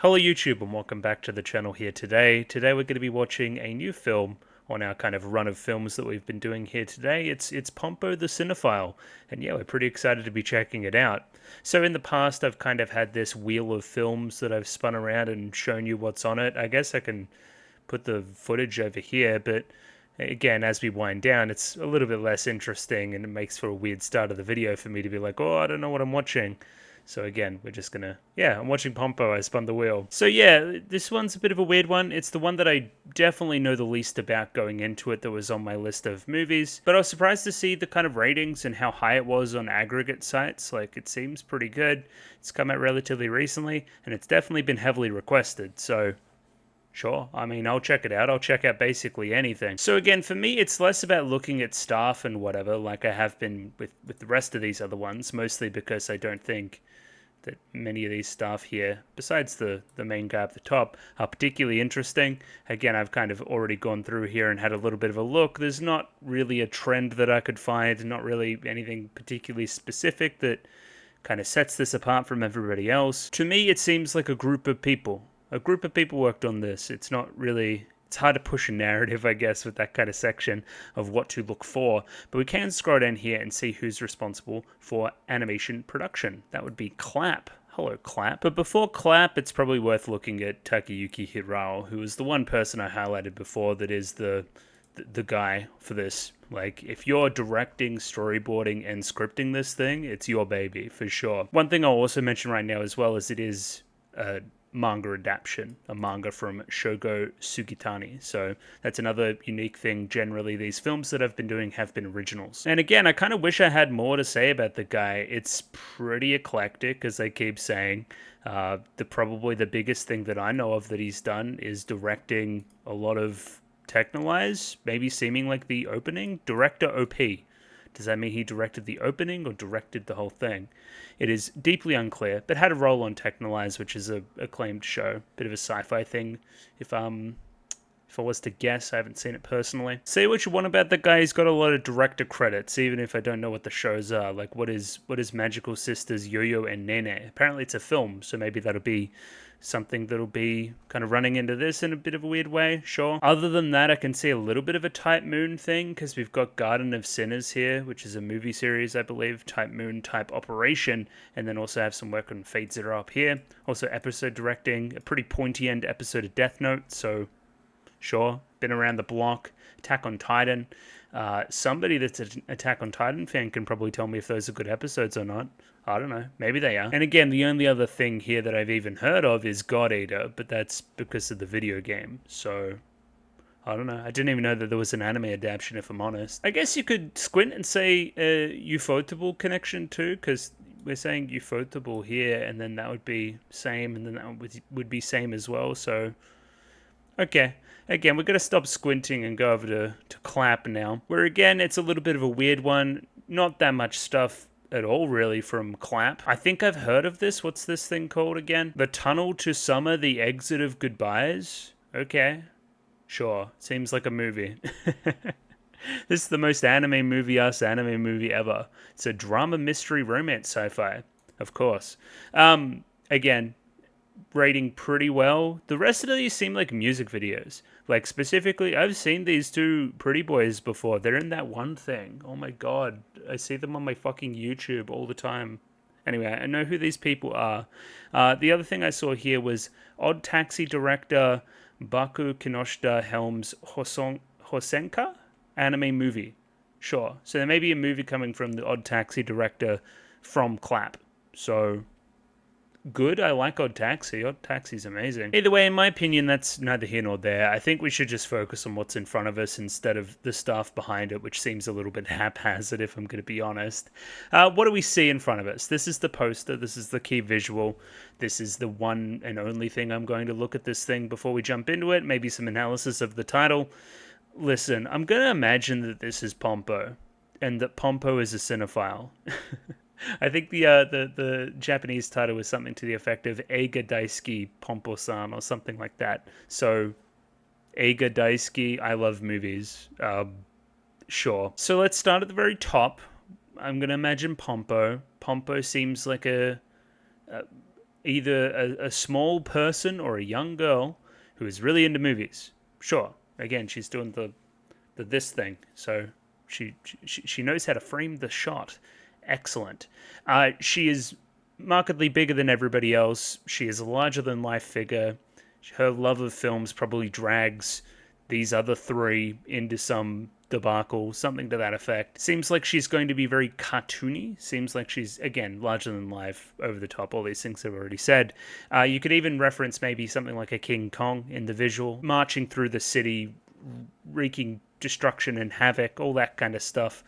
Hello YouTube and welcome back to the channel here today. Today we're going to be watching a new film on our kind of run of films that we've been doing here today. It's Pompo the Cinéphile, and yeah, we're pretty excited to be checking it out. So in the past I've kind of had this wheel of films that I've spun around and shown you what's on it. I guess I can put the footage over here, but again, as we wind down, it's a little bit less interesting and it makes for a weird start of the video for me to be like, oh, I don't know what I'm watching. So again, we're just gonna, I'm watching Pompo, I spun the wheel. So yeah, this one's a bit of a weird one. It's the one that I definitely know the least about going into it that was on my list of movies. But I was surprised to see the kind of ratings and how high it was on aggregate sites. Like, it seems pretty good. It's come out relatively recently, and it's definitely been heavily requested, so sure, I mean, I'll check it out. I'll check out basically anything. So again, for me, it's less about looking at staff and whatever, like I have been with the rest of these other ones, mostly because I don't think that many of these staff here, besides the main guy up the top, are particularly interesting. Again, I've kind of already gone through here and had a little bit of a look. There's not really a trend that I could find, not really anything particularly specific that kind of sets this apart from everybody else. To me, it seems like a group of people. A group of people worked on this. It's not really, it's hard to push a narrative, I guess, with that kind of section of what to look for. But we can scroll down here and see who's responsible for animation production. That would be Clap. Hello, Clap. But before Clap, it's probably worth looking at Takayuki Hirao, who is the one person I highlighted before that is the guy for this. Like, if you're directing, storyboarding, and scripting this thing, it's your baby, for sure. One thing I'll also mention right now as well is it is manga adaptation, a manga from Shogo Sugitani. So that's another unique thing. Generally, these films that I've been doing have been originals. And again, I kind of wish I had more to say about the guy. It's pretty eclectic, as I keep saying. Probably the biggest thing that I know of that he's done is directing a lot of Technolize, maybe seeming like the opening. Director OP. Does that mean he directed the opening or directed the whole thing? It is deeply unclear, but had a role on Technolize, which is a acclaimed show. Bit of a sci-fi thing. If I was to guess, I haven't seen it personally. Say what you want about that guy, he's got a lot of director credits, even if I don't know what the shows are. Like, what is Magical Sisters Yo-Yo and Nene? Apparently it's a film, so maybe that'll be something that'll be kind of running into this in a bit of a weird way, sure. Other than that, I can see a little bit of a Type Moon thing, because we've got Garden of Sinners here, which is a movie series, I believe, Type Moon, Type Operation, and then also have some work on Fate Zero up here. Also episode directing, a pretty pointy end episode of Death Note, so sure, been around the block. Attack on Titan. Somebody that's an Attack on Titan fan can probably tell me if those are good episodes or not. I don't know. Maybe they are. And again, the only other thing here that I've even heard of is God Eater, but that's because of the video game. So, I don't know. I didn't even know that there was an anime adaptation, if I'm honest. I guess you could squint and say Ufotable connection too, because we're saying Ufotable here, and then that would be same, and then that would be same as well. So, okay. Again, we're going to stop squinting and go over to Clap now. Where again, it's a little bit of a weird one. Not that much stuff at all, really, from Clap. I think I've heard of this. What's this thing called again? The Tunnel to Summer, the Exit of Goodbyes? Okay. Sure. Seems like a movie. This is the most anime movie-ass anime movie ever. It's a drama, mystery, romance sci-fi. Of course. Again, rating pretty well. The rest of these seem like music videos. Like, specifically, I've seen these two pretty boys before. They're in that one thing. Oh my god. I see them on my fucking YouTube all the time. Anyway, I know who these people are. The other thing I saw here was Odd Taxi director Baku Kinoshita Helms Hosenka anime movie. Sure. So there may be a movie coming from the Odd Taxi director from Clap. So good. I like Odd Taxi. Odd Taxi's amazing. Either way, in my opinion, that's neither here nor there. I think we should just focus on what's in front of us instead of the stuff behind it, which seems a little bit haphazard, if I'm going to be honest. What do we see in front of us? This is the poster. This is the key visual. This is the one and only thing I'm going to look at this thing before we jump into it. Maybe some analysis of the title. Listen, I'm going to imagine that this is Pompo, and that Pompo is a cinephile. I think the Japanese title was something to the effect of Eiga Daisuki Pompo-san or something like that. So, Eiga Daisuki, I love movies. Sure. So let's start at the very top. I'm going to imagine Pompo. Pompo seems like a either a small person or a young girl who is really into movies. Sure, again, she's doing the this thing, so she knows how to frame the shot. Excellent. She is markedly bigger than everybody else. She is a larger than life figure. Her love of films probably drags these other three into some debacle, something to that effect. Seems like she's going to be very cartoony. Seems like she's, again, larger than life, over the top, all these things I've already said. You could even reference maybe something like a King Kong in the visual, marching through the city, wreaking destruction and havoc, all that kind of stuff.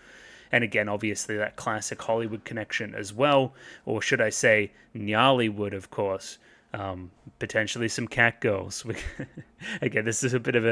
And again, obviously, that classic Hollywood connection as well, or should I say, Nollywood, of course. Potentially some cat girls. Again, this is a bit of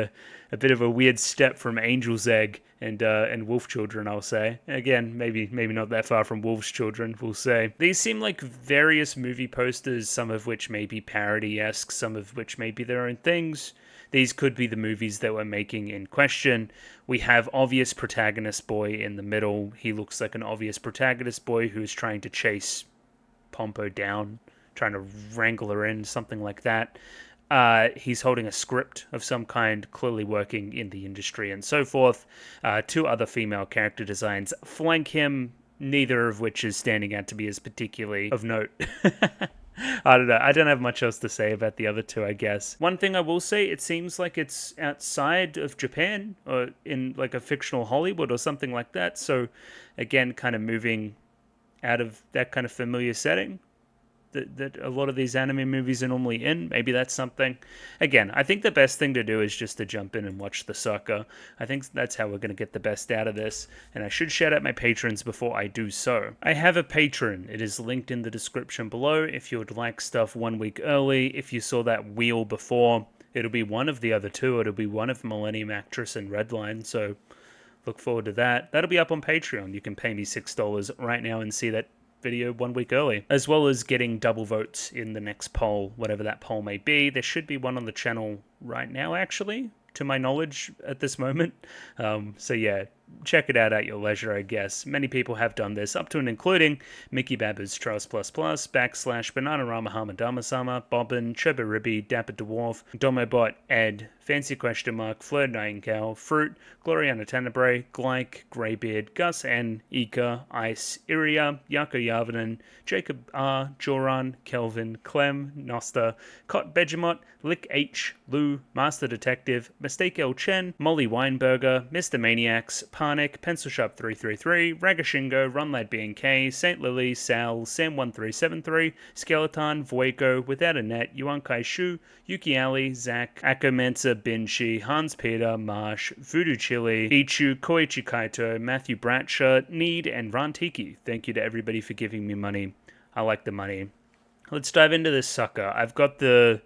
a weird step from Angel's Egg and Wolf Children, I'll say. Again, maybe not that far from Wolf's Children, we'll say. These seem like various movie posters, some of which may be parody-esque, some of which may be their own things. These could be the movies that we're making in question. We have obvious protagonist boy in the middle. He looks like an obvious protagonist boy who is trying to chase Pompo down, trying to wrangle her in, something like that. He's holding a script of some kind, clearly working in the industry and so forth. Two other female character designs flank him, neither of which is standing out to be as particularly of note. I don't know. I don't have much else to say about the other two, I guess. One thing I will say, it seems like it's outside of Japan or in like a fictional Hollywood or something like that. So again, kind of moving out of that kind of familiar setting that a lot of these anime movies are normally in. Maybe that's something. Again, I think the best thing to do is just to jump in and watch the sucker. I think that's how we're going to get the best out of this. And I should shout out my patrons before I do so. I have a patron. It is linked in the description below if you would like stuff 1 week early. If you saw that wheel before, it'll be one of the other two. It'll be one of Millennium Actress and Redline. So look forward to that. That'll be up on Patreon. You can pay me $6 right now and see that video 1 week early, as well as getting double votes in the next poll, whatever that poll may be. There should be one on the channel right now, actually, to my knowledge at this moment. So yeah, check it out at your leisure, I guess. Many people have done this, up to and including Mickey Babbers, Charles ++, Bananarama Hamadama-sama, Bobbin, Chubba Dapper Dwarf, Domobot, Ed, Fancy Question Mark, Fleur Nightingale, Fruit, Gloriana Tenebrae, Glyke, Greybeard, Gus N, Ika, Ice, Iria, Yako Yavanen, Jacob R, Joran, Kelvin, Clem, Nosta, Cot Begemot, Lick H, Lou, Master Detective, Mistake L Chen, Molly Weinberger, Mr. Maniacs, Parnick, Pencil Sharp 333, Ragashingo, Runlad B&K, St. Lily, Sal, Sam1373, Skeleton, Voiko, Without a Net, Yuan Shu, Yuki Ali, Zach, Akomensa, Binshi, Hans Peter, Marsh, Voodoo Chili, Ichu, Koichi Kaito, Matthew Bradshaw, Need, and Rantiki. Thank you to everybody for giving me money. I like the money. Let's dive into this sucker. I've got the...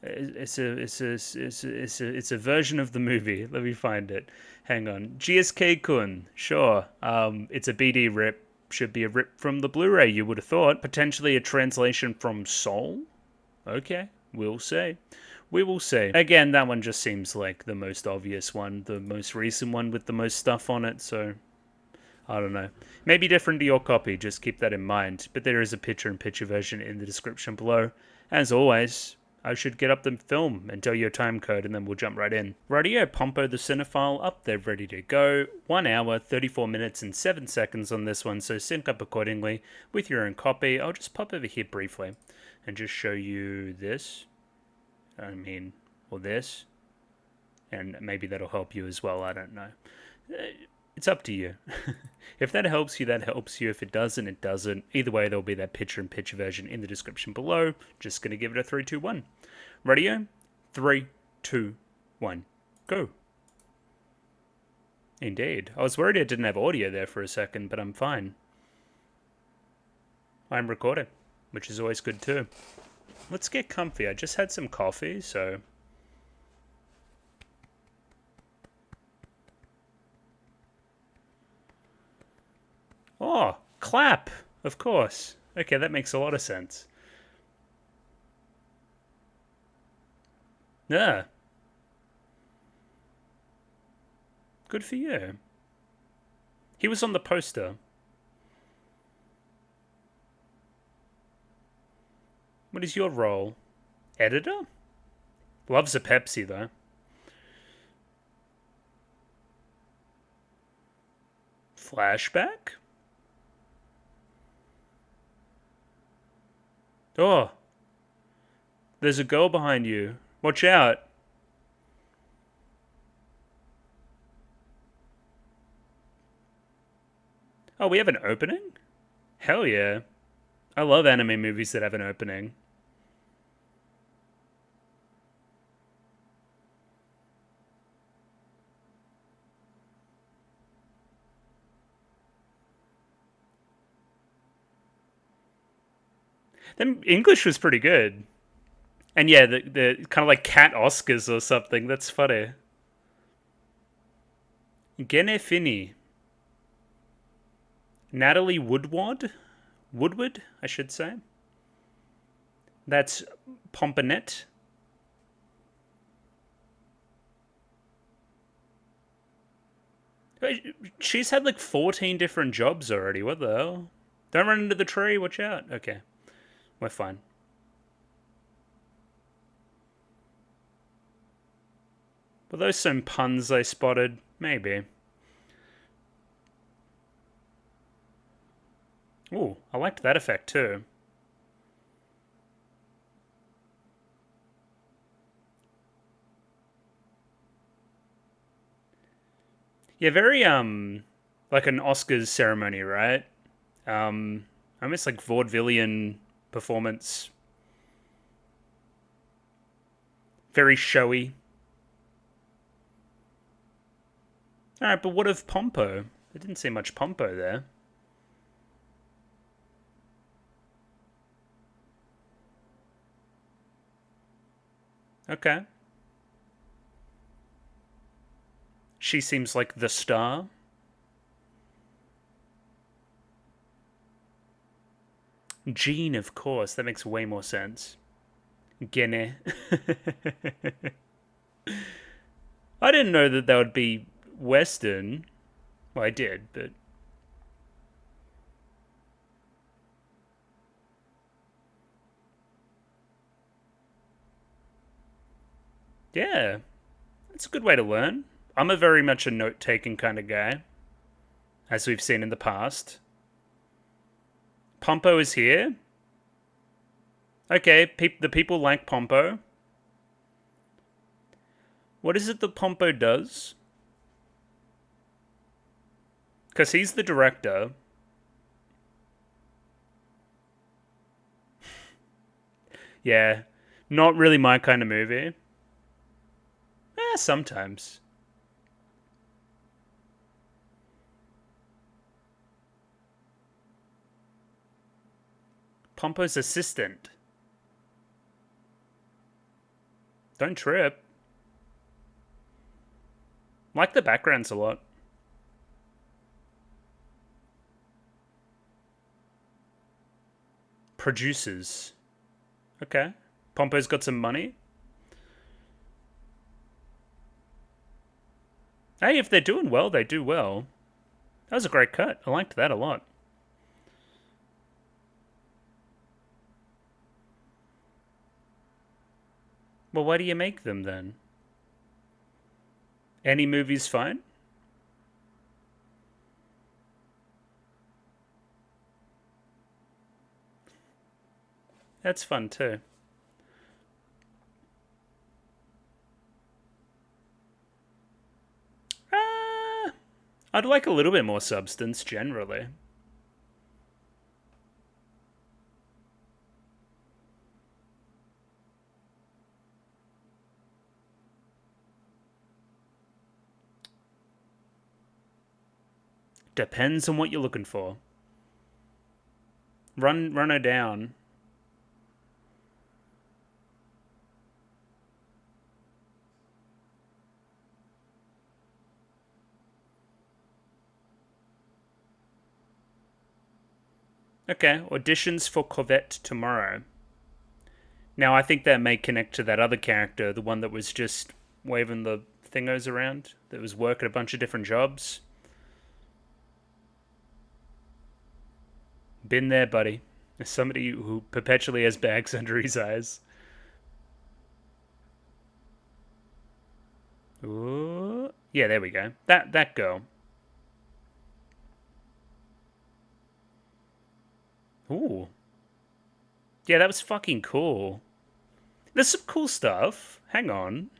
It's a version of the movie. Let me find it. Hang on. GSK-kun. Sure. It's a BD rip. Should be a rip from the Blu-ray, you would have thought. Potentially a translation from Soul? Okay. We'll see. We will see. Again, that one just seems like the most obvious one. The most recent one with the most stuff on it, so... I don't know. Maybe different to your copy, just keep that in mind. But there is a picture-in-picture version in the description below. As always... I should get up the film and tell you a time code and then we'll jump right in. Rightio, Pompo the Cinéphile up there ready to go. 1 hour, 34 minutes and 7 seconds on this one, so sync up accordingly with your own copy. I'll just pop over here briefly and just show you this. Or this. And maybe that'll help you as well, I don't know. It's up to you. If that helps you, that helps you. If it doesn't, it doesn't. Either way, there'll be that picture-in-picture version in the description below. Just going to give it a 3, 2, 1. Radio? 3, 2, 1. Go. Indeed. I was worried I didn't have audio there for a second, but I'm fine. I'm recording, which is always good too. Let's get comfy. I just had some coffee, so... Oh, clap! Of course. Okay, that makes a lot of sense. Yeah. Good for you. He was on the poster. What is your role? Editor? Loves a Pepsi, though. Flashback? Oh, there's a girl behind you. Watch out. Oh, we have an opening? Hell yeah. I love anime movies that have an opening. Then English was pretty good. And yeah, the kind of like cat Oscars or something. That's funny. Cinéphile. Natalie Woodward, I should say. That's Pomponet. She's had like 14 different jobs already. What the hell? Don't run into the tree. Watch out. Okay. We're fine. Were those some puns I spotted? Maybe. Ooh, I liked that effect too. Yeah, very like an Oscars ceremony, right? Almost like vaudevillian performance. Very showy. Alright, but what of Pompo? There didn't seem much Pompo there. Okay. She seems like the star. Jean, of course. That makes way more sense. Gene. I didn't know that would be Western. Well, I did, but... Yeah. It's a good way to learn. I'm a very much a note-taking kind of guy, as we've seen in the past. Pompo is here. Okay, the people like Pompo. What is it that Pompo does? Because he's the director. Yeah, not really my kind of movie. Sometimes. Pompo's assistant. Don't trip. Like the backgrounds a lot. Producers. Okay. Pompo's got some money. Hey, if they're doing well, they do well. That was a great cut. I liked that a lot. Well, why do you make them then? Any movie's fine? That's fun too. I'd like a little bit more substance generally. Depends on what you're looking for. Run her down. Okay, auditions for Corvette tomorrow. Now, I think that may connect to that other character, the one that was just waving the thingos around, that was working a bunch of different jobs. Been there, buddy. Somebody who perpetually has bags under his eyes. Ooh. Yeah, there we go. That girl. Ooh. Yeah, that was fucking cool. There's some cool stuff. Hang on.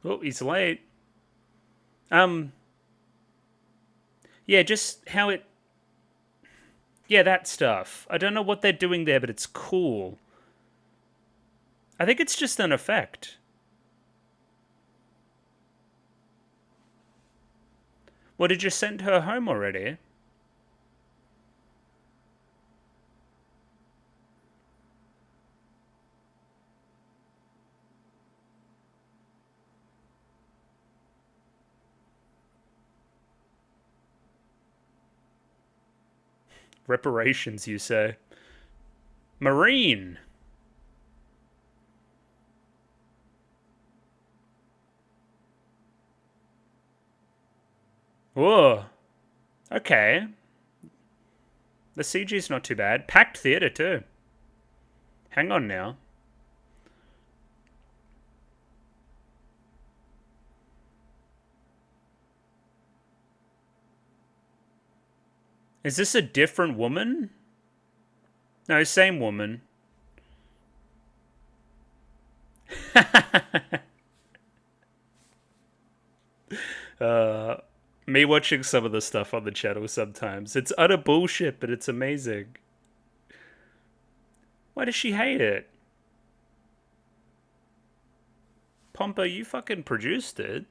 Oh, he's late. Um, yeah, just how it. Yeah, that stuff. I don't know what they're doing there, but it's cool. I think it's just an effect. Well, did you send her home already? Reparations, you say? Marine! Whoa. Okay. The CG's not too bad. Packed theatre, too. Hang on now. Is this a different woman? No, same woman. Me watching some of the stuff on the channel sometimes. It's utter bullshit, but it's amazing. Why does she hate it? Pompo, you fucking produced it.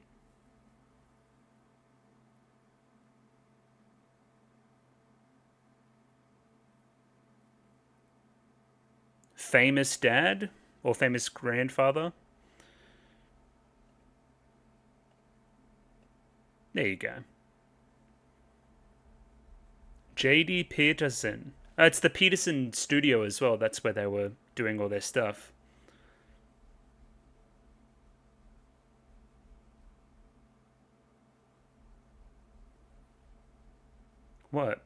Famous dad? Or famous grandfather? There you go. J.D. Peterson. It's the Peterson studio as well. That's where they were doing all their stuff. What?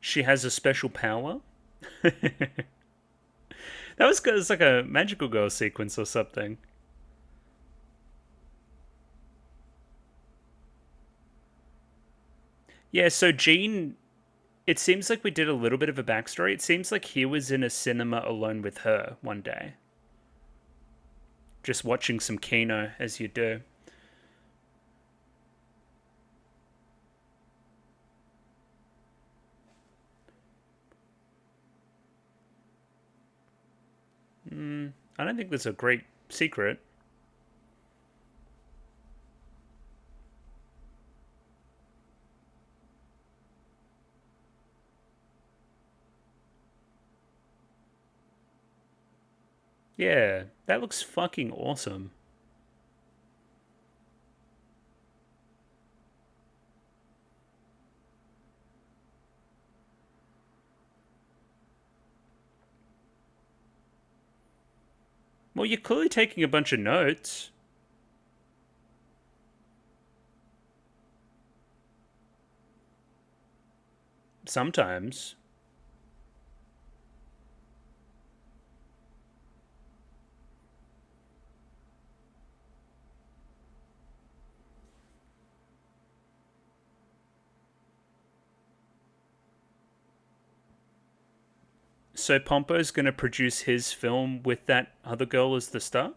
She has a special power? That was good. It's like a magical girl sequence or something. Yeah, so Jean, it seems like we did a little bit of a backstory. It seems like he was in a cinema alone with her one day, just watching some Kino as you do. I don't think there's a great secret. Yeah, that looks fucking awesome. Well, you're clearly taking a bunch of notes. Sometimes. So Pompo's going to produce his film with that other girl as the star?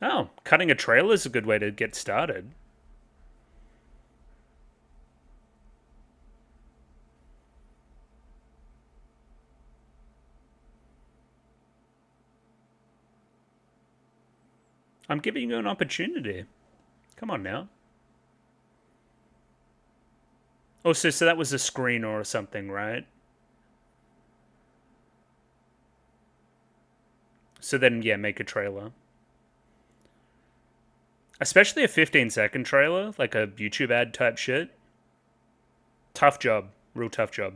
Oh, cutting a trailer is a good way to get started. I'm giving you an opportunity. Come on now. Oh, so that was a screen or something, right? So then, yeah, make a trailer. Especially a 15-second trailer, like a YouTube ad type shit. Tough job. Real tough job.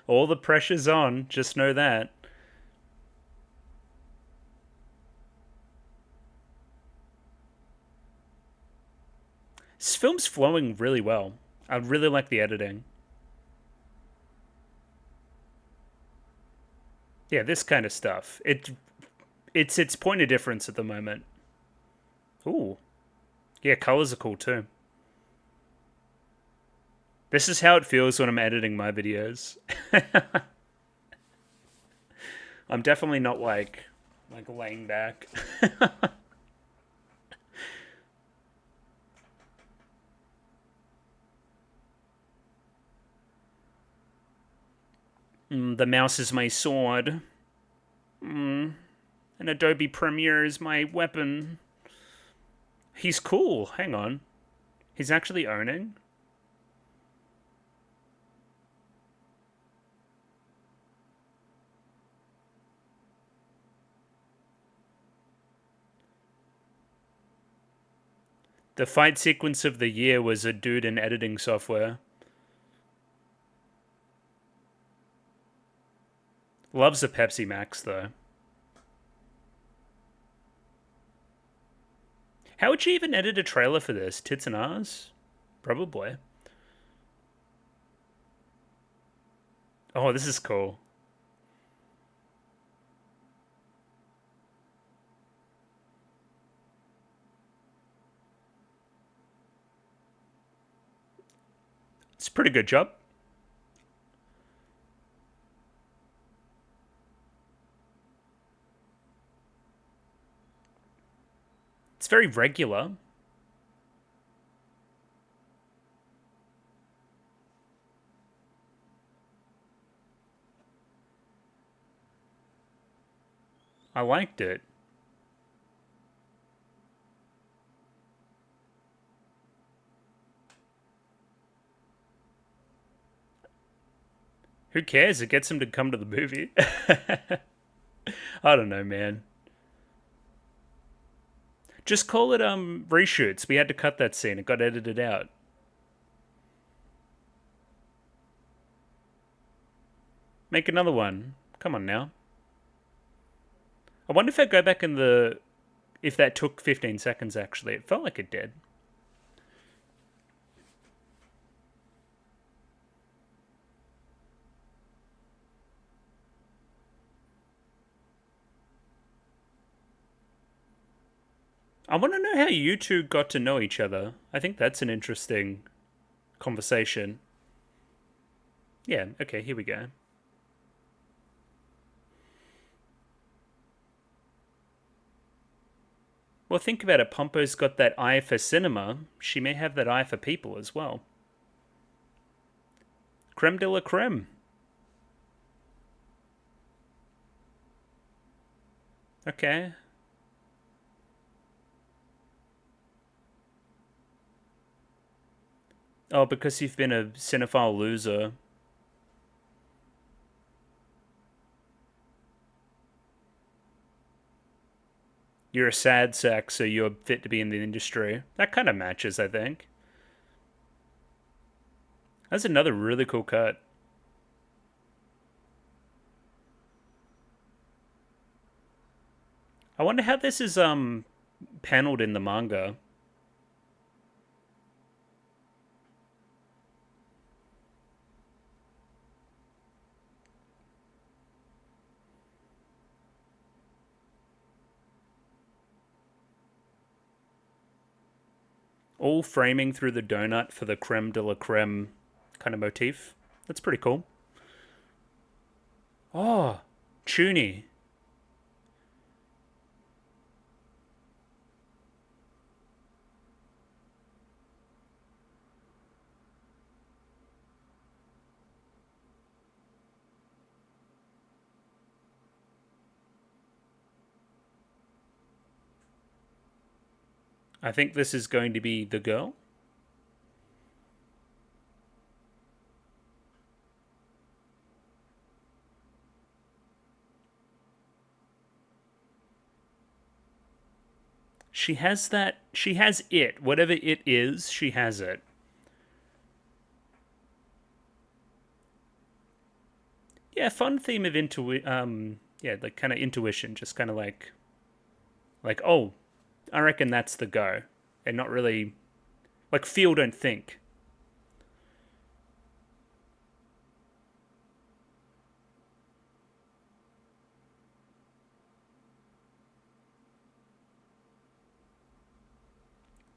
All the pressure's on, just know that. This film's flowing really well. I really like the editing. Yeah, this kind of stuff. It's its point of difference at the moment. Ooh. Yeah, colors are cool too. This is how it feels when I'm editing my videos. I'm definitely not like laying back. The mouse is my sword. And Adobe Premiere is my weapon. He's cool. Hang on. He's actually owning? The fight sequence of the year was a dude in editing software. Loves a Pepsi Max, though. How would you even edit a trailer for this? Tits and R's? Probably. Oh, this is cool. It's a pretty good job. It's very regular. I liked it. Who cares? It gets him to come to the movie. I don't know, man. Just call it reshoots. We had to cut that scene. It got edited out. Make another one. Come on now. I wonder if I go back in the... If that took 15 seconds, actually. It felt like it did. I want to know how you two got to know each other. I think that's an interesting conversation. Yeah, okay, here we go. Well, think about it. Pompo's got that eye for cinema. She may have that eye for people as well. Creme de la creme. Okay. Oh, because you've been a cinephile loser. You're a sad sack, so you're fit to be in the industry. That kind of matches, I think. That's another really cool cut. I wonder how this is paneled in the manga. All framing through the donut for the creme de la creme kind of motif. That's pretty cool. Oh, Chuny. I think this is going to be the girl. She has that. She has it. Whatever it is, she has it. Yeah, fun theme of yeah, like kind of intuition, just kind of like, oh, I reckon that's the go, and not really like feel, don't think.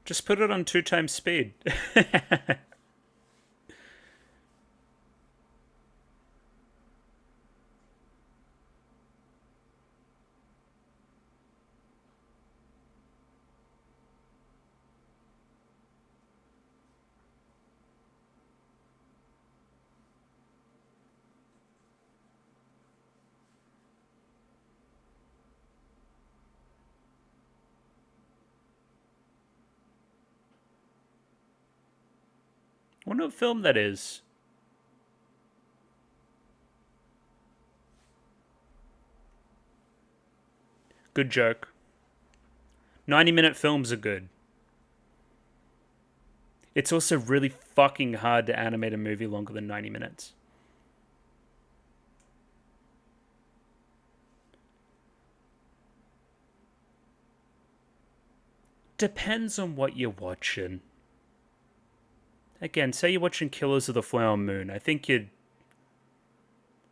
Just put it on 2 times speed. Wonder what film that is. Good joke. 90-minute films are good. It's also really fucking hard to animate a movie longer than 90 minutes. Depends on what you're watching. Again, say you're watching Killers of the Flower Moon. I think you'd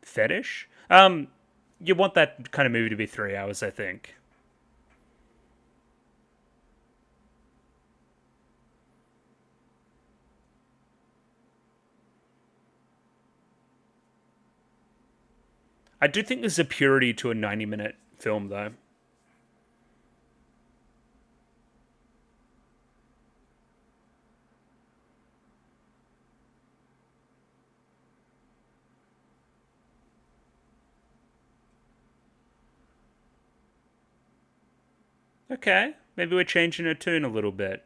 fetish. You want that kind of movie to be 3 hours, I think. I do think there's a purity to a 90-minute film, though. Okay, maybe we're changing our tune a little bit.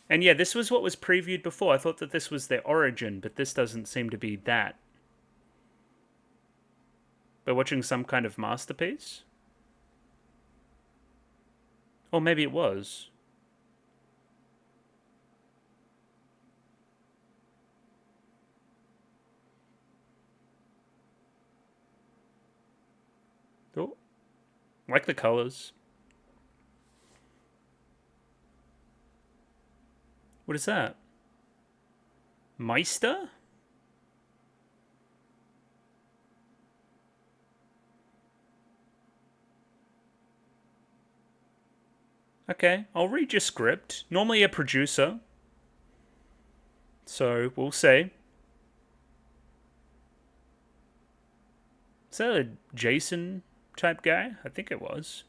And yeah, this was what was previewed before. I thought that this was their origin, but this doesn't seem to be that. We're watching some kind of masterpiece? Or maybe it was. Oh, I like the colors. What is that? Meister? Okay, I'll read your script. Normally a producer, so we'll see. Is that a Jason type guy? I think it was.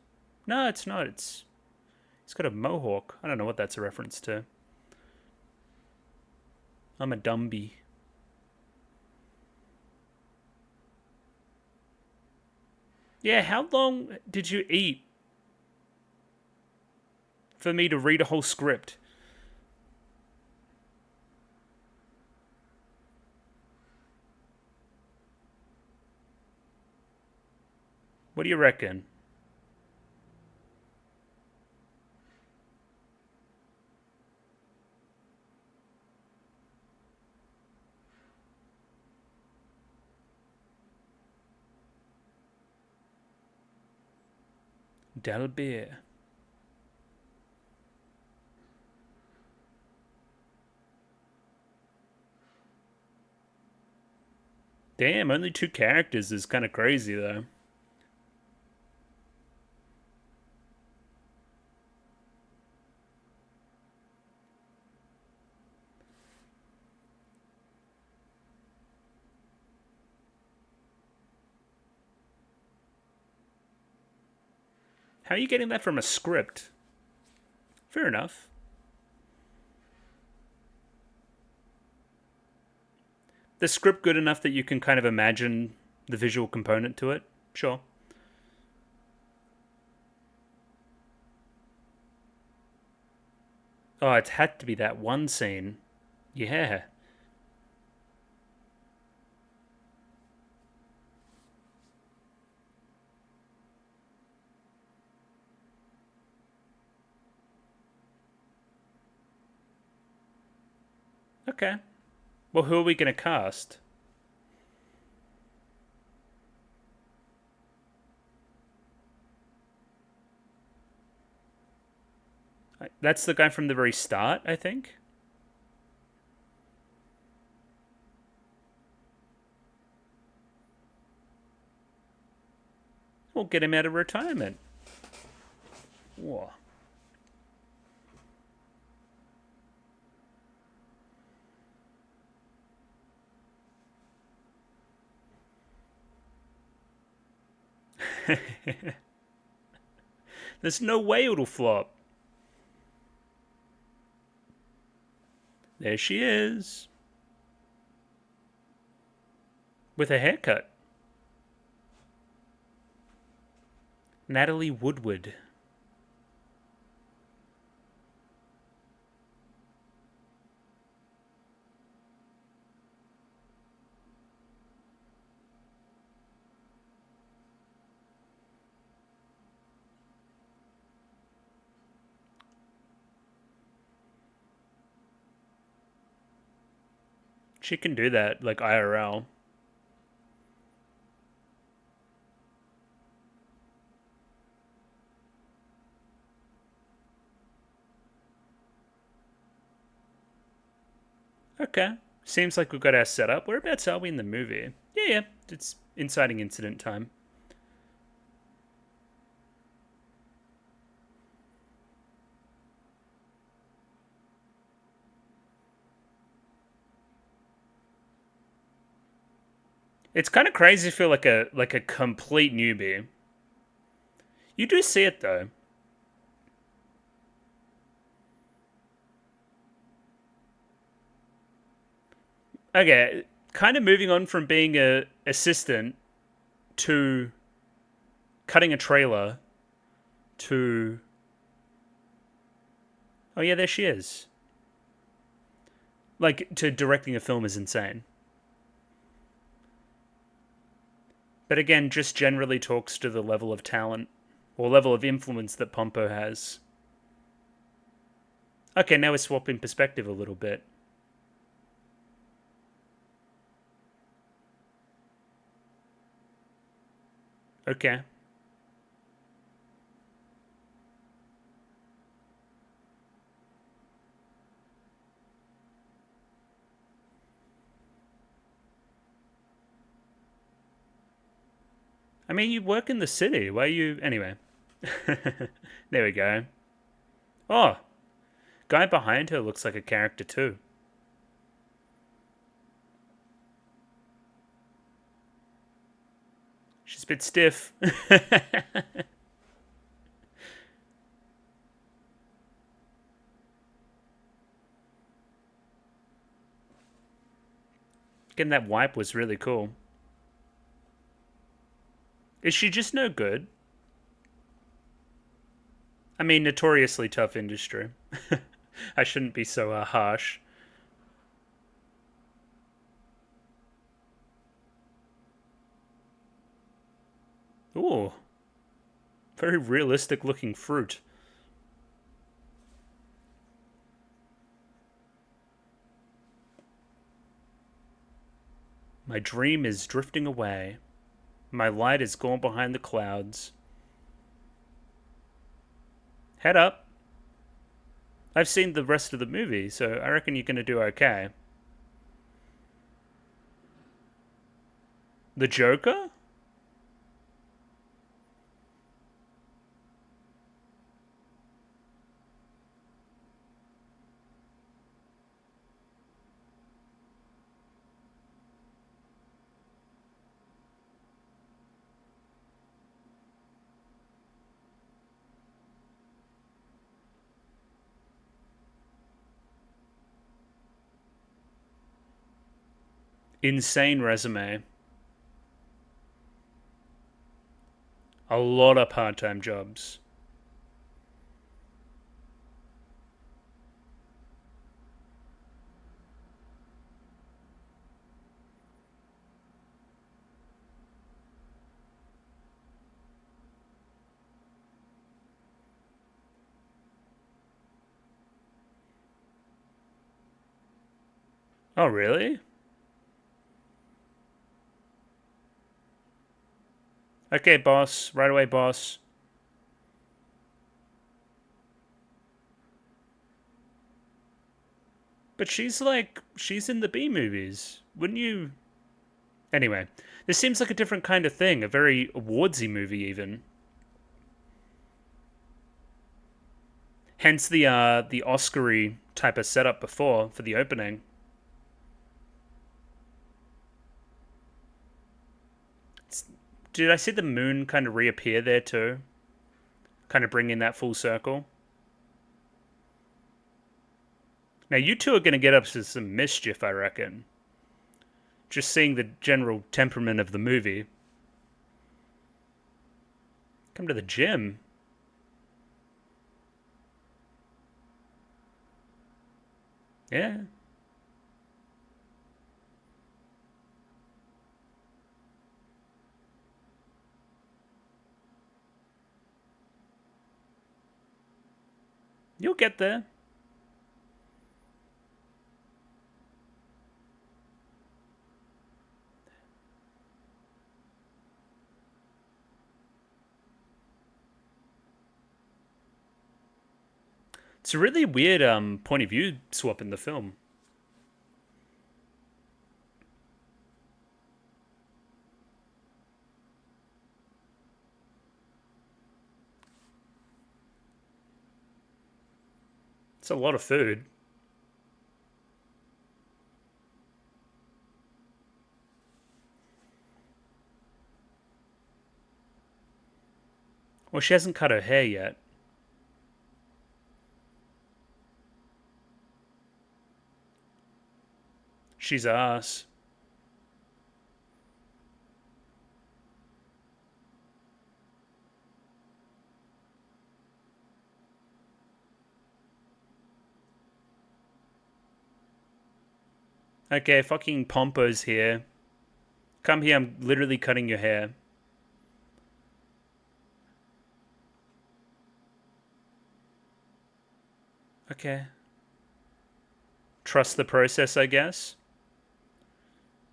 No, it's not. He's got a mohawk. I don't know what that's a reference to. I'm a Dumby. Yeah, how long did you eat for me to read a whole script? What do you reckon? Dalbeer. Damn, only 2 characters is kind of crazy though. How are you getting that from a script? Fair enough. The script good enough that you can kind of imagine the visual component to it? Sure. Oh, it had to be that one scene. Yeah. Okay. Well, who are we going to cast? That's the guy from the very start, I think. We'll get him out of retirement. Whoa. There's no way it'll flop. There she is. With a haircut. Natalie Woodward. She can do that, like IRL. Okay. Seems like we've got our setup. Whereabouts are we in the movie? Yeah. It's inciting incident time. It's kind of crazy to feel like a complete newbie. You do see it though. Okay, kind of moving on from being a assistant to cutting a trailer to oh yeah, there she is. Like to directing a film is insane. But again, just generally talks to the level of talent or level of influence that Pompo has. Okay, now we're swapping perspective a little bit. Okay. I mean, you work in the city. Why are you... Anyway. There we go. Oh, guy behind her looks like a character too. She's a bit stiff. Getting that wipe was really cool. Is she just no good? I mean, notoriously tough industry. I shouldn't be so harsh. Ooh, very realistic looking fruit. My dream is drifting away. My light is gone behind the clouds. Head up. I've seen the rest of the movie, so I reckon you're going to do okay. The Joker? Insane resume. A lot of part-time jobs. Oh, really? Okay, boss. Right away, boss. But she's in the B movies. Wouldn't you? Anyway, this seems like a different kind of thing, a very awardsy movie even. Hence the Oscar-y type of setup before for the opening. Did I see the moon kind of reappear there too? Kind of bring in that full circle. Now you two are going to get up to some mischief, I reckon. Just seeing the general temperament of the movie. Come to the gym. Yeah. You'll get there. It's a really weird point of view swap in the film. It's a lot of food. Well, she hasn't cut her hair yet. She's ass. Okay, fucking Pompo's here. Come here, I'm literally cutting your hair. Okay. Trust the process, I guess.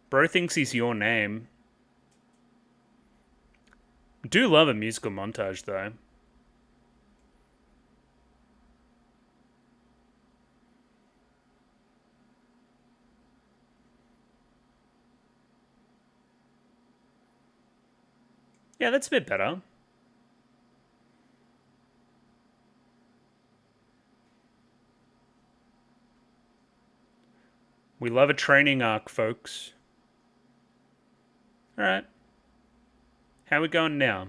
Bro thinks he's your name. Do love a musical montage, though. Yeah, that's a bit better. We love a training arc, folks. Alright. How we going now?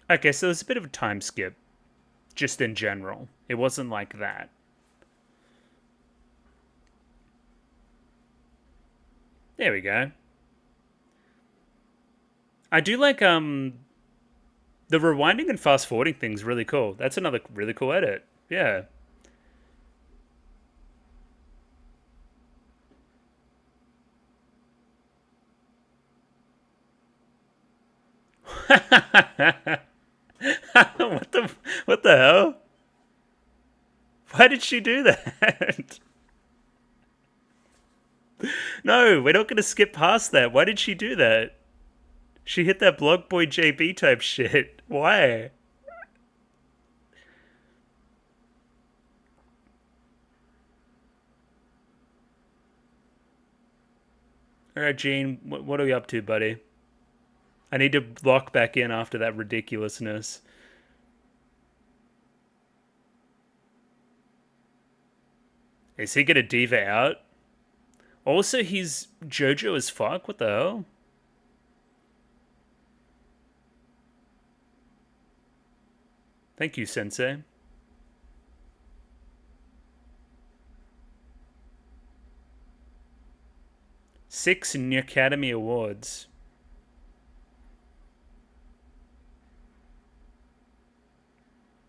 Okay, so there's a bit of a time skip. Just in general. It wasn't like that. There we go. I do like the rewinding and fast forwarding thing's really cool. That's another really cool edit. Yeah. what the hell? Why did she do that? No, we're not going to skip past that. Why did she do that? She hit that blog boy JB type shit. Why? All right, Gene, what are we up to, buddy? I need to lock back in after that ridiculousness. Is he gonna diva out? Also, he's JoJo as fuck. What the hell? Thank you, Sensei. 6 Academy Awards.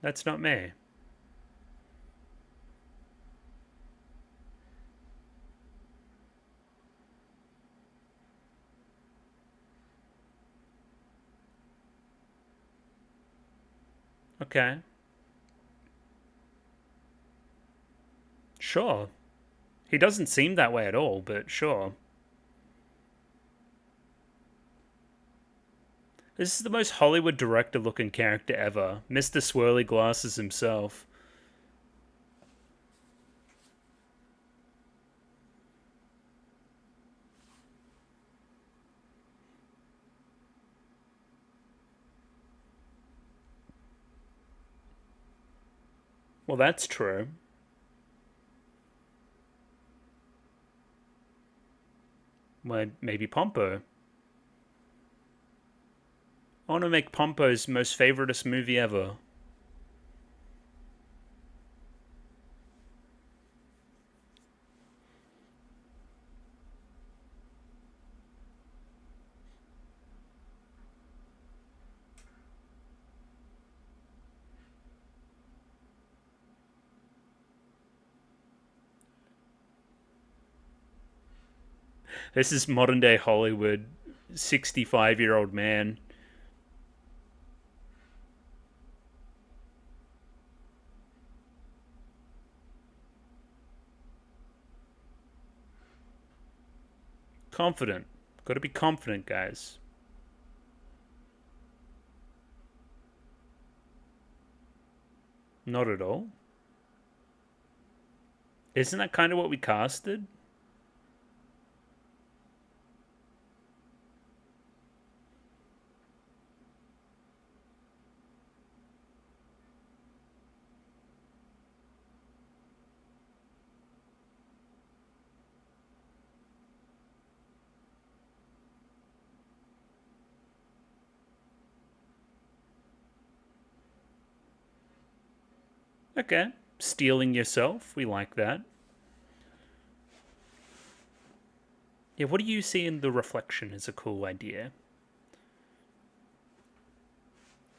That's not me. Okay. Sure. He doesn't seem that way at all, but sure. This is the most Hollywood director-looking character ever. Mr. Swirly Glasses himself. Well, that's true. Well, maybe Pompo. I want to make Pompo's most favoritist movie ever. This is modern day Hollywood. 65-year-old man. Confident. Gotta be confident, guys. Not at all. Isn't that kind of what we casted? Okay. Stealing yourself. We like that. Yeah, what do you see in the reflection is a cool idea.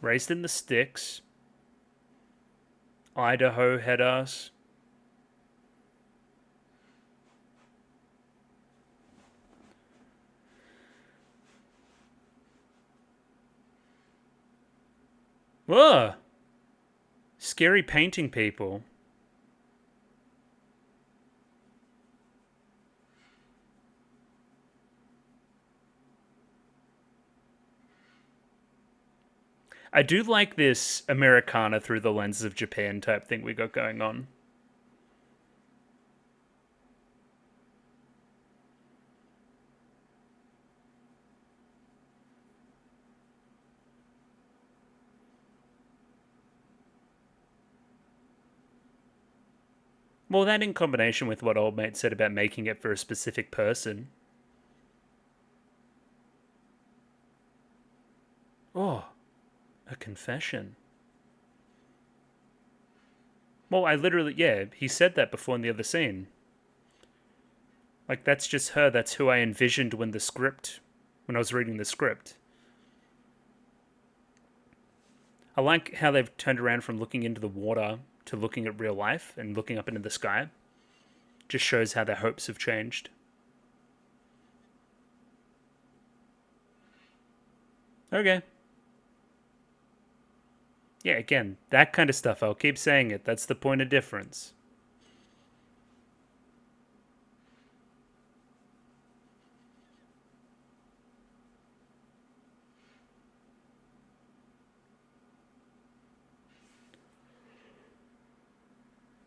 Raised in the sticks. Idaho head ass. Whoa! Scary painting people. I do like this Americana through the lens of Japan type thing we got going on. Well, that in combination with what Old Mate said about making it for a specific person. Oh, a confession. Well, I literally, yeah, he said that before in the other scene. Like, that's just her. That's who I envisioned when I was reading the script. I like how they've turned around from looking into the water to looking at real life and looking up into the sky. Just shows how their hopes have changed. Okay. Yeah, again, that kind of stuff. I'll keep saying it. That's the point of difference.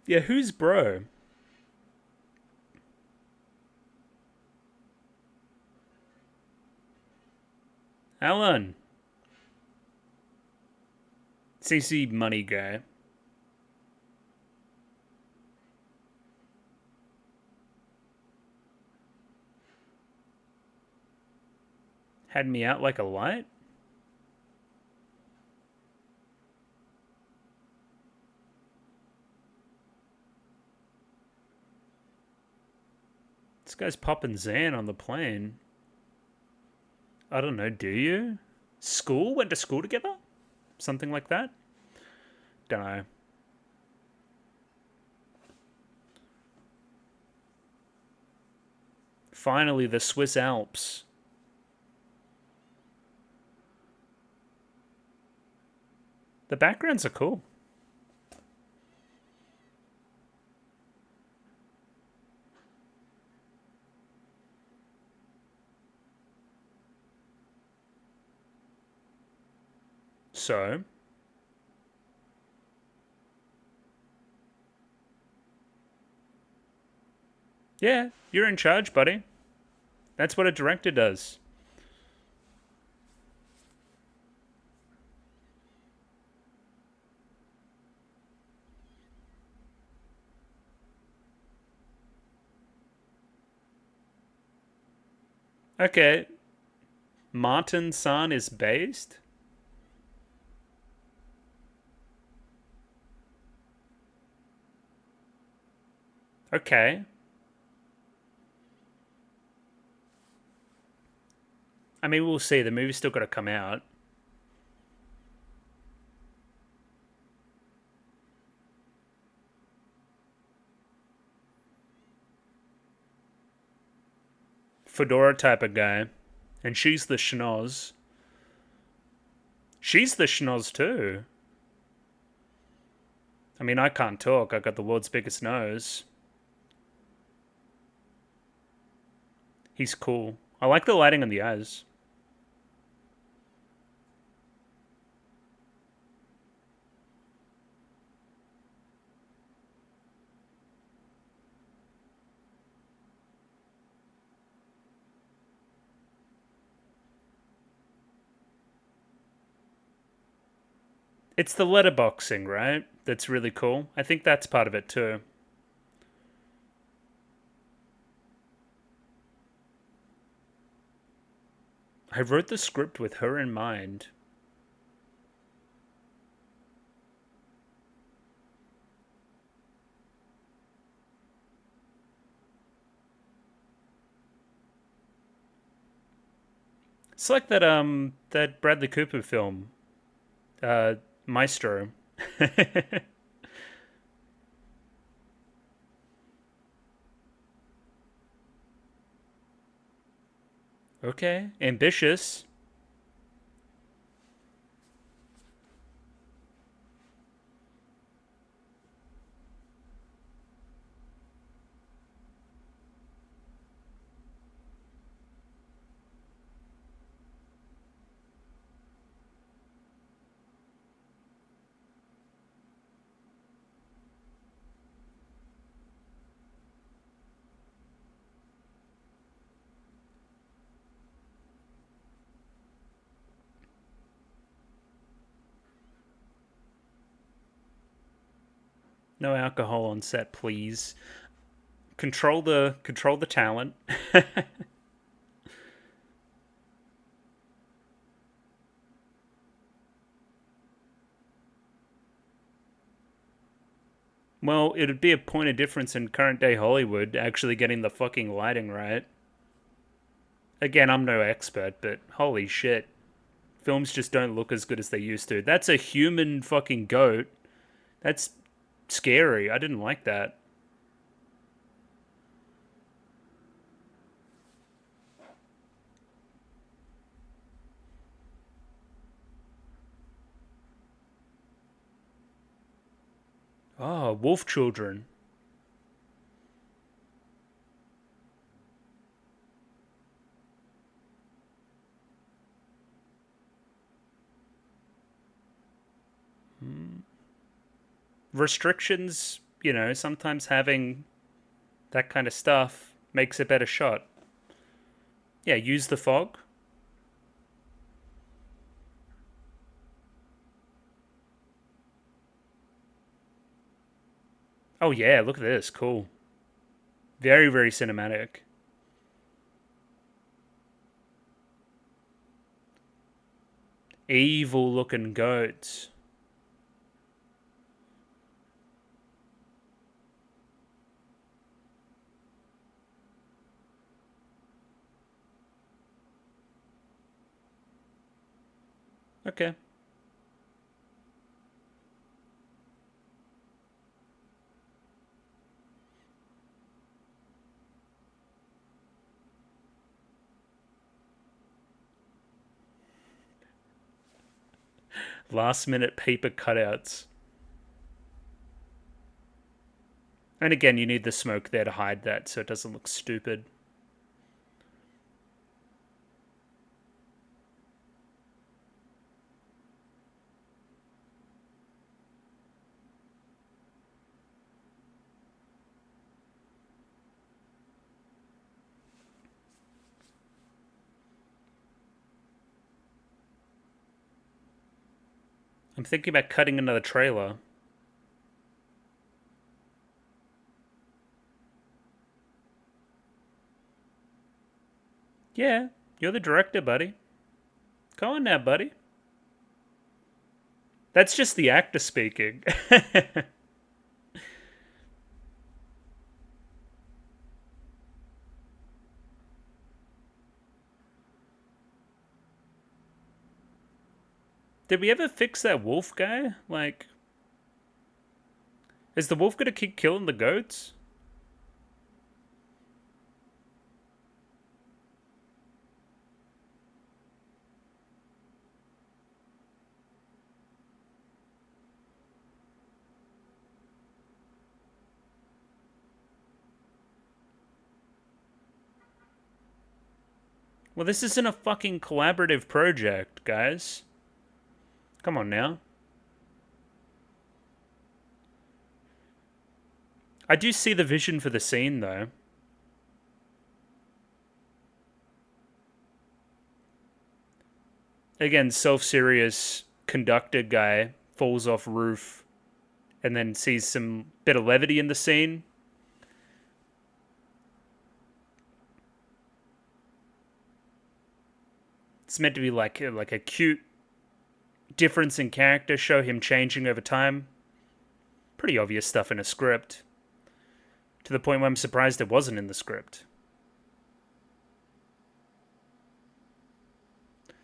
Yeah, who's bro? Alan. CC money guy. Had me out like a light? This guy's popping Zan on the plane. I don't know, do you? School? Went to school together? Something like that? Don't know. Finally, the Swiss Alps. The backgrounds are cool. so. Yeah, you're in charge, buddy. That's what a director does. Okay, Martin-san is based? Okay. I mean, we'll see. The movie's still got to come out. Fedora type of guy. And she's the schnoz. She's the schnoz too. I mean, I can't talk. I got the world's biggest nose. He's cool. I like the lighting on the eyes. It's the letterboxing, right? That's really cool. I think that's part of it too. I wrote the script with her in mind. It's like that Bradley Cooper film, Maestro. Okay, ambitious. No alcohol on set, please. Control the talent. Well, it'd be a point of difference in current day Hollywood actually getting the fucking lighting right. Again, I'm no expert, but holy shit. Films just don't look as good as they used to. That's a human fucking goat. That's scary. I didn't like that. Oh, wolf children. Restrictions, sometimes having that kind of stuff makes a better shot. Yeah, use the fog. Oh yeah, look at this. Cool. Very, very cinematic. Evil looking goats. Okay. Last minute paper cutouts. And again, you need the smoke there to hide that so it doesn't look stupid. I'm thinking about cutting another trailer. Yeah, you're the director, buddy. Come on now, buddy. That's just the actor speaking. Did we ever fix that wolf guy? Like, is the wolf gonna keep killing the goats? Well, this isn't a fucking collaborative project, guys. Come on now. I do see the vision for the scene, though. Again, self-serious conductor guy falls off roof and then sees some bit of levity in the scene. It's meant to be like a cute difference in character, show him changing over time. Pretty obvious stuff in a script. To the point where I'm surprised it wasn't in the script.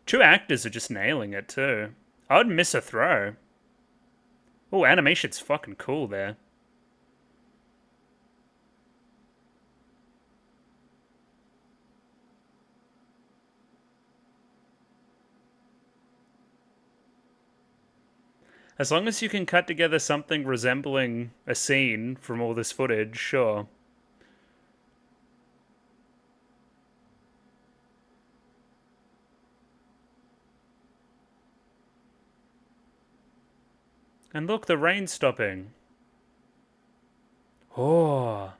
Two actors are just nailing it too. I would miss a throw. Oh, animation's fucking cool there. As long as you can cut together something resembling a scene from all this footage, sure. And look, the rain's stopping. Oh.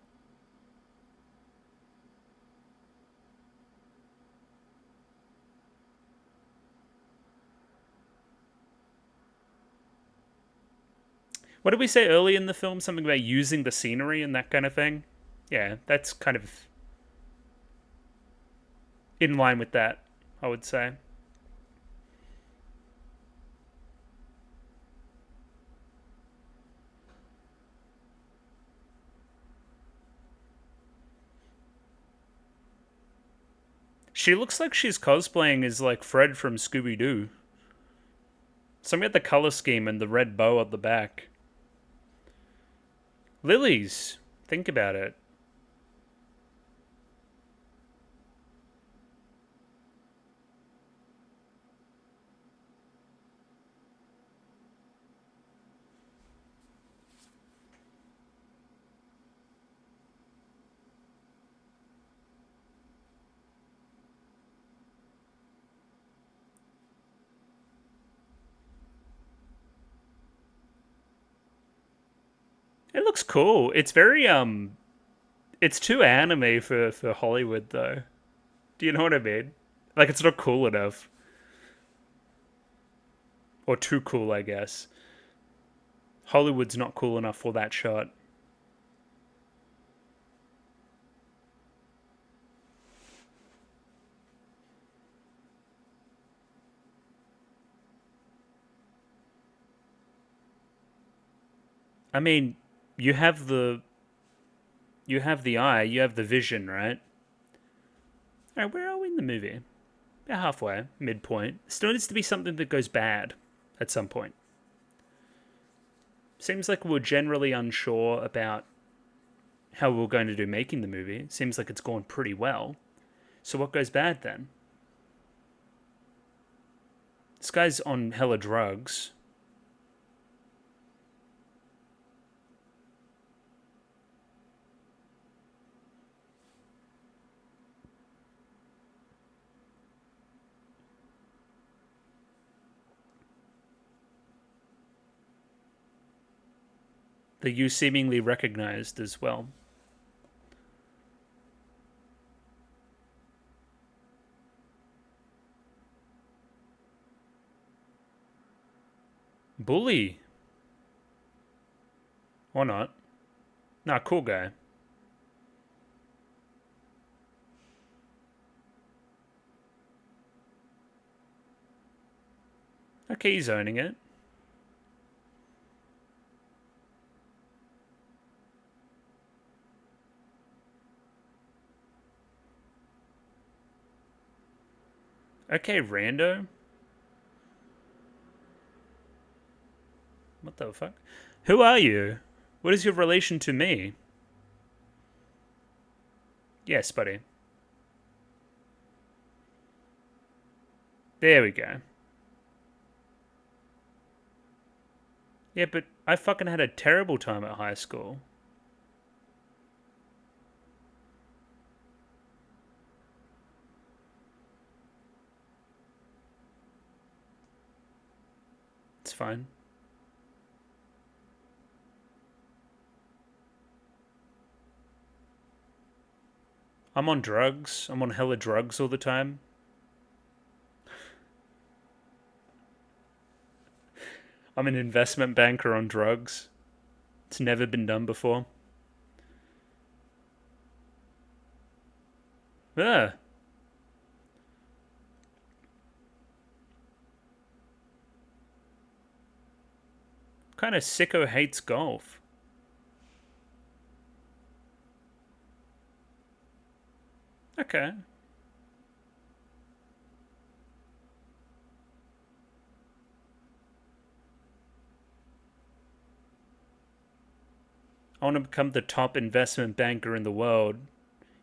What did we say early in the film? Something about using the scenery and that kind of thing? Yeah, that's kind of in line with that, I would say. She looks like she's cosplaying as like Fred from Scooby-Doo. Something about the color scheme and the red bow at the back. Lilies. Think about it. It looks cool. It's very it's too anime for Hollywood though. Do you know what I mean? Like it's not cool enough. Or too cool, I guess. Hollywood's not cool enough for that shot. I mean, you have the eye, you have the vision, right? Alright, where are we in the movie? About halfway, midpoint. Still needs to be something that goes bad at some point. Seems like we're generally unsure about how we're going to do making the movie. Seems like it's gone pretty well. So what goes bad then? This guy's on hella drugs. That you seemingly recognized as well. Bully. Or not. Nah, cool guy. Okay, he's owning it. Okay, rando. What the fuck? Who are you? What is your relation to me? Yes, buddy. There we go. Yeah, but I fucking had a terrible time at high school. It's fine. I'm on drugs. I'm on hella drugs all the time. I'm an investment banker on drugs. It's never been done before. Yeah. Kind of sicko hates golf. Okay. I want to become the top investment banker in the world.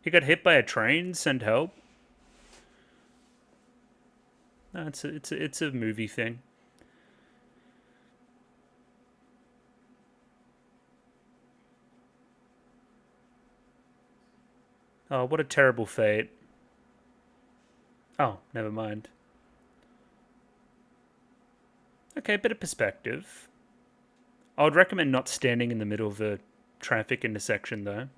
He got hit by a train, send help. No, it's a movie thing. Oh, what a terrible fate. Oh, never mind. Okay, bit of perspective. I would recommend not standing in the middle of a traffic intersection, though.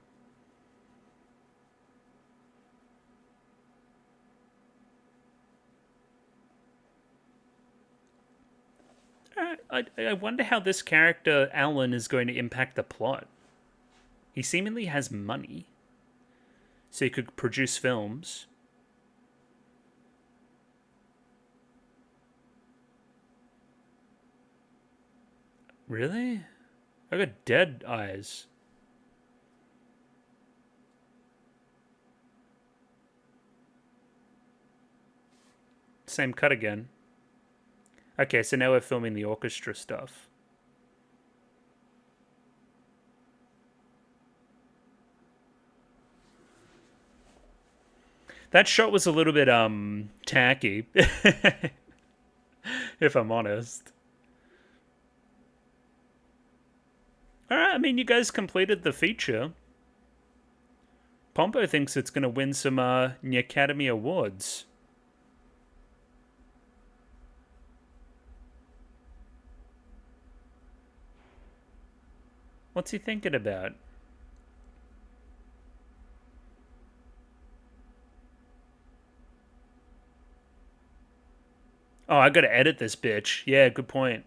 I wonder how this character, Alan, is going to impact the plot. He seemingly has money, so he could produce films. Really? I got dead eyes. Same cut again. Okay, so now we're filming the orchestra stuff. That shot was a little bit tacky, if I'm honest. Alright, I mean, you guys completed the feature. Pompo thinks it's going to win some Academy Awards. What's he thinking about? Oh, I gotta edit this bitch. Yeah, good point.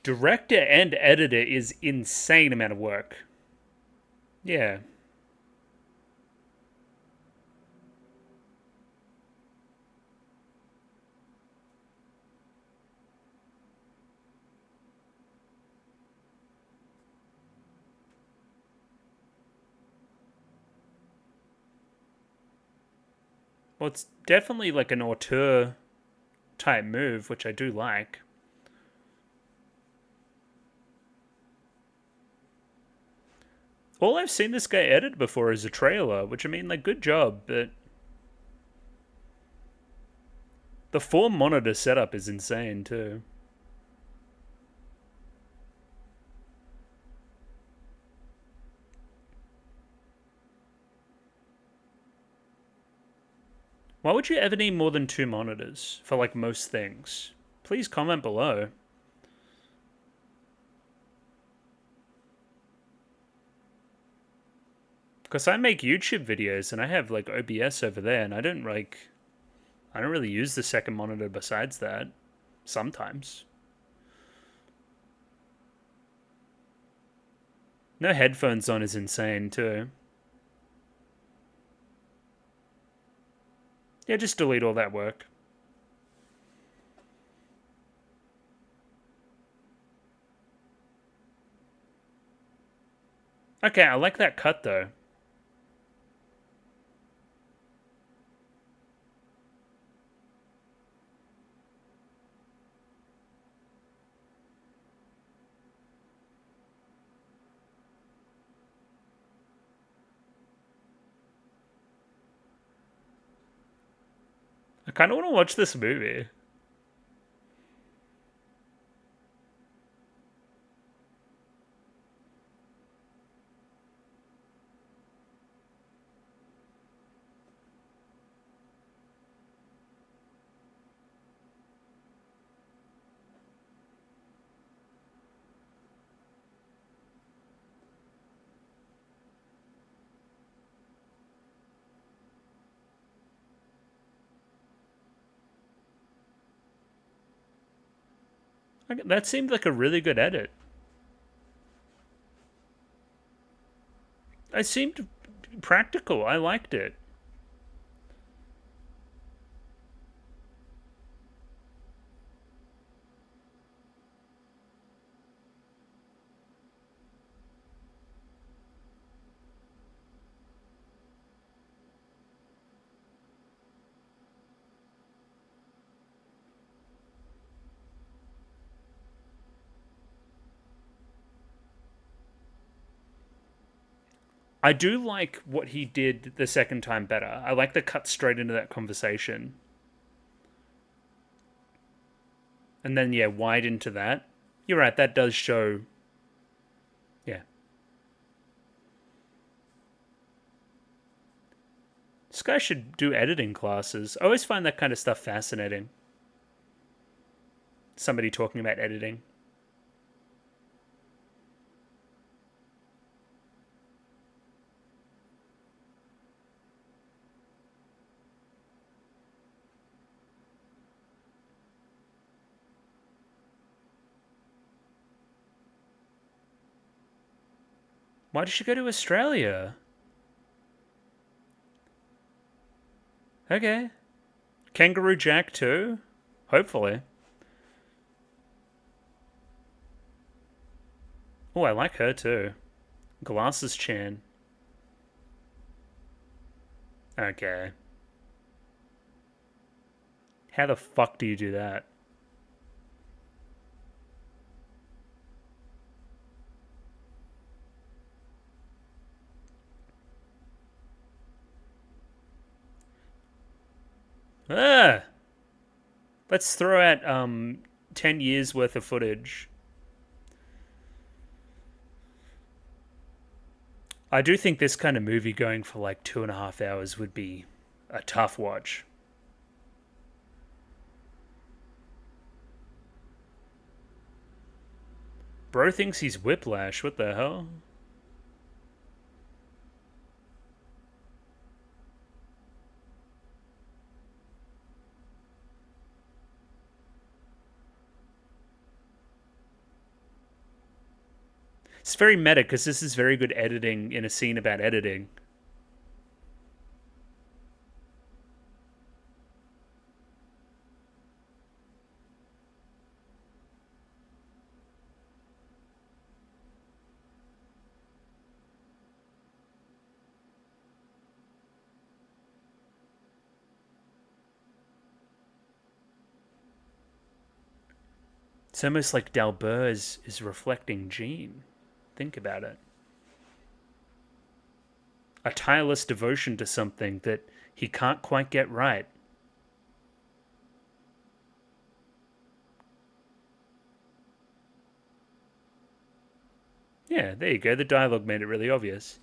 Director and editor is insane amount of work. Yeah. Well, it's definitely like an auteur type move, which I do like. All I've seen this guy edit before is a trailer, which I mean, like, good job, but the 4-monitor setup is insane too. Why would you ever need more than 2 monitors for like most things? Please comment below. Because I make YouTube videos and I have like OBS over there, and I don't really use the second monitor besides that. Sometimes. No headphones on is insane too. Yeah, just delete all that work. Okay, I like that cut though. I kind of want to watch this movie. That seemed like a really good edit. It seemed practical. I liked it. I do like what he did the second time better. I like the cut straight into that conversation. And then, yeah, wide into that. You're right, that does show. Yeah. This guy should do editing classes. I always find that kind of stuff fascinating. Somebody talking about editing. Why did she go to Australia? Okay. Kangaroo Jack too? Hopefully. Oh, I like her too. Glasses Chan. Okay. How the fuck do you do that? Ah! Let's throw out 10 years worth of footage. I do think this kind of movie going for like 2.5 hours would be a tough watch. Bro thinks he's Whiplash. What the hell? It's very meta because this is very good editing in a scene about editing. It's almost like Dalbert is reflecting Jean. Think about it. A tireless devotion to something that he can't quite get right. Yeah, there you go. The dialogue made it really obvious.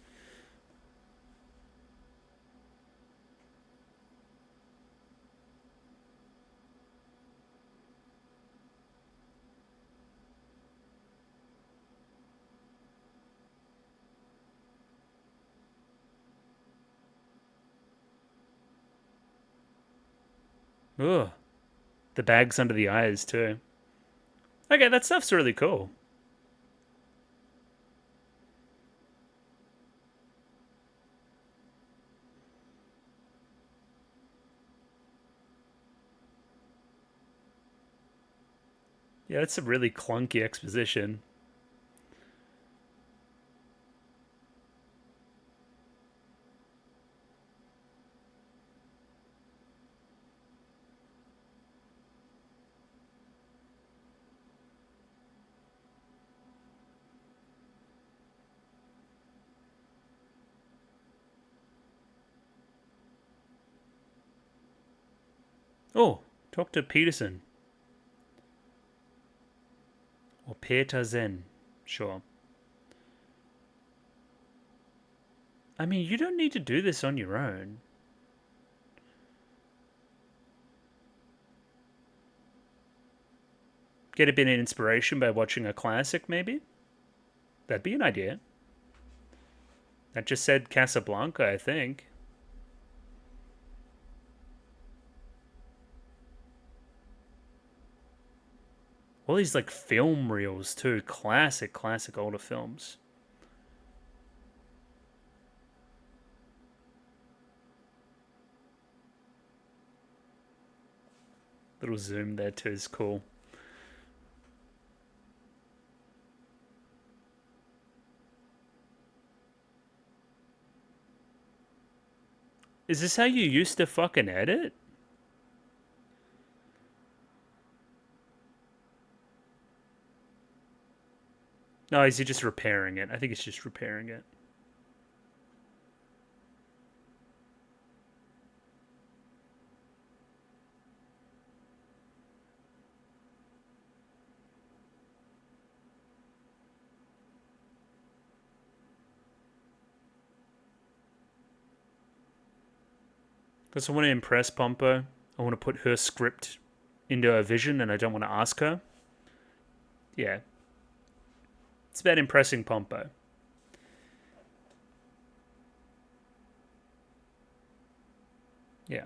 Ugh. The bags under the eyes, too. Okay, that stuff's really cool. Yeah, that's a really clunky exposition. Oh, talk to Peterson. Or Peter Zen. Sure. I mean, you don't need to do this on your own. Get a bit of inspiration by watching a classic, maybe? That'd be an idea. That just said Casablanca, I think. All these like film reels too. Classic older films. Little zoom there too is cool. Is this how you used to fucking edit? No, is he just repairing it? I think it's just repairing it. Because I want to impress Pompo. I want to put her script into her vision and I don't want to ask her. Yeah. It's about impressing Pompo. Yeah.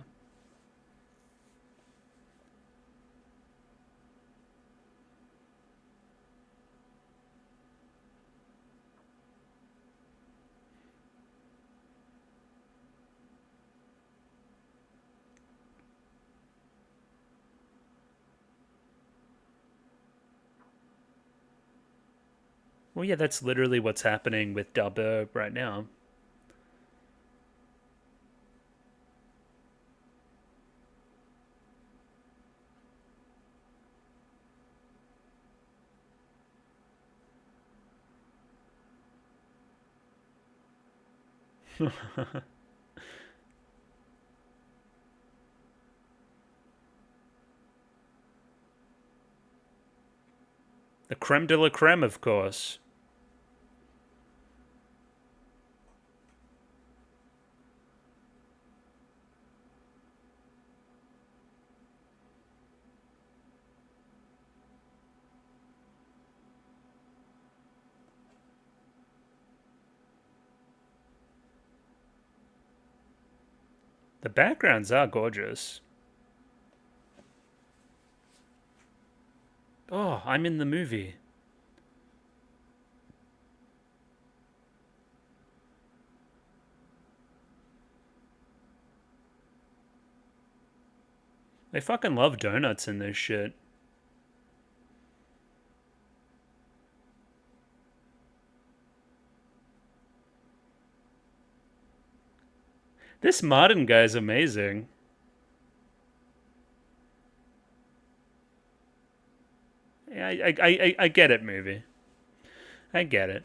Well, yeah, that's literally what's happening with Dubber right now. The creme de la creme, of course. The backgrounds are gorgeous. Oh, I'm in the movie. They fucking love donuts in this shit. This Martin guy is amazing. Yeah, I get it, movie. I get it.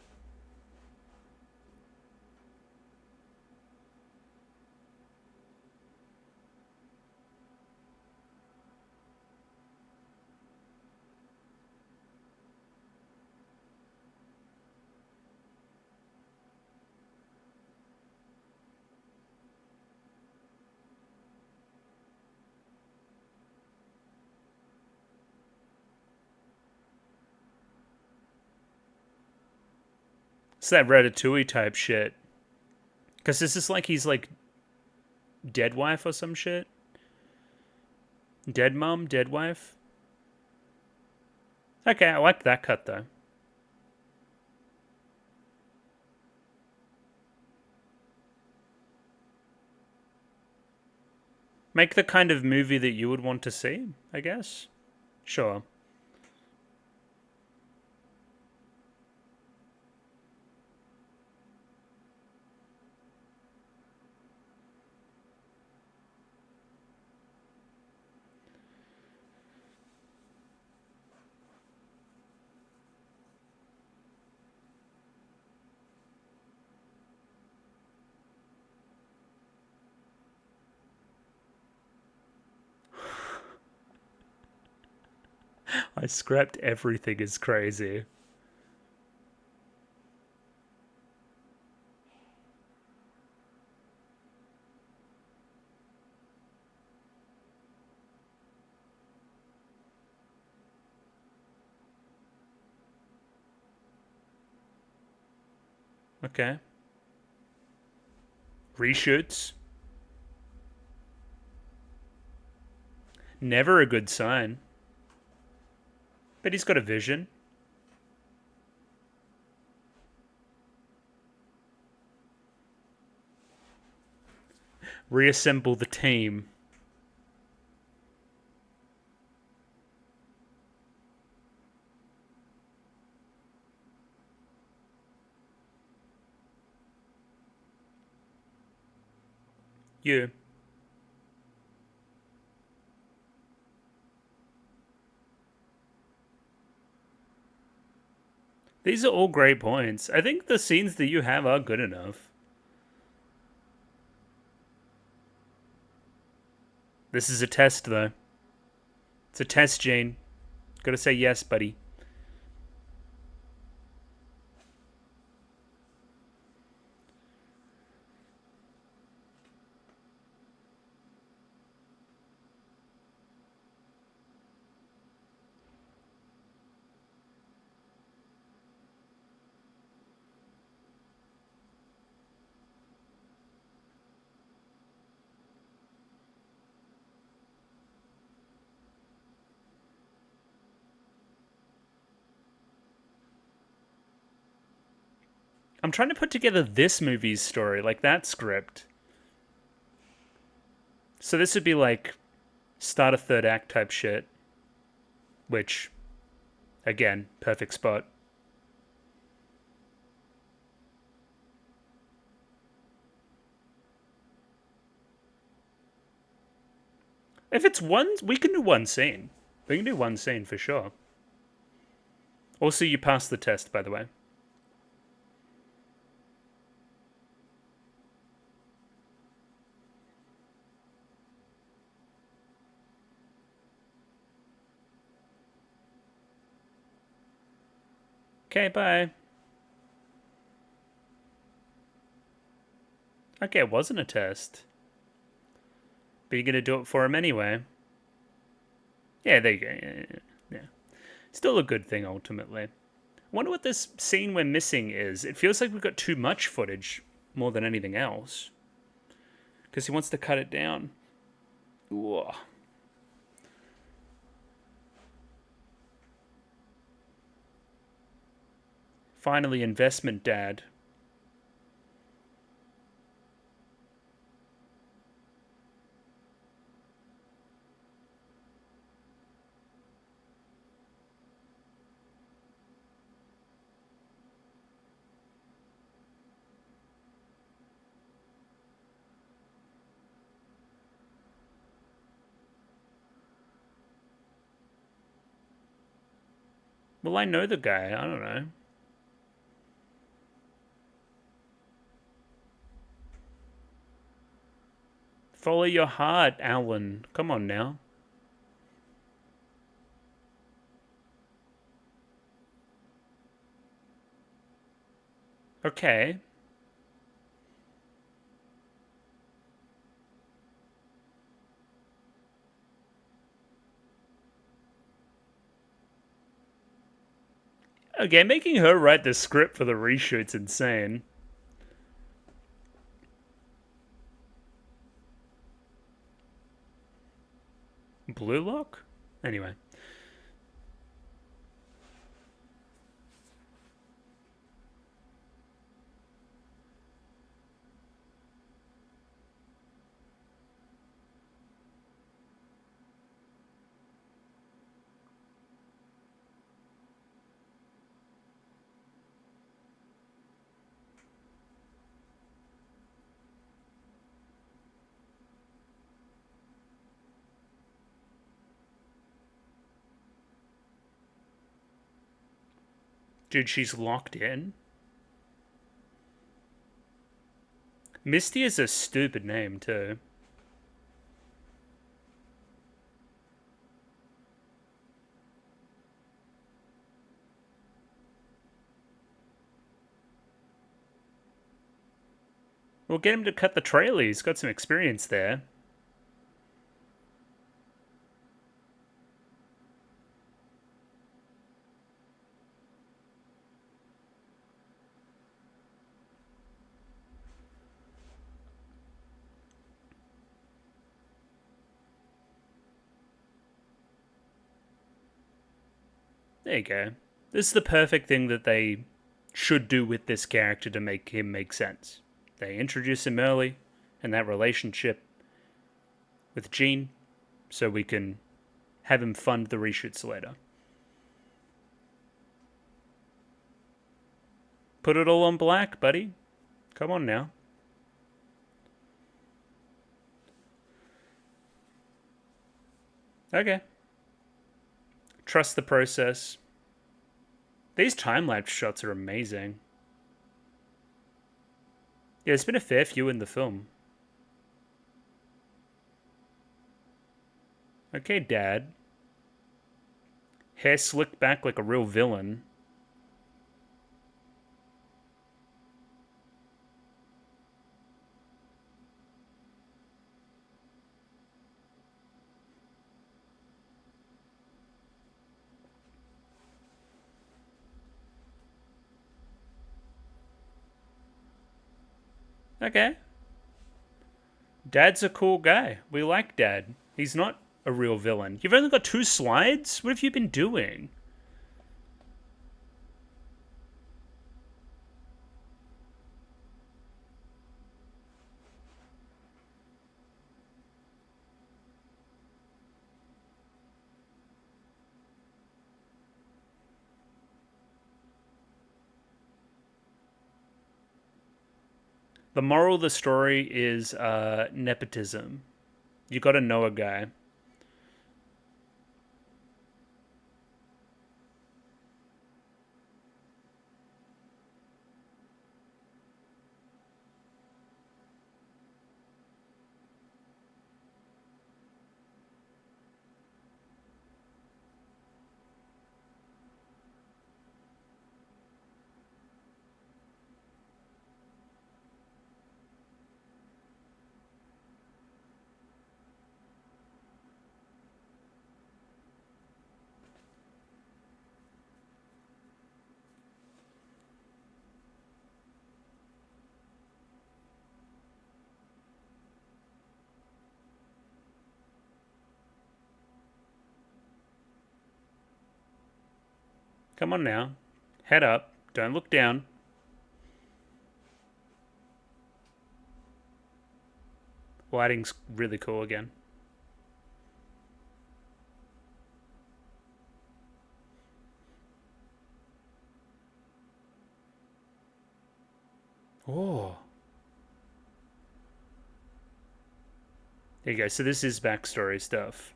It's that Ratatouille type shit. Because this is like he's like dead wife or some shit. Dead mom, dead wife. Okay, I like that cut though. Make the kind of movie that you would want to see, I guess. Sure. I scrapped everything is crazy. Okay. Reshoots. Never a good sign. But he's got a vision. Reassemble the team. You. These are all great points. I think the scenes that you have are good enough. This is a test, though. It's a test, Gene. Gotta say yes, buddy. I'm trying to put together this movie's story, like that script. So this would be like start a third act type shit, which, again, perfect spot. If it's one, we can do one scene. We can do one scene for sure. Also, you passed the test, by the way. Okay, bye. Okay, it wasn't a test. But you're gonna do it for him anyway. Yeah, there you go. Yeah. Still a good thing, ultimately. I wonder what this scene we're missing is. It feels like we've got too much footage more than anything else. Because he wants to cut it down. Ooh. Finally, investment dad. Well, I know the guy. I don't know. Follow your heart, Alan. Come on now. Okay. Okay, making her write the script for the reshoot's insane. Blue lock? Anyway. Dude, she's locked in. Misty is a stupid name, too. We'll get him to cut the trailer. He's got some experience there. There you go. This is the perfect thing that they should do with this character to make him make sense. They introduce him early and that relationship with Jean so we can have him fund the reshoots later. Put it all on black, buddy. Come on now. Okay. Trust the process. These time-lapse shots are amazing. Yeah, there's been a fair few in the film. Okay, Dad. Hair slicked back like a real villain. Okay. Dad's a cool guy. We like Dad. He's not a real villain. You've only got 2 slides? What have you been doing? The moral of the story is nepotism. You gotta know a guy. Come on now. Head up. Don't look down. Lighting's really cool again. Oh. There you go. So this is backstory stuff.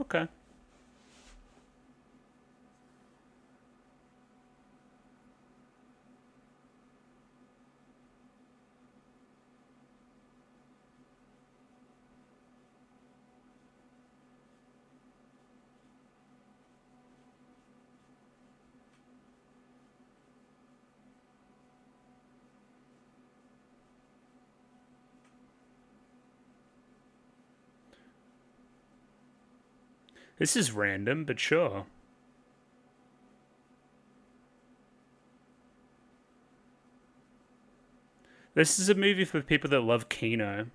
Okay. This is random, but sure. This is a movie for people that love Kino.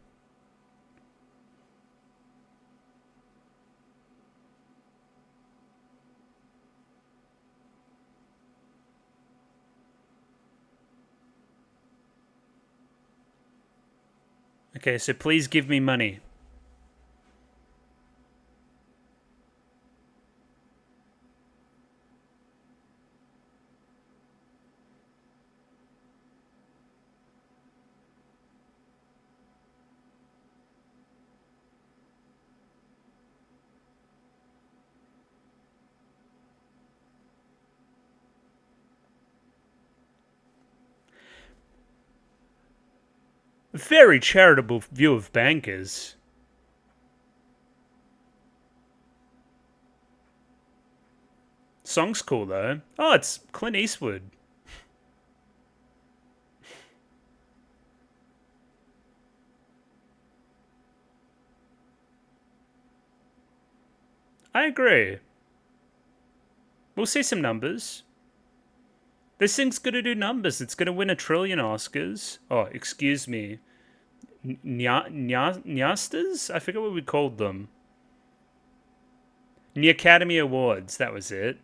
Okay, so please give me money. Very charitable view of bankers. Song's cool though. Oh, it's Clint Eastwood. I agree. We'll see some numbers. This thing's gonna do numbers. It's gonna win 1 trillion Oscars. Oh, excuse me. Nyastas? I forget what we called them. The Academy Awards, that was it.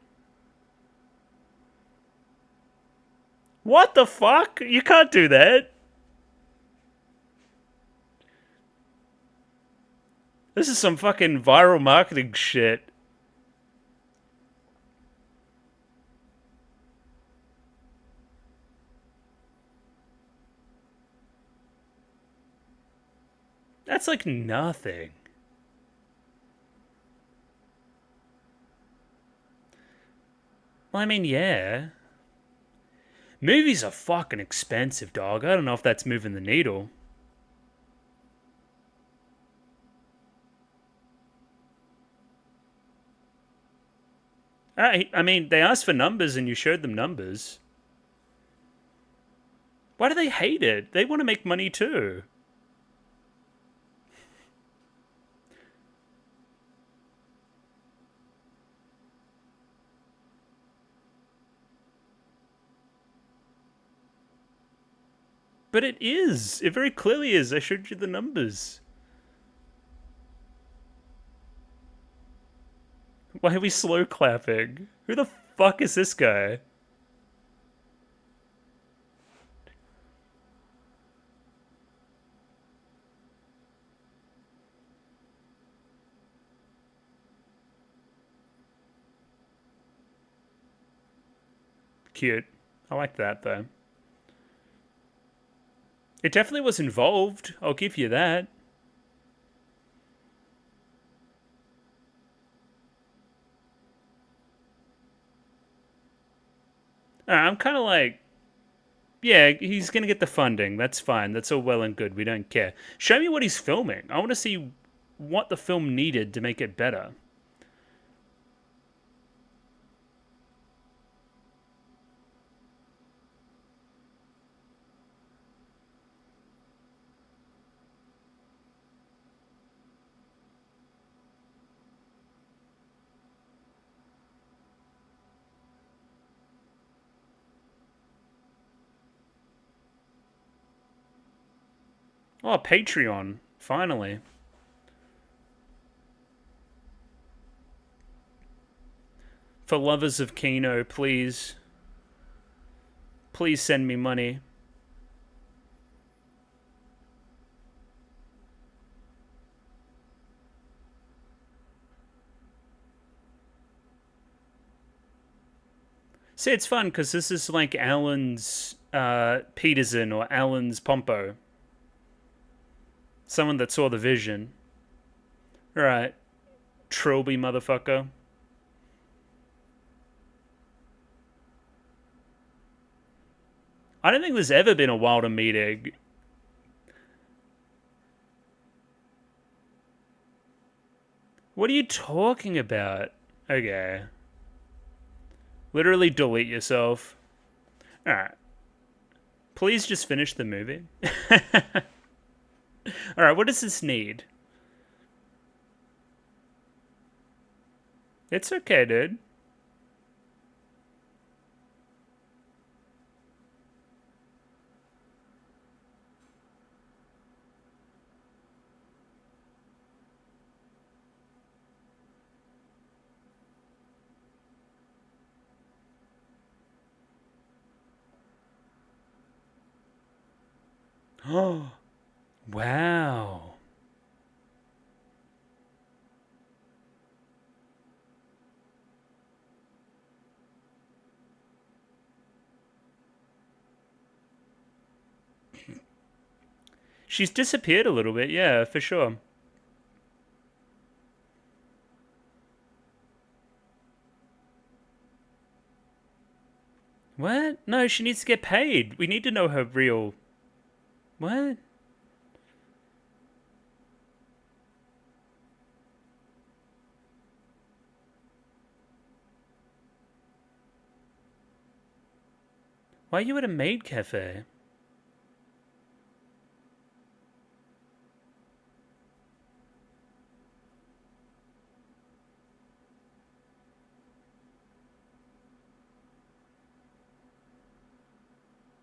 What the fuck? You can't do that. This is some fucking viral marketing shit. That's like nothing. Well, I mean, yeah. Movies are fucking expensive, dog. I don't know if that's moving the needle. I mean, they asked for numbers and you showed them numbers. Why do they hate it? They want to make money too. But it is. It very clearly is. I showed you the numbers. Why are we slow clapping? Who the fuck is this guy? Cute. I like that though. It definitely was involved. I'll give you that. I'm kind of like, yeah, he's going to get the funding. That's fine. That's all well and good. We don't care. Show me what he's filming. I want to see what the film needed to make it better. Oh, Patreon. Finally. For lovers of Kino, please. Please send me money. See, it's fun because this is like Alan's Peterson or Alan's Pompo. Someone that saw the vision. Alright. Trilby motherfucker. I don't think there's ever been a Wilder meeting. What are you talking about? Okay. Literally delete yourself. Alright. Please just finish the movie. Alright, what does this need? It's okay, dude. Oh, wow. She's disappeared a little bit, yeah, for sure. What? No, she needs to get paid. We need to know her real. What? Why are you at a maid cafe?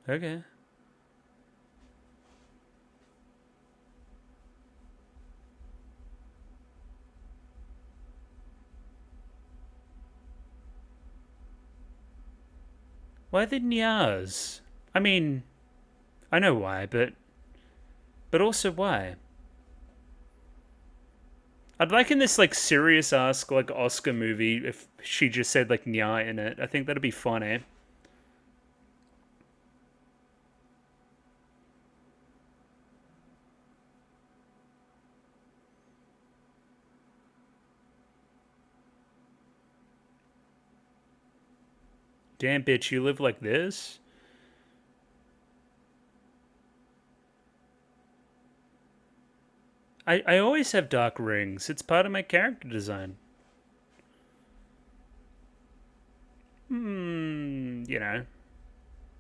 Okay. Why the Nyas? I mean, I know why, but also why? I'd like in this like serious ask like Oscar movie if she just said like Nya in it. I think that'd be funny. Damn bitch, you live like this? I always have dark rings. It's part of my character design. You know,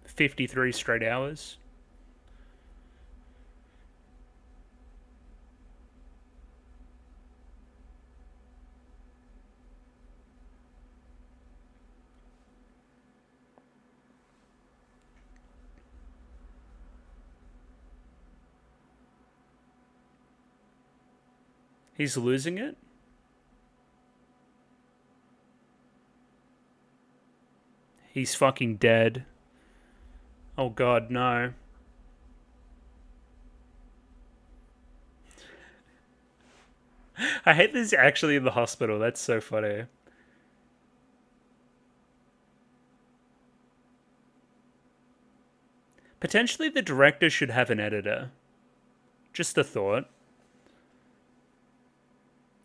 53 straight hours. He's losing it? He's fucking dead. Oh god, no. I hate this actually in the hospital. That's so funny. Potentially the director should have an editor. Just a thought.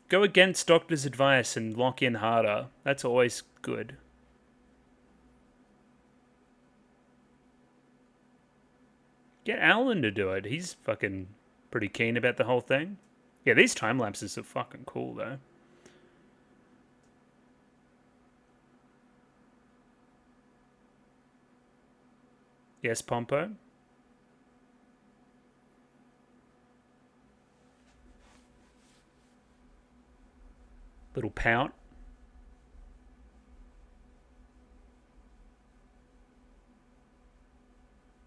Go against doctor's advice and lock in harder. That's always good. Get Alan to do it. He's fucking pretty keen about the whole thing. Yeah, these time lapses are fucking cool though. Yes, Pompo. Little pout.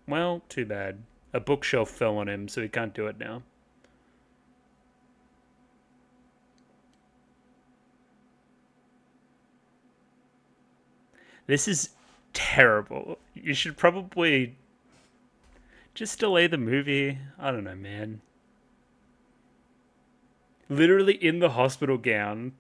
Well, too bad. A bookshelf fell on him, so he can't do it now. This is terrible. You should probably just delay the movie. I don't know, man. Literally in the hospital gown.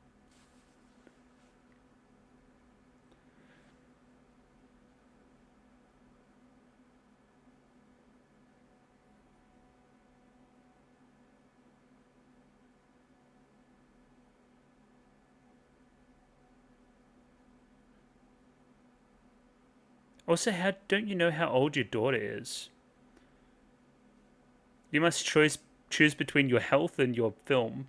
Also, how don't you know how old your daughter is? You must choose between your health and your film.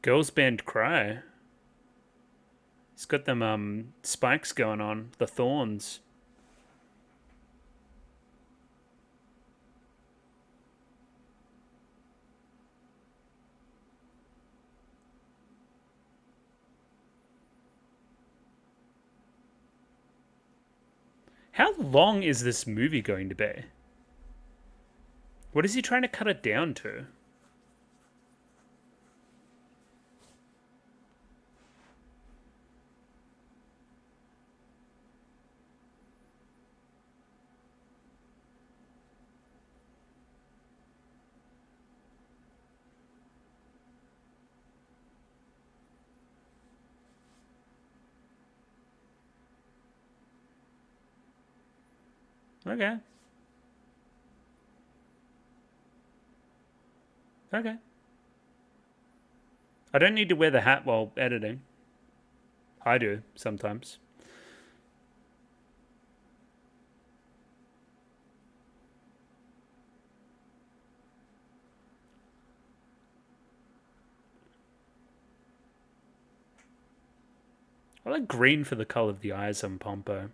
Girls band Cry. He's got them spikes going on, the thorns. How long is this movie going to be? What is he trying to cut it down to? Okay. Okay. I don't need to wear the hat while editing. I do, sometimes. I like green for the color of the eyes on Pompo.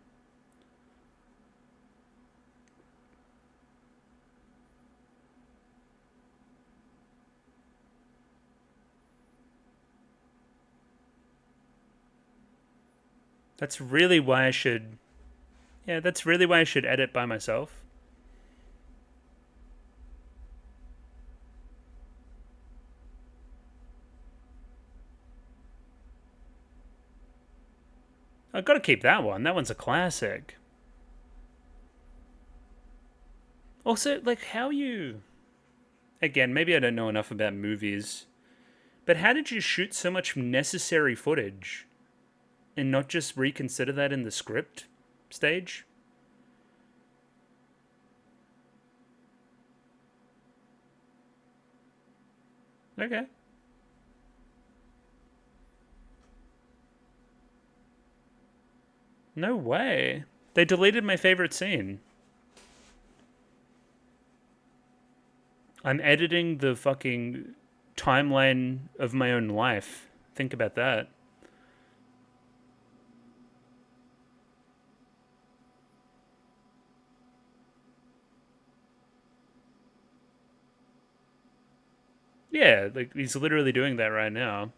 That's really why I should... Yeah, that's really why I should edit by myself. I've got to keep that one. That one's a classic. Also, like, how you... Again, maybe I don't know enough about movies, but how did you shoot so much necessary footage and not just reconsider that in the script stage? Okay. No way. They deleted my favorite scene. I'm editing the fucking timeline of my own life. Think about that. Yeah, like he's literally doing that right now.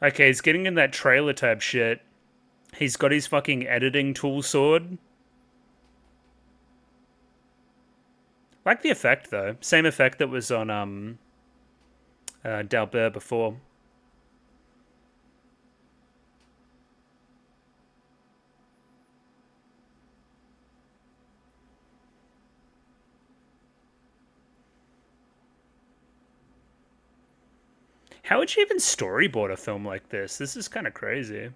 Okay, he's getting in that trailer type shit. He's got his fucking editing tool sword. Like the effect though. Same effect that was on Dalbert before. How would you even storyboard a film like this? This is kind of crazy.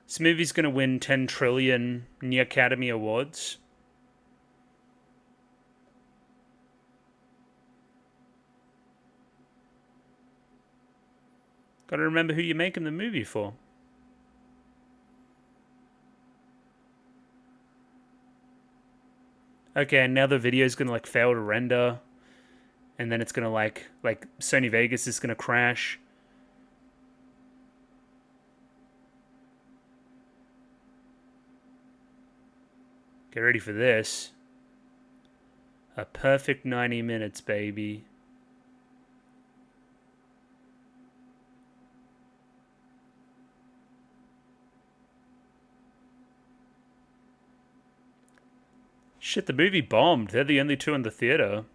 This movie's gonna win 10 trillion Academy Awards. Gotta remember who you're making the movie for. Okay, and now the video's gonna like fail to render. And then it's gonna like Sony Vegas is gonna crash. Get ready for this. A perfect 90 minutes, baby. Shit, the movie bombed. They're the only two in the theater.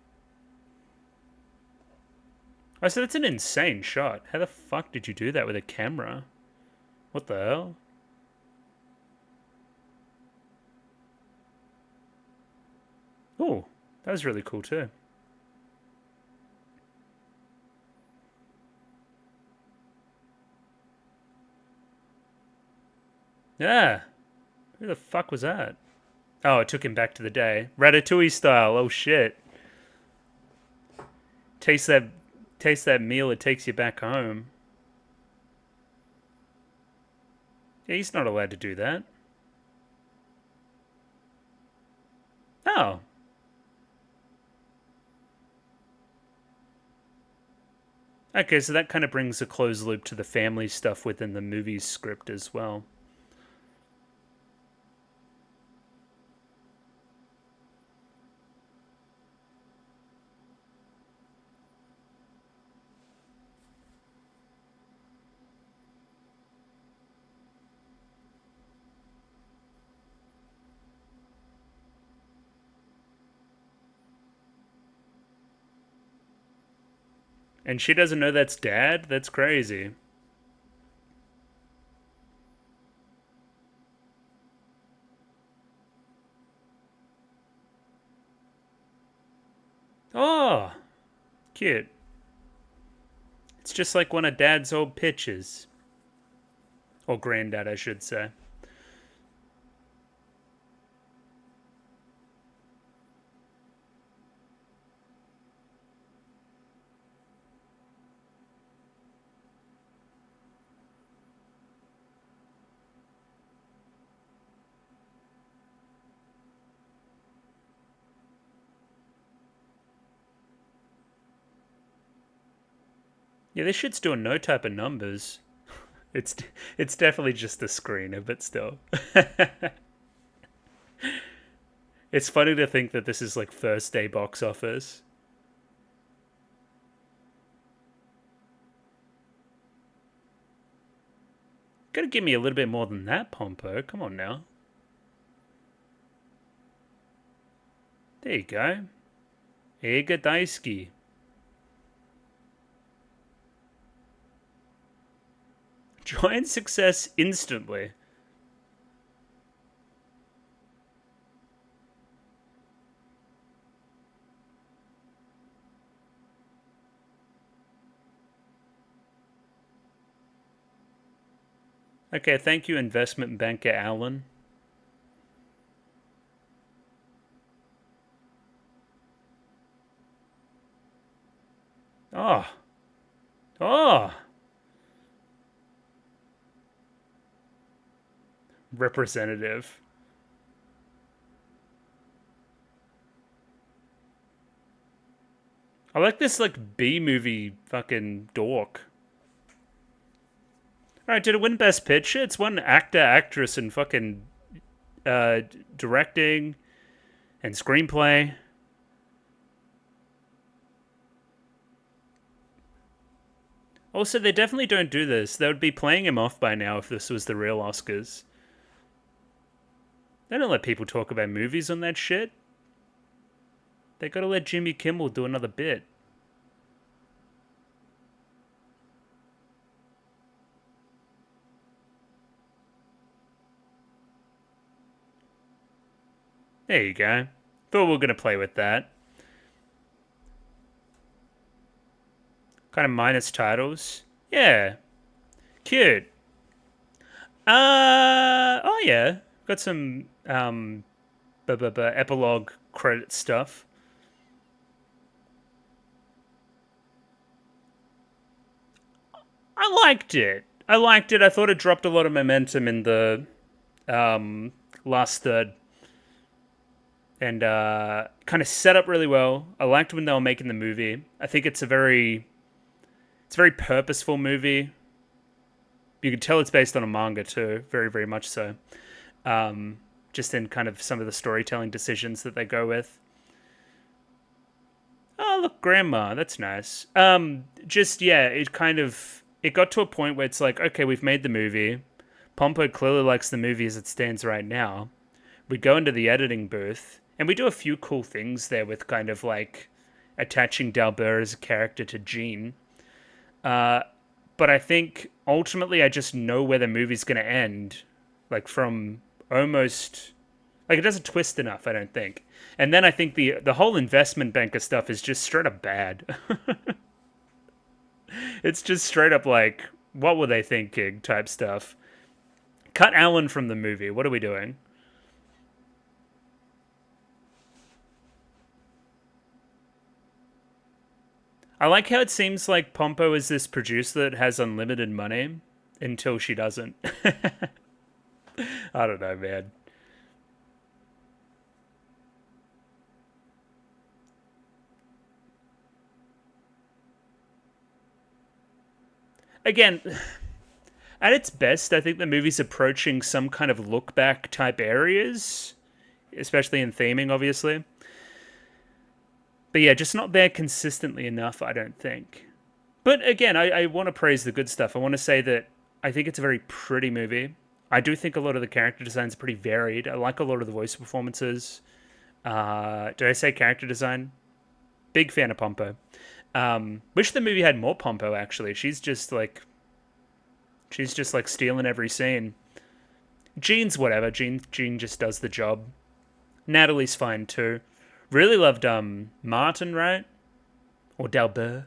Oh, so that's an insane shot. How the fuck did you do that with a camera? What the hell? Oh, that was really cool too. Yeah. Who the fuck was that? Oh, it took him back to the day. Ratatouille style. Oh shit. Taste that taste that meal, it takes you back home. Yeah, he's not allowed to do that. Oh. Okay, so that kind of brings a closed loop to the family stuff within the movie's script as well. And she doesn't know that's dad? That's crazy. Oh, cute. It's just like one of dad's old pictures. Or granddad, I should say. Yeah, this shit's doing no type of numbers. It's it's definitely just a screener, but still. It's funny to think that this is like first day box office. Gotta give me a little bit more than that, Pompo. Come on now. There you go. Ega Daisuke. Giant success instantly. Okay, thank you, investment banker Alan. Oh. Oh. Representative. I like this like B movie fucking dork. Alright, did it win Best Picture? It's won actor, actress, and fucking uh, directing and screenplay. Also, they definitely don't do this. They would be playing him off by now if this was the real Oscars. They don't let people talk about movies on that shit. They gotta let Jimmy Kimmel do another bit. There you go. Thought we were gonna play with that. Kind of minus titles. Yeah. Cute. Oh yeah. Got some epilogue credit stuff. I liked it. I liked it. I thought it dropped a lot of momentum in the last third, and kind of set up really well. I liked when they were making the movie. I think it's a very purposeful movie. You can tell it's based on a manga too, very very much so. Just in kind of some of the storytelling decisions that they go with. Oh look, grandma, that's nice. Just yeah, it got to a point where it's like, okay, we've made the movie. Pompo clearly likes the movie as it stands right now. We go into the editing booth and we do a few cool things there with kind of like attaching Dalbert as a character to Jean. But I think ultimately I just know where the movie's going to end. Like from almost Like, it doesn't twist enough, I don't think. And then I think the whole investment banker stuff is just straight up bad. It's just straight up like, what were they thinking type stuff. Cut Alan from the movie. What are we doing? I like how it seems like Pompo is this producer that has unlimited money until she doesn't. I don't know, man. Again, at its best, I think the movie's approaching some kind of look back type areas, especially in theming, obviously. But yeah, just not there consistently enough, I don't think. But again, I want to praise the good stuff. I want to say that I think it's a very pretty movie. I do think a lot of the character designs are pretty varied. I like a lot of the voice performances. Did I say character design? Big fan of Pompo. Wish the movie had more Pompo, actually. She's just like stealing every scene. Jean's whatever. Jean just does the job. Natalie's fine too. Really loved Martin, right? Or Dalbert.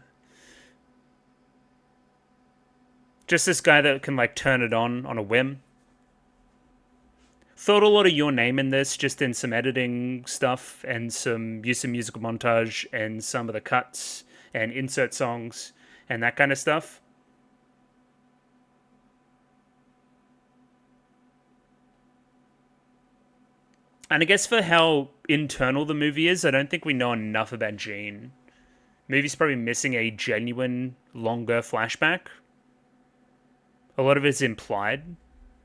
Just this guy that can like turn it on a whim. Thought a lot of Your Name in this, just in some editing stuff and some use of musical montage and some of the cuts and insert songs and that kind of stuff. And I guess for how internal the movie is, I don't think we know enough about Jean. Movie's probably missing a genuine, longer flashback. A lot of it's implied.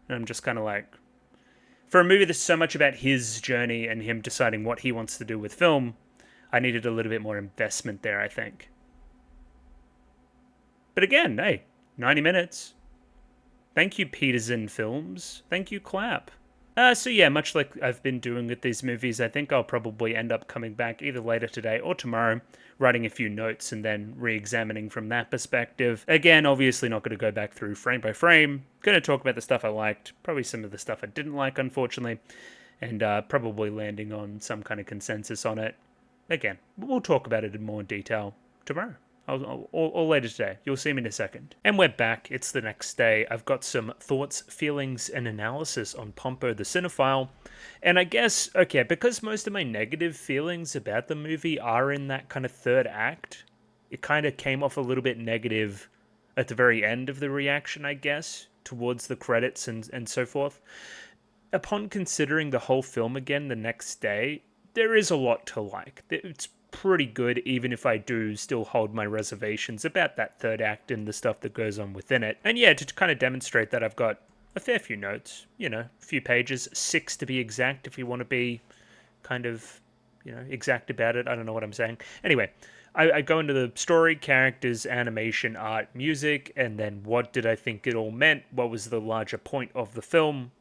And I'm just kind of like, for a movie that's so much about his journey and him deciding what he wants to do with film, I needed a little bit more investment there, I think. But again, hey, 90 minutes. Thank you, Peterson Films. Thank you, Clap. So yeah, much like I've been doing with these movies, I think I'll probably end up coming back either later today or tomorrow, writing a few notes and then re-examining from that perspective. Again, obviously not going to go back through frame by frame. Going to talk about the stuff I liked, probably some of the stuff I didn't like, unfortunately, and probably landing on some kind of consensus on it. Again, we'll talk about it in more detail tomorrow. Or later today. You'll see me in a second. And we're back. It's the next day. I've got some thoughts, feelings, and analysis on Pompo the Cinéphile. And I guess, okay, because most of my negative feelings about the movie are in that kind of third act, it kind of came off a little bit negative at the very end of the reaction, I guess, towards the credits and so forth. Upon considering the whole film again the next day, there is a lot to like. It's pretty good, even if I do still hold my reservations about that third act and the stuff that goes on within it. And yeah, to kind of demonstrate that, I've got a fair few notes, a few pages, 6 to be exact, if you want to be kind of, exact about it. I don't know what I'm saying. Anyway, I go into the story, characters, animation, art, music, and then what did I think it all meant? What was the larger point of the film?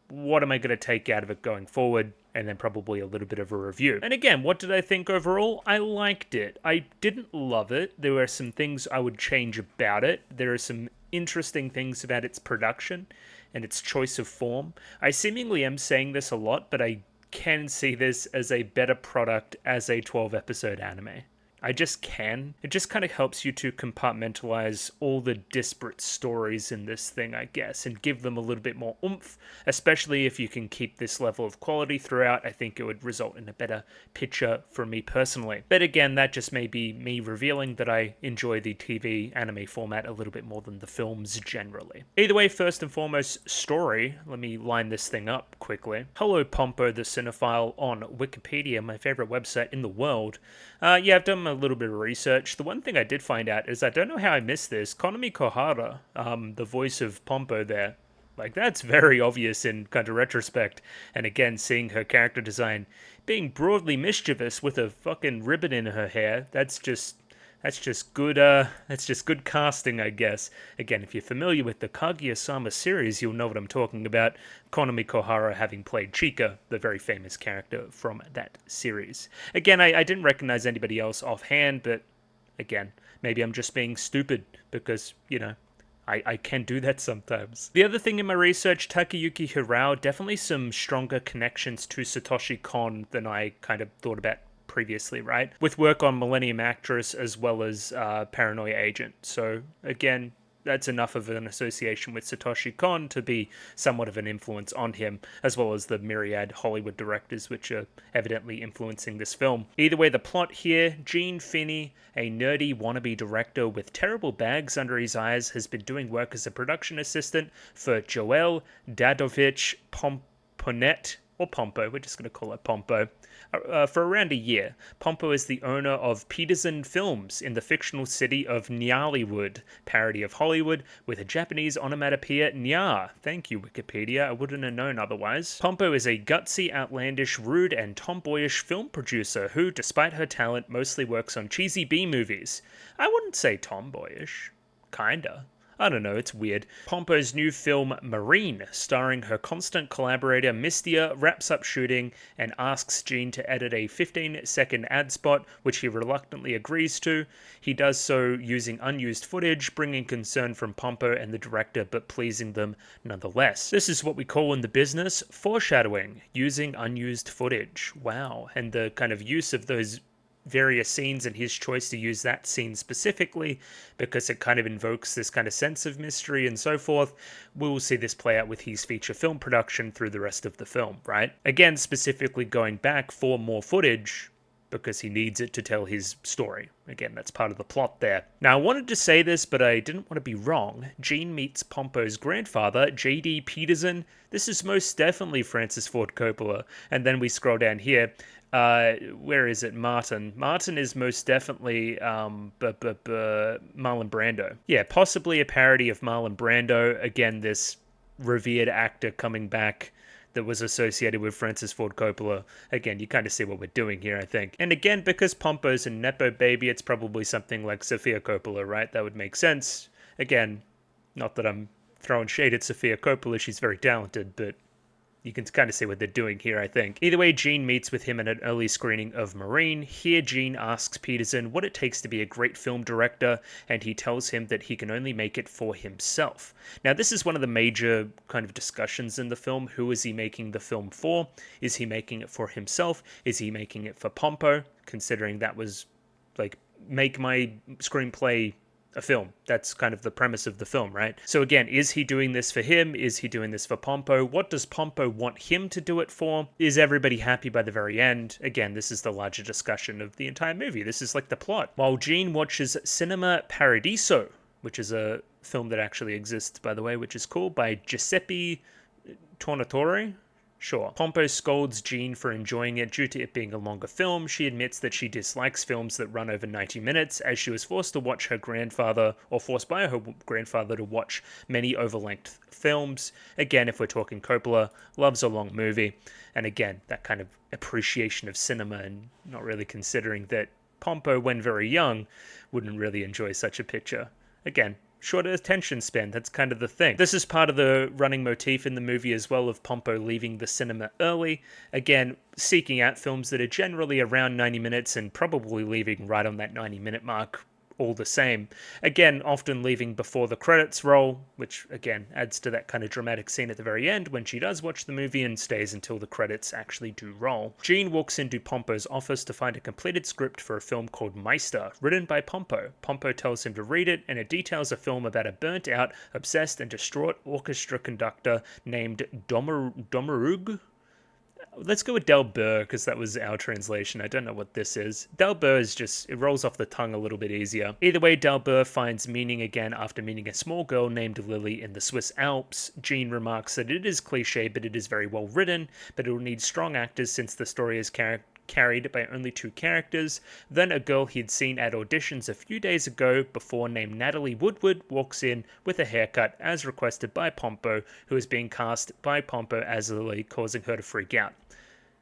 What am I going to take out of it going forward? And then probably a little bit of a review. And again, what did I think overall? I liked it. I didn't love it. There were some things I would change about it. There are some interesting things about its production and its choice of form. I seemingly am saying this a lot, but I can see this as a better product as a 12-episode anime. I just can. It just kind of helps you to compartmentalize all the disparate stories in this thing, I guess, and give them a little bit more oomph, especially if you can keep this level of quality throughout. I think it would result in a better picture for me personally. But again, that just may be me revealing that I enjoy the TV anime format a little bit more than the films generally. Either way, first and foremost, story. Let me line this thing up quickly. Hello, Pompo the Cinéphile on Wikipedia, my favorite website in the world. Yeah, I've done a little bit of research. The one thing I did find out is I don't know how I missed this. Konami Kohara, the voice of Pompo there, like that's very obvious in kind of retrospect. And again, seeing her character design being broadly mischievous with a fucking ribbon in her hair, that's just good. That's just good casting, I guess. Again, if you're familiar with the Kaguya-sama series, you'll know what I'm talking about. Konami Kohara having played Chika, the very famous character from that series. Again, I didn't recognize anybody else offhand, but again, maybe I'm just being stupid because I can do that sometimes. The other thing in my research, Takayuki Hirao, definitely some stronger connections to Satoshi Kon than I kind of thought about previously, right? With work on Millennium Actress as well as Paranoia Agent. So again, that's enough of an association with Satoshi Kon to be somewhat of an influence on him, as well as the myriad Hollywood directors which are evidently influencing this film. Either way, the plot here, Gene Finney, a nerdy wannabe director with terrible bags under his eyes, has been doing work as a production assistant for Joel Dadovich Pomponet, or Pompo, we're just going to call it Pompo, for around a year. Pompo is the owner of Peterson Films in the fictional city of Nyaliwood, parody of Hollywood, with a Japanese onomatopoeia nya. Thank you, Wikipedia, I wouldn't have known otherwise. Pompo is a gutsy, outlandish, rude, and tomboyish film producer who, despite her talent, mostly works on cheesy B-movies. I wouldn't say tomboyish. Kinda. I don't know, it's weird. Pompo's new film, Marine, starring her constant collaborator Mistia, wraps up shooting and asks Gene to edit a 15-second ad spot, which he reluctantly agrees to. He does so using unused footage, bringing concern from Pompo and the director, but pleasing them nonetheless. This is what we call in the business foreshadowing, using unused footage. Wow, and the kind of use of those various scenes and his choice to use that scene specifically because it kind of invokes this kind of sense of mystery and so forth. We will see this play out with his feature film production through the rest of the film, right? Again, specifically going back for more footage because he needs it to tell his story. Again, that's part of the plot there. Now, I wanted to say this, but I didn't want to be wrong. Gene meets Pompo's grandfather, J.D. Peterson. This is most definitely Francis Ford Coppola. And then we scroll down here. Where is it? Martin. Martin is most definitely Marlon Brando. Yeah, possibly a parody of Marlon Brando. Again, this revered actor coming back that was associated with Francis Ford Coppola. Again, you kind of see what we're doing here, I think. And again, because Pompo's a Nepo baby, it's probably something like Sofia Coppola, right? That would make sense. Again, not that I'm throwing shade at Sofia Coppola, she's very talented, but you can kind of see what they're doing here, I think. Either way, Gene meets with him at an early screening of Marine. Here, Gene asks Peterson what it takes to be a great film director, and he tells him that he can only make it for himself. Now, this is one of the major kind of discussions in the film. Who is he making the film for? Is he making it for himself? Is he making it for Pompo? Considering that was, like, make my screenplay a film. That's kind of the premise of the film, right? So again, is he doing this for him? Is he doing this for Pompo? What does Pompo want him to do it for? Is everybody happy by the very end? Again, this is the larger discussion of the entire movie. This is like the plot. While Gene watches Cinema Paradiso, which is a film that actually exists, by the way, which is cool, by Giuseppe Tornatore. Sure. Pompo scolds Gene for enjoying it due to it being a longer film. She admits that she dislikes films that run over 90 minutes, as she was forced to watch her grandfather, or forced by her grandfather to watch many over-length films. Again, if we're talking Coppola, loves a long movie. And again, that kind of appreciation of cinema and not really considering that Pompo, when very young, wouldn't really enjoy such a picture. Again, shorter attention span, that's kind of the thing. This is part of the running motif in the movie as well of Pompo leaving the cinema early. Again, seeking out films that are generally around 90 minutes and probably leaving right on that 90-minute mark all the same. Again, often leaving before the credits roll, which again adds to that kind of dramatic scene at the very end when she does watch the movie and stays until the credits actually do roll. Gene walks into Pompo's office to find a completed script for a film called Meister, written by Pompo. Pompo tells him to read it, and it details a film about a burnt-out, obsessed, and distraught orchestra conductor named Domerug. Let's go with Delbert, because that was our translation. I don't know what this is. Delbert is just, it rolls off the tongue a little bit easier. Either way, Delbert finds meaning again after meeting a small girl named Lily in the Swiss Alps. Gene remarks that it is cliche, but it is very well written, but it will need strong actors since the story is carried by only two characters. Then a girl he'd seen at auditions a few days ago before named Natalie Woodward walks in with a haircut as requested by Pompo, who is being cast by Pompo as Lily, causing her to freak out.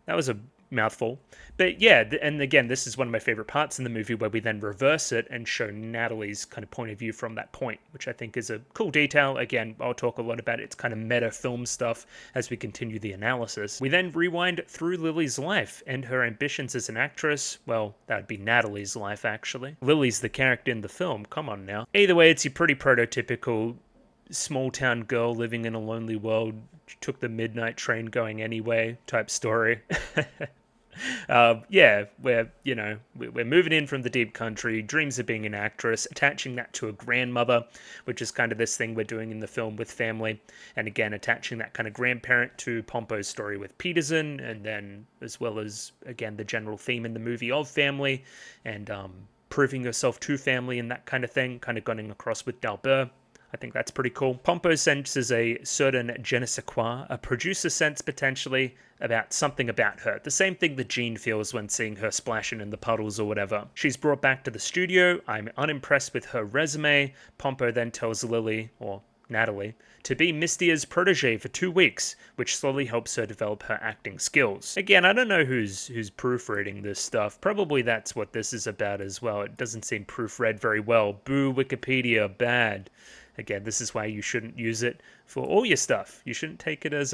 That was a mouthful. But yeah, and again, this is one of my favorite parts in the movie where we then reverse it and show Natalie's kind of point of view from that point, which I think is a cool detail. Again, I'll talk a lot about its kind of meta film stuff as we continue the analysis. We then rewind through Lily's life and her ambitions as an actress. Well, that would be Natalie's life, actually. Lily's the character in the film. Come on now. Either way, it's your pretty prototypical small town girl living in a lonely world took the midnight train going anyway type story. Yeah, we're moving in from the deep country, dreams of being an actress, attaching that to a grandmother, which is kind of this thing we're doing in the film with family, and again attaching that kind of grandparent to Pompo's story with Peterson, and then as well as again the general theme in the movie of family, and proving yourself to family and that kind of thing, kind of going across with Dalbert. I think that's pretty cool. Pompo senses a certain je ne sais quoi, a producer sense potentially about something about her. The same thing that Jean feels when seeing her splashing in the puddles or whatever. She's brought back to the studio. I'm unimpressed with her resume. Pompo then tells Lily, or Natalie, to be Mistia's protege for 2 weeks, which slowly helps her develop her acting skills. Again, I don't know who's proofreading this stuff. Probably that's what this is about as well. It doesn't seem proofread very well. Boo, Wikipedia, bad. Again, this is why you shouldn't use it for all your stuff. You shouldn't take it as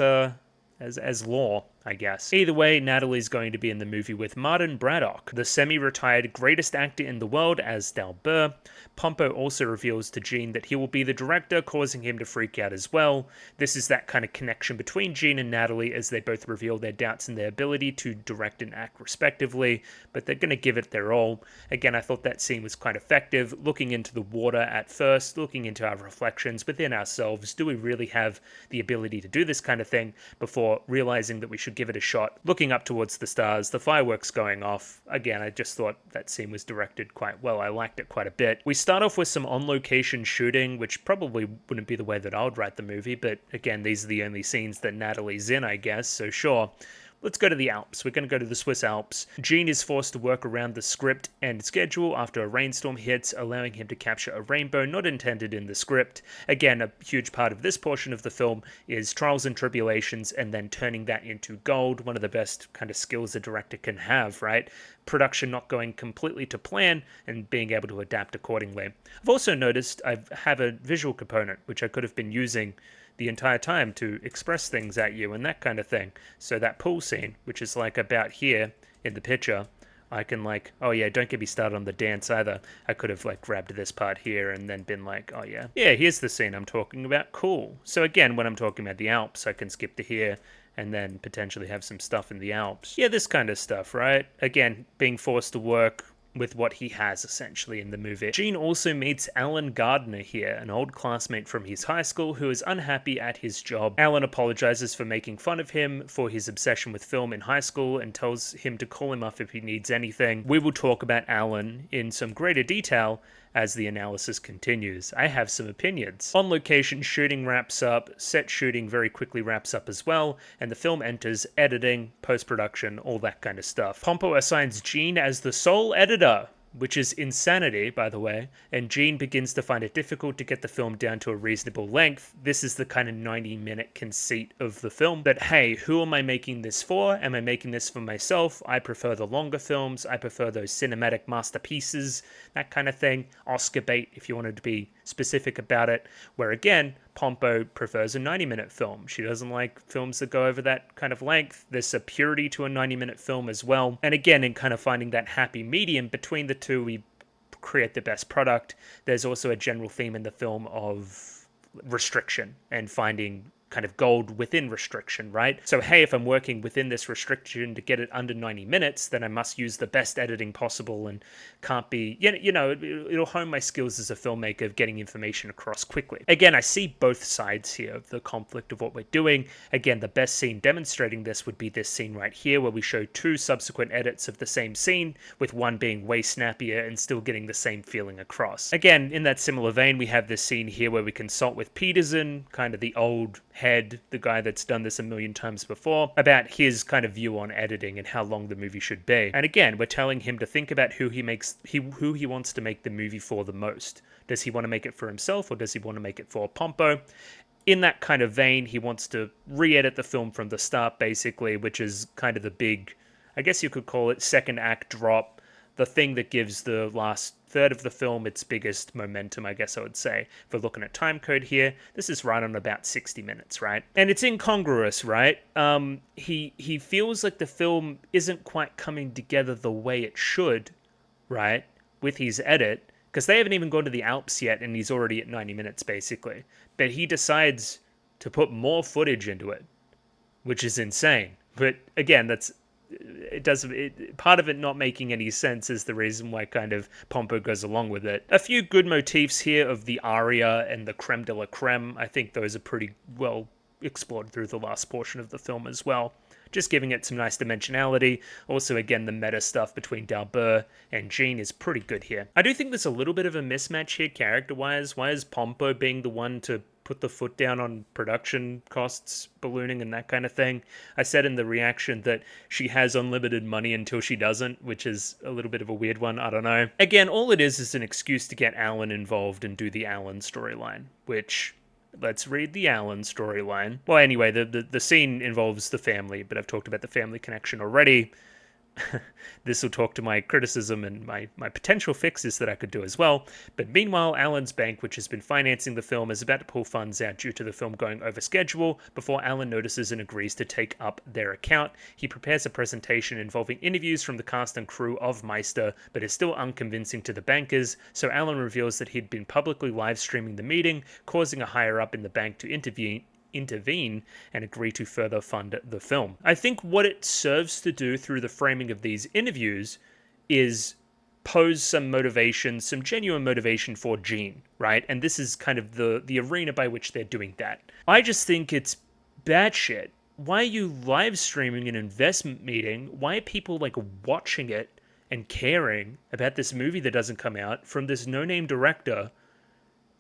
law, I guess. Either way, Natalie's going to be in the movie with Martin Braddock, the semi-retired greatest actor in the world as Dalbert. Pompo also reveals to Jean that he will be the director, causing him to freak out as well. This is that kind of connection between Jean and Natalie as they both reveal their doubts in their ability to direct and act respectively, but they're going to give it their all. Again, I thought that scene was quite effective, looking into the water at first, looking into our reflections within ourselves. Do we really have the ability to do this kind of thing before realizing that we should give it a shot, looking up towards the stars, the fireworks going off. Again, I just thought that scene was directed quite well. I liked it quite a bit. We start off with some on-location shooting, which probably wouldn't be the way that I would write the movie, but again, these are the only scenes that Natalie's in, I guess, so sure. Let's go to the Alps. We're going to go to the Swiss Alps. Jean is forced to work around the script and schedule after a rainstorm hits, allowing him to capture a rainbow not intended in the script. Again, a huge part of this portion of the film is trials and tribulations and then turning that into gold. One of the best kind of skills a director can have, right? Production not going completely to plan and being able to adapt accordingly. I've also noticed I have a visual component, which I could have been using the entire time to express things at you and that kind of thing. So that pool scene, which is like about here in the picture, I can like, oh yeah, don't get me started on the dance either. I could have like grabbed this part here and then been like, oh yeah, here's the scene I'm talking about, cool. So again, when I'm talking about the Alps, I can skip to here and then potentially have some stuff in the Alps. Yeah, this kind of stuff, right? Again, being forced to work with what he has, essentially, in the movie. Jean also meets Alan Gardner here, an old classmate from his high school who is unhappy at his job. Alan apologizes for making fun of him for his obsession with film in high school and tells him to call him up if he needs anything. We will talk about Alan in some greater detail as the analysis continues. I have some opinions. On location, shooting wraps up, set shooting very quickly wraps up as well, and the film enters editing, post-production, all that kind of stuff. Pompo assigns Jean as the sole editor, which is insanity, by the way, and Jean begins to find it difficult to get the film down to a reasonable length. This is the kind of 90-minute conceit of the film. But hey, who am I making this for? Am I making this for myself? I prefer the longer films. I prefer those cinematic masterpieces, that kind of thing. Oscar bait, if you wanted to be specific about it. Where again, Pompo prefers a 90-minute film. She doesn't like films that go over that kind of length. There's a purity to a 90-minute film as well. And again, in kind of finding that happy medium between the two, we create the best product. There's also a general theme in the film of restriction and finding kind of gold within restriction, right? So hey, if I'm working within this restriction to get it under 90 minutes, then I must use the best editing possible and can't be, it'll hone my skills as a filmmaker of getting information across quickly. Again, I see both sides here of the conflict of what we're doing. Again, the best scene demonstrating this would be this scene right here where we show two subsequent edits of the same scene, with one being way snappier and still getting the same feeling across. Again, in that similar vein, we have this scene here where we consult with Peterson, kind of the old head, the guy that's done this a million times before, about his kind of view on editing and how long the movie should be. And again, we're telling him to think about who he wants to make the movie for the most. Does he want to make it for himself or does he want to make it for Pompo? In that kind of vein, he wants to re-edit the film from the start, basically, which is kind of the big, I guess you could call it, second act drop, the thing that gives the last third of the film its biggest momentum, I guess I would say. If we're looking at time code here, this is right on about 60 minutes, right? And it's incongruous, right? He feels like the film isn't quite coming together the way it should, right? With his edit, Because they haven't even gone to the Alps yet, and he's already at 90 minutes, basically. But he decides to put more footage into it, which is insane. But again, part of it not making any sense is the reason why kind of Pompo goes along with it. A few good motifs here of the aria and the creme de la creme. I think those are pretty well explored through the last portion of the film as well. Just giving it some nice dimensionality. Also, again, the meta stuff between Dalbert and Jean is pretty good here. I do think there's a little bit of a mismatch here character-wise. Why is Pompo being the one to put the foot down on production costs ballooning and that kind of thing? I said in the reaction that she has unlimited money until she doesn't, which is a little bit of a weird one. I don't know. Again, all it is an excuse to get Alan involved and do the Alan storyline, which... Let's read the Alan storyline. Well, anyway, the scene involves the family, but I've talked about the family connection already. This will talk to my criticism and my potential fixes that I could do as well. But meanwhile, Alan's bank, which has been financing the film, is about to pull funds out due to the film going over schedule before Alan notices and agrees to take up their account. He prepares a presentation involving interviews from the cast and crew of Meister, but is still unconvincing to the bankers, so Alan reveals that he'd been publicly live streaming the meeting, causing a higher up in the bank to intervene and agree to further fund the film. I think what it serves to do through the framing of these interviews is pose some motivation, some genuine motivation for Jean, right? And this is kind of the arena by which they're doing that. I just think it's batshit. Why are you live streaming an investment meeting? Why are people like watching it and caring about this movie that doesn't come out from this no-name director?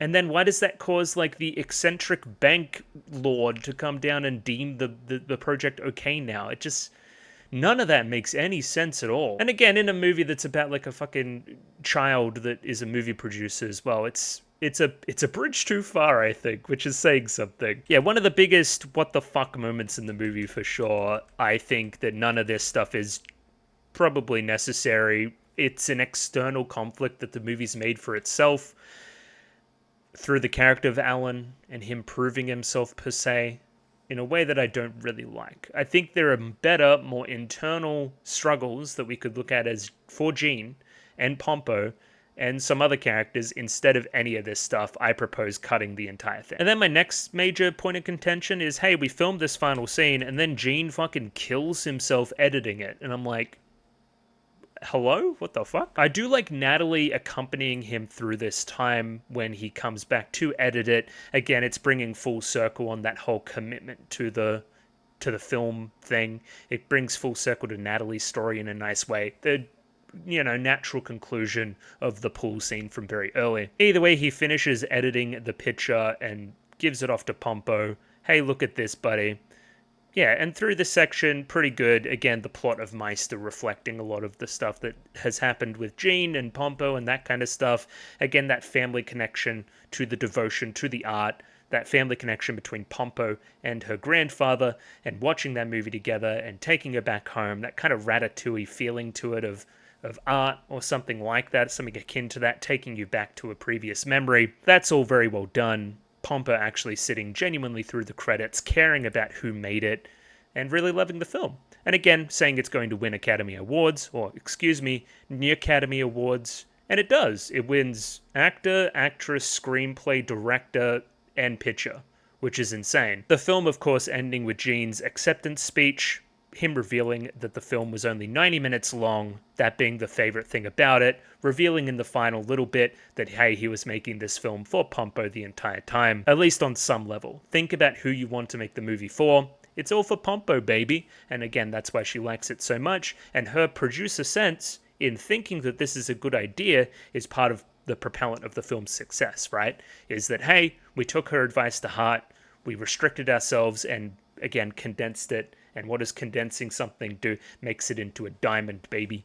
And then why does that cause, like, the eccentric bank lord to come down and deem the project okay now? It just... None of that makes any sense at all. And again, in a movie that's about, like, a fucking child that is a movie producer as well, it's a bridge too far, I think, which is saying something. Yeah, one of the biggest what the fuck moments in the movie for sure. I think that none of this stuff is probably necessary. It's an external conflict that the movie's made for itself, through the character of Alan and him proving himself per se, in a way that I don't really like. I think there are better, more internal struggles that we could look at as for Jean and Pompo and some other characters instead of any of this stuff. I propose cutting the entire thing. And then my next major point of contention is, hey, we filmed this final scene and then Jean fucking kills himself editing it. And I'm like, hello? What the fuck? I do like Natalie accompanying him through this time when he comes back to edit it. Again, it's bringing full circle on that whole commitment to the film thing. It brings full circle to Natalie's story in a nice way. The natural conclusion of the pool scene from very early. Either way, he finishes editing the picture and gives it off to Pompo. Hey, look at this, buddy. Yeah, and through this section, pretty good. Again, the plot of Meister reflecting a lot of the stuff that has happened with Jean and Pompo and that kind of stuff. Again, that family connection to the devotion to the art, that family connection between Pompo and her grandfather, and watching that movie together and taking her back home, that kind of Ratatouille feeling to it of art or something like that, something akin to that, taking you back to a previous memory. That's all very well done. Pompo actually sitting genuinely through the credits, caring about who made it, and really loving the film. And again, saying it's going to win Academy Awards, or the Academy Awards, and it does. It wins actor, actress, screenplay, director, and picture, which is insane. The film, of course, ending with Jean's acceptance speech, him revealing that the film was only 90 minutes long, that being the favorite thing about it, revealing in the final little bit that, hey, he was making this film for Pompo the entire time, at least on some level. Think about who you want to make the movie for. It's all for Pompo, baby. And again, that's why she likes it so much, and her producer sense in thinking that this is a good idea is part of the propellant of the film's success, right? Is that, hey, we took her advice to heart, we restricted ourselves and, again, condensed it. And what does condensing something do? Makes it into a diamond, baby.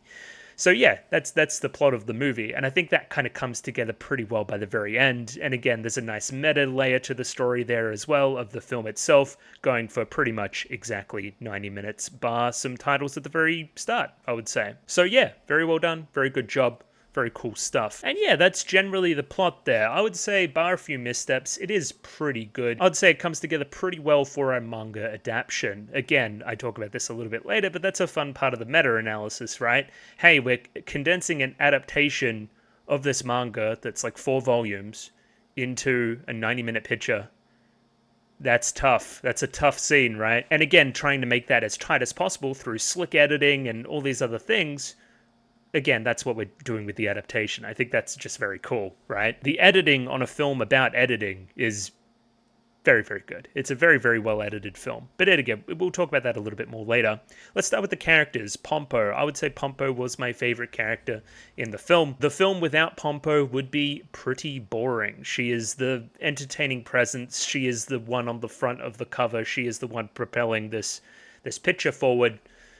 So yeah, that's the plot of the movie. And I think that kind of comes together pretty well by the very end. And again, there's a nice meta layer to the story there as well of the film itself, going for pretty much exactly 90 minutes, bar some titles at the very start, I would say. So yeah, very well done. Very good job. Very cool stuff. And yeah, that's generally the plot there. I would say, bar a few missteps, it is pretty good. I'd say it comes together pretty well for a manga adaptation. Again, I talk about this a little bit later, but that's a fun part of the meta-analysis, right? Hey, we're condensing an adaptation of this manga that's like 4 volumes into a 90-minute picture, that's tough. That's a tough scene, right? And again, trying to make that as tight as possible through slick editing and all these other things. Again, that's what we're doing with the adaptation. I think that's just very cool, right? The editing on a film about editing is very, very good. It's a very, very well edited film. But again, we'll talk about that a little bit more later. Let's start with the characters. Pompo. I would say Pompo was my favorite character in the film. The film without Pompo would be pretty boring. She is the entertaining presence. She is the one on the front of the cover. She is the one propelling this picture forward.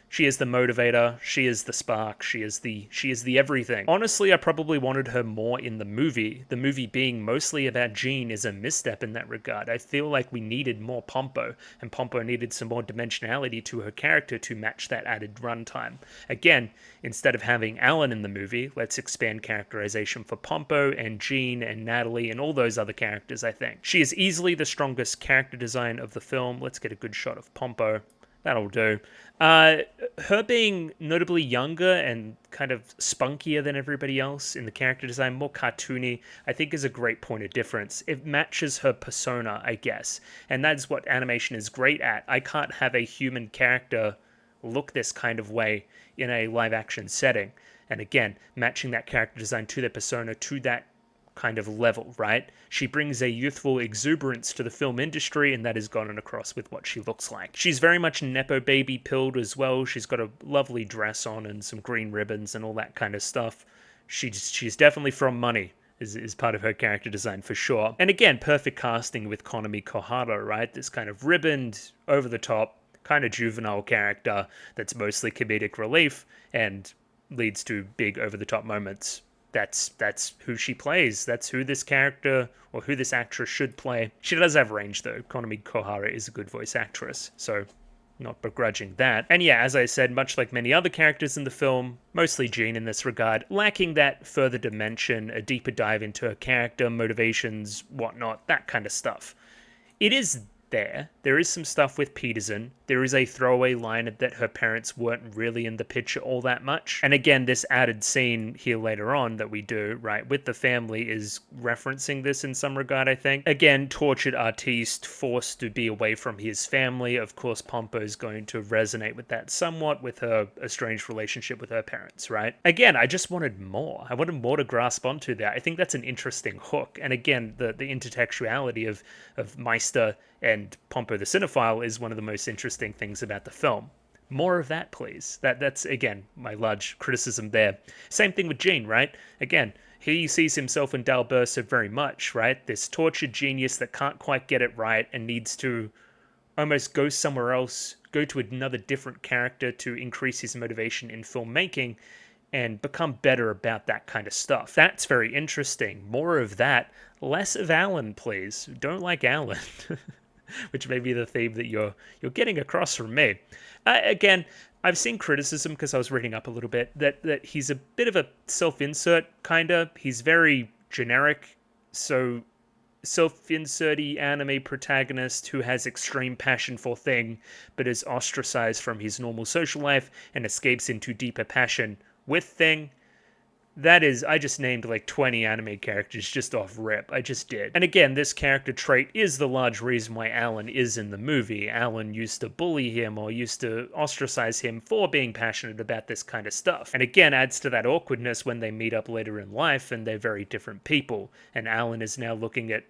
She is the motivator. She is the spark. She is the everything. Honestly, I probably wanted her more in the movie. The movie being mostly about Jean is a misstep in that regard. I feel like we needed more Pompo, and Pompo needed some more dimensionality to her character to match that added runtime. Again, instead of having Alan in the movie, let's expand characterization for Pompo and Jean and Natalie and all those other characters, I think. She is easily the strongest character design of the film. Let's get a good shot of Pompo. That'll do. Her being notably younger and kind of spunkier than everybody else in the character design, more cartoony, I think is a great point of difference. It matches her persona, I guess. And that's what animation is great at. I can't have a human character look this kind of way in a live action setting. And again, matching that character design to their persona, to that kind of level, right? She brings a youthful exuberance to the film industry, and that is gotten across with what she looks like. She's very much Nepo baby pilled as well. She's got a lovely dress on and some green ribbons and all that kind of stuff. She's definitely from money, is part of her character design for sure. And again, perfect casting with Konami Kohara, right? This kind of ribboned, over the top, kind of juvenile character that's mostly comedic relief and leads to big over the top moments. That's who she plays. That's who this character or who this actress should play. She does have range though. Konami Kohara is a good voice actress, so not begrudging that. And yeah, as I said, much like many other characters in the film, mostly Jean in this regard, lacking that further dimension, a deeper dive into her character, motivations, whatnot, that kind of stuff. It is there is some stuff with Peterson. There is a throwaway line that her parents weren't really in the picture all that much. And again, this added scene here later on that we do, right, with the family is referencing this in some regard, I think. Again, tortured artiste, forced to be away from his family. Of course, Pompo is going to resonate with that somewhat with her estranged relationship with her parents, right? Again, I just wanted more. I wanted more to grasp onto there. I think that's an interesting hook. And again, the intertextuality of Meister and Pompo the Cinéphile is one of the most interesting things about the film. More of that, please. That's, again, my large criticism there. Same thing with Jean, right? Again, he sees himself in D'Alberto very much, right? This tortured genius that can't quite get it right and needs to almost go somewhere else, go to another different character to increase his motivation in filmmaking and become better about that kind of stuff. That's very interesting. More of that. Less of Alan, please. Don't like Alan. Which may be the theme that you're getting across from me. Again, I've seen criticism, because I was reading up a little bit, that he's a bit of a self-insert, kind of. He's very generic, so self-insert-y anime protagonist who has extreme passion for thing, but is ostracized from his normal social life and escapes into deeper passion with thing. That is, I just named like 20 anime characters just off rip. I just did. And again, this character trait is the large reason why Alan is in the movie. Alan used to bully him or used to ostracize him for being passionate about this kind of stuff. And again, adds to that awkwardness when they meet up later in life and they're very different people. And Alan is now looking at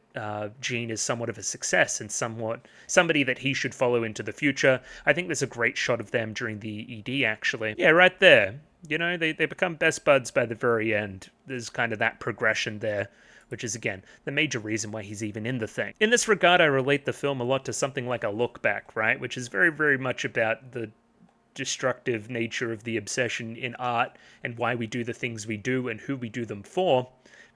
Jean as somewhat of a success and somebody that he should follow into the future. I think there's a great shot of them during the ED, actually. Yeah, right there. You know, they become best buds by the very end. There's kind of that progression there, which is, again, the major reason why he's even in the thing. In this regard, I relate the film a lot to something like A Look Back, right? Which is very, very much about the destructive nature of the obsession in art and why we do the things we do and who we do them for.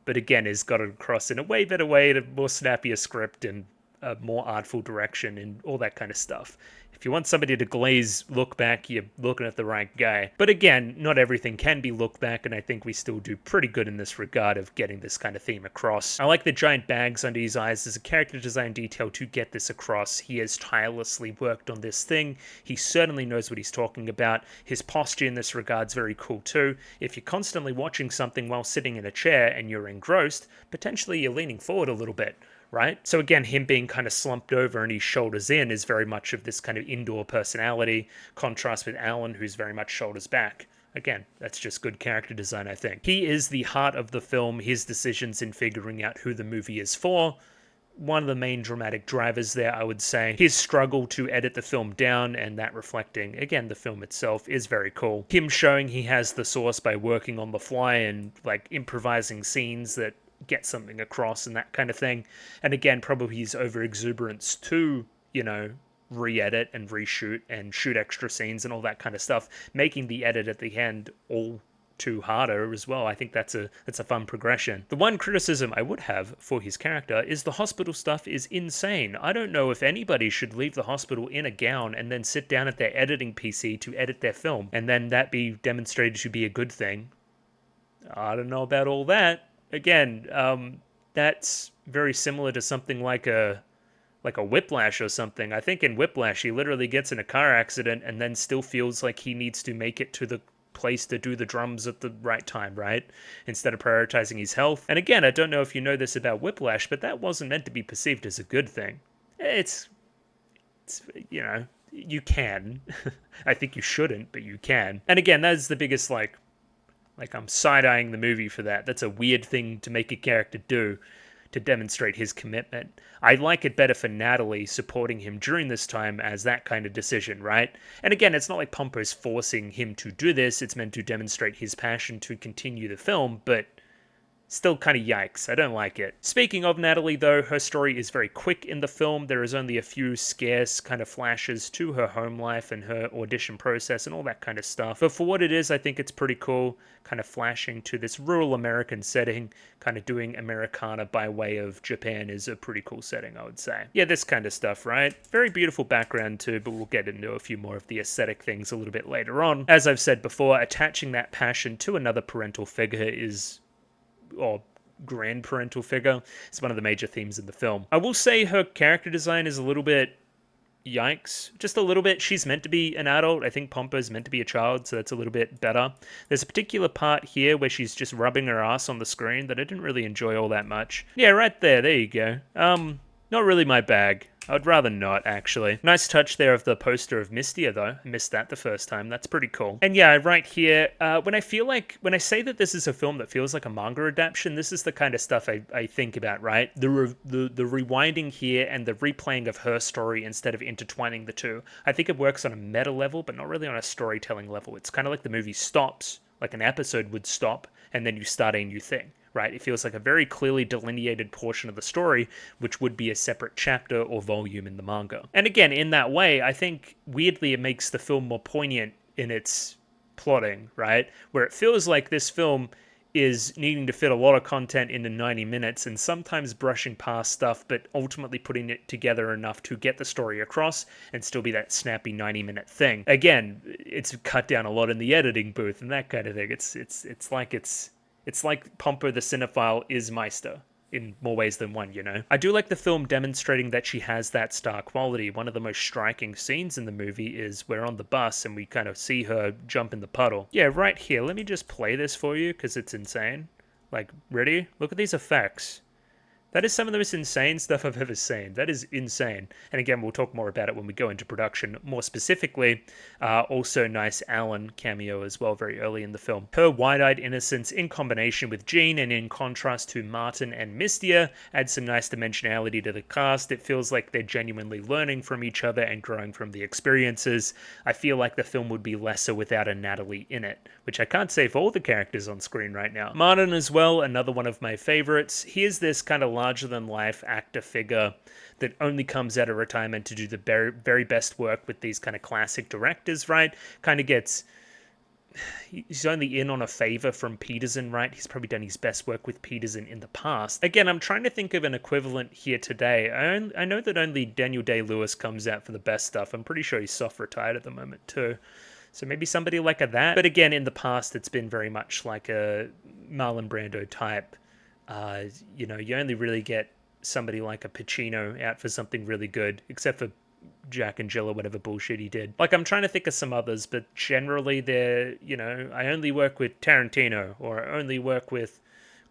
But again, is got across in a way better way, a more snappier script, and a more artful direction and all that kind of stuff. If you want somebody to glaze look back, you're looking at the right guy. But again, not everything can be look back, and I think we still do pretty good in this regard of getting this kind of theme across. I like the giant bags under his eyes. There's a character design detail to get this across. He has tirelessly worked on this thing. He certainly knows what he's talking about. His posture in this regard's very cool too. If you're constantly watching something while sitting in a chair and you're engrossed, potentially you're leaning forward a little bit, right? So again, him being kind of slumped over and his shoulders in is very much of this kind of indoor personality, contrast with Alan, who's very much shoulders back. Again, that's just good character design, I think. He is the heart of the film, his decisions in figuring out who the movie is for. One of the main dramatic drivers there, I would say. His struggle to edit the film down, and that reflecting, again, the film itself, is very cool. Him showing he has the source by working on the fly and, like, improvising scenes that get something across and that kind of thing. And again, probably his over-exuberance to, you know, re-edit and reshoot and shoot extra scenes and all that kind of stuff, making the edit at the end all too harder as well. I think that's a fun progression. The one criticism I would have for his character is the hospital stuff is insane. I don't know if anybody should leave the hospital in a gown and then sit down at their editing PC to edit their film, and then that be demonstrated to be a good thing. I don't know about all that. Again, that's very similar to something like a Whiplash or something. I think in Whiplash, he literally gets in a car accident and then still feels like he needs to make it to the place to do the drums at the right time, right? Instead of prioritizing his health. And again, I don't know if you know this about Whiplash, but that wasn't meant to be perceived as a good thing. It's you know, you can. I think you shouldn't, but you can. And again, that's the biggest, like I'm side-eyeing the movie for that. That's a weird thing to make a character do to demonstrate his commitment. I like it better for Natalie supporting him during this time as that kind of decision, right? And again, it's not like Pompo's forcing him to do this. It's meant to demonstrate his passion to continue the film, but still kind of yikes. I don't like it. Speaking of Natalie, though, her story is very quick in the film. There is only a few scarce kind of flashes to her home life and her audition process and all that kind of stuff. But for what it is, I think it's pretty cool, kind of flashing to this rural American setting, kind of doing Americana by way of Japan is a pretty cool setting, I would say. Yeah, this kind of stuff, right? Very beautiful background too, but we'll get into a few more of the aesthetic things a little bit later on. As I've said before, attaching that passion to another parental figure or grand parental figure is one of the major themes in the film. I will say her character design is a little bit yikes. Just a little bit. She's meant to be an adult. I think Pompo's meant to be a child, so that's a little bit better. There's a particular part here where she's just rubbing her ass on the screen that I didn't really enjoy all that much. Yeah, right there. There you go. Not really my bag. I would rather not, actually. Nice touch there of the poster of Mystia, though. I missed that the first time. That's pretty cool. And yeah, right here, when I say that this is a film that feels like a manga adaptation, this is the kind of stuff I think about, right? The rewinding here and the replaying of her story instead of intertwining the two. I think it works on a meta level, but not really on a storytelling level. It's kind of like the movie stops, like an episode would stop, and then you start a new thing. Right? It feels like a very clearly delineated portion of the story, which would be a separate chapter or volume in the manga. And again, in that way, I think weirdly it makes the film more poignant in its plotting, right? Where it feels like this film is needing to fit a lot of content into 90 minutes and sometimes brushing past stuff, but ultimately putting it together enough to get the story across and still be that snappy 90-minute thing. Again, it's cut down a lot in the editing booth and that kind of thing. It's like Pompo the Cinéphile is Meister in more ways than one, you know? I do like the film demonstrating that she has that star quality. One of the most striking scenes in the movie is we're on the bus and we kind of see her jump in the puddle. Yeah, right here. Let me just play this for you because it's insane. Like, ready? Look at these effects. That is some of the most insane stuff I've ever seen. That is insane. And again, we'll talk more about it when we go into production. More specifically, also nice Alan cameo as well very early in the film. Her wide-eyed innocence in combination with Jean and in contrast to Martin and Mystia adds some nice dimensionality to the cast. It feels like they're genuinely learning from each other and growing from the experiences. I feel like the film would be lesser without a Natalie in it, which I can't say for all the characters on screen right now. Martin as well, another one of my favorites. Here's this kind of larger-than-life actor figure that only comes out of retirement to do the very, very best work with these kind of classic directors, right? Kind of gets he's only in on a favor from Peterson, right? He's probably done his best work with Peterson in the past. Again, I'm trying to think of an equivalent here today. I know that only Daniel Day-Lewis comes out for the best stuff. I'm pretty sure he's soft retired at the moment too. So maybe somebody like that. But again, in the past, it's been very much like a Marlon Brando type. You know, you only really get somebody like a Pacino out for something really good, except for Jack and Jill or whatever bullshit he did. Like, I'm trying to think of some others, but generally they're, you know, I only work with Tarantino, or I only work with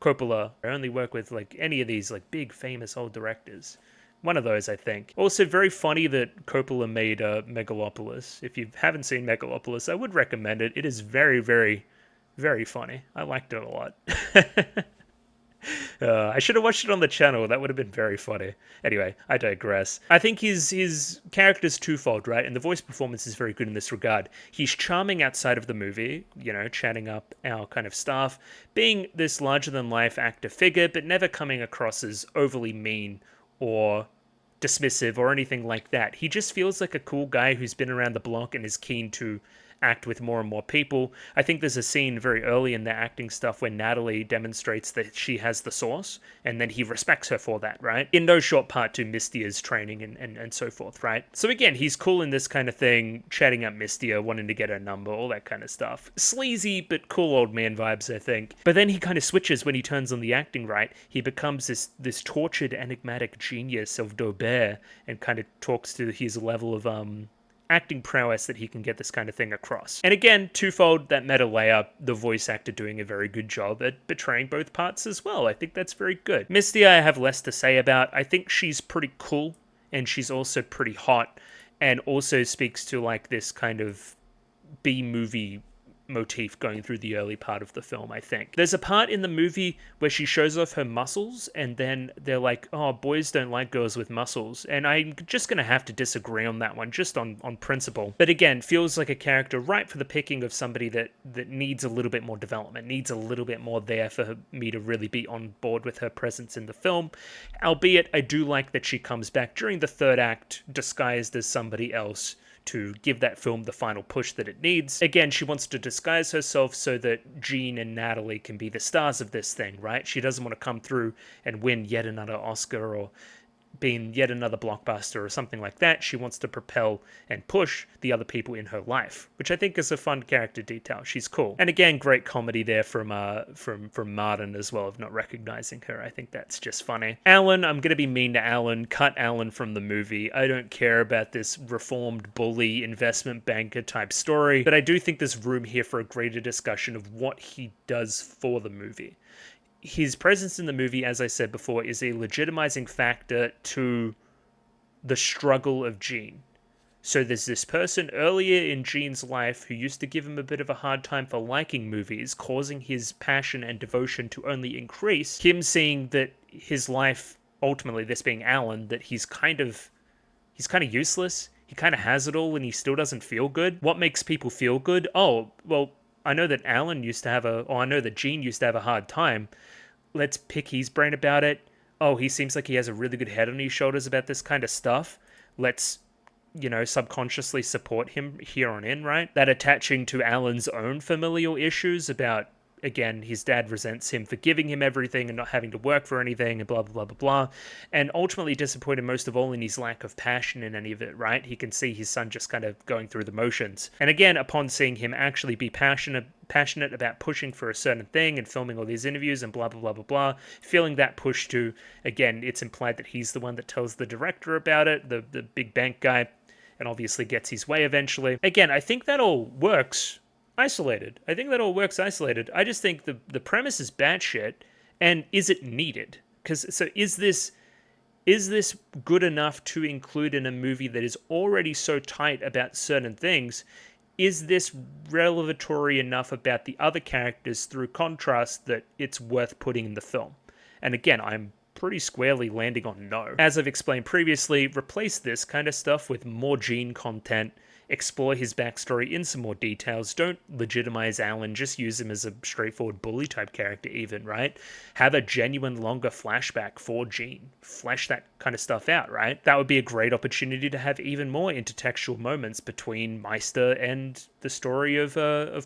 Coppola, or I only work with, like, any of these, like, big, famous old directors. One of those, I think. Also, very funny that Coppola made Megalopolis. If you haven't seen Megalopolis, I would recommend it. It is very, very, very funny. I liked it a lot. I should have watched it on the channel. That would have been very funny. Anyway, I digress. I think his character's twofold, right? And the voice performance is very good in this regard. He's charming outside of the movie, you know, chatting up our kind of staff, being this larger-than-life actor figure, but never coming across as overly mean or dismissive or anything like that. He just feels like a cool guy who's been around the block and is keen to act with more and more people. I think there's a scene very early in the acting stuff where Natalie demonstrates that she has the sauce, and then he respects her for that, right? In no short part to Mystia's training and so forth, right? So again, he's cool in this kind of thing, chatting up Mystia, wanting to get her number, all that kind of stuff. Sleazy, but cool old man vibes, I think. But then he kind of switches when he turns on the acting, right? He becomes this tortured, enigmatic genius of Daubert, and kind of talks to his level of, acting prowess that he can get this kind of thing across. And again, twofold, that meta layer, the voice actor doing a very good job at betraying both parts as well. I think that's very good. Misty, I have less to say about. I think she's pretty cool, and she's also pretty hot, and also speaks to like this kind of B-movie motif going through the early part of the film, I think. There's a part in the movie where she shows off her muscles, and then they're like, oh, boys don't like girls with muscles. And I'm just going to have to disagree on that one, just on principle. But again, feels like a character ripe for the picking of somebody that needs a little bit more development, needs a little bit more there for me to really be on board with her presence in the film. Albeit, I do like that she comes back during the third act, disguised as somebody else, to give that film the final push that it needs. Again, she wants to disguise herself so that Jean and Natalie can be the stars of this thing, right? She doesn't want to come through and win yet another Oscar or being yet another blockbuster or something like that. She wants to propel and push the other people in her life, which I think is a fun character detail. She's cool. And again, great comedy there from Martin as well, of not recognizing her. I think that's just funny. Alan, I'm going to be mean to Alan. Cut Alan from the movie. I don't care about this reformed bully investment banker type story, but I do think there's room here for a greater discussion of what he does for the movie. His presence in the movie, as I said before, is a legitimizing factor to the struggle of Jean. So there's this person earlier in Jean's life who used to give him a bit of a hard time for liking movies, causing his passion and devotion to only increase. Him seeing that his life, ultimately this being Alan, that he's kind of useless. He kind of has it all and he still doesn't feel good. What makes people feel good? Oh, well, I know that Jean used to have a hard time. Let's pick his brain about it. Oh, he seems like he has a really good head on his shoulders about this kind of stuff. Let's, subconsciously support him here on in, right? That attaching to Alan's own familial issues about, again, his dad resents him for giving him everything and not having to work for anything and blah, blah, blah, blah, blah. And ultimately disappointed most of all in his lack of passion in any of it, right? He can see his son just kind of going through the motions. And again, upon seeing him actually be passionate about pushing for a certain thing and filming all these interviews and blah, blah, blah, blah, blah, feeling that push to, again, it's implied that he's the one that tells the director about it, the big bank guy, and obviously gets his way eventually. Again, I think that all works isolated. I I just think the premise is batshit, and is it needed? Is this good enough to include in a movie that is already so tight about certain things? Is this revelatory enough about the other characters through contrast that it's worth putting in the film? And again, I'm pretty squarely landing on no. As I've explained previously, replace this kind of stuff with more Jean content explore his backstory in some more details. Don't legitimize Alan, just use him as a straightforward bully type character even, right? Have a genuine longer flashback for Jean. Flesh that kind of stuff out, right? That would be a great opportunity to have even more intertextual moments between Meister and the story of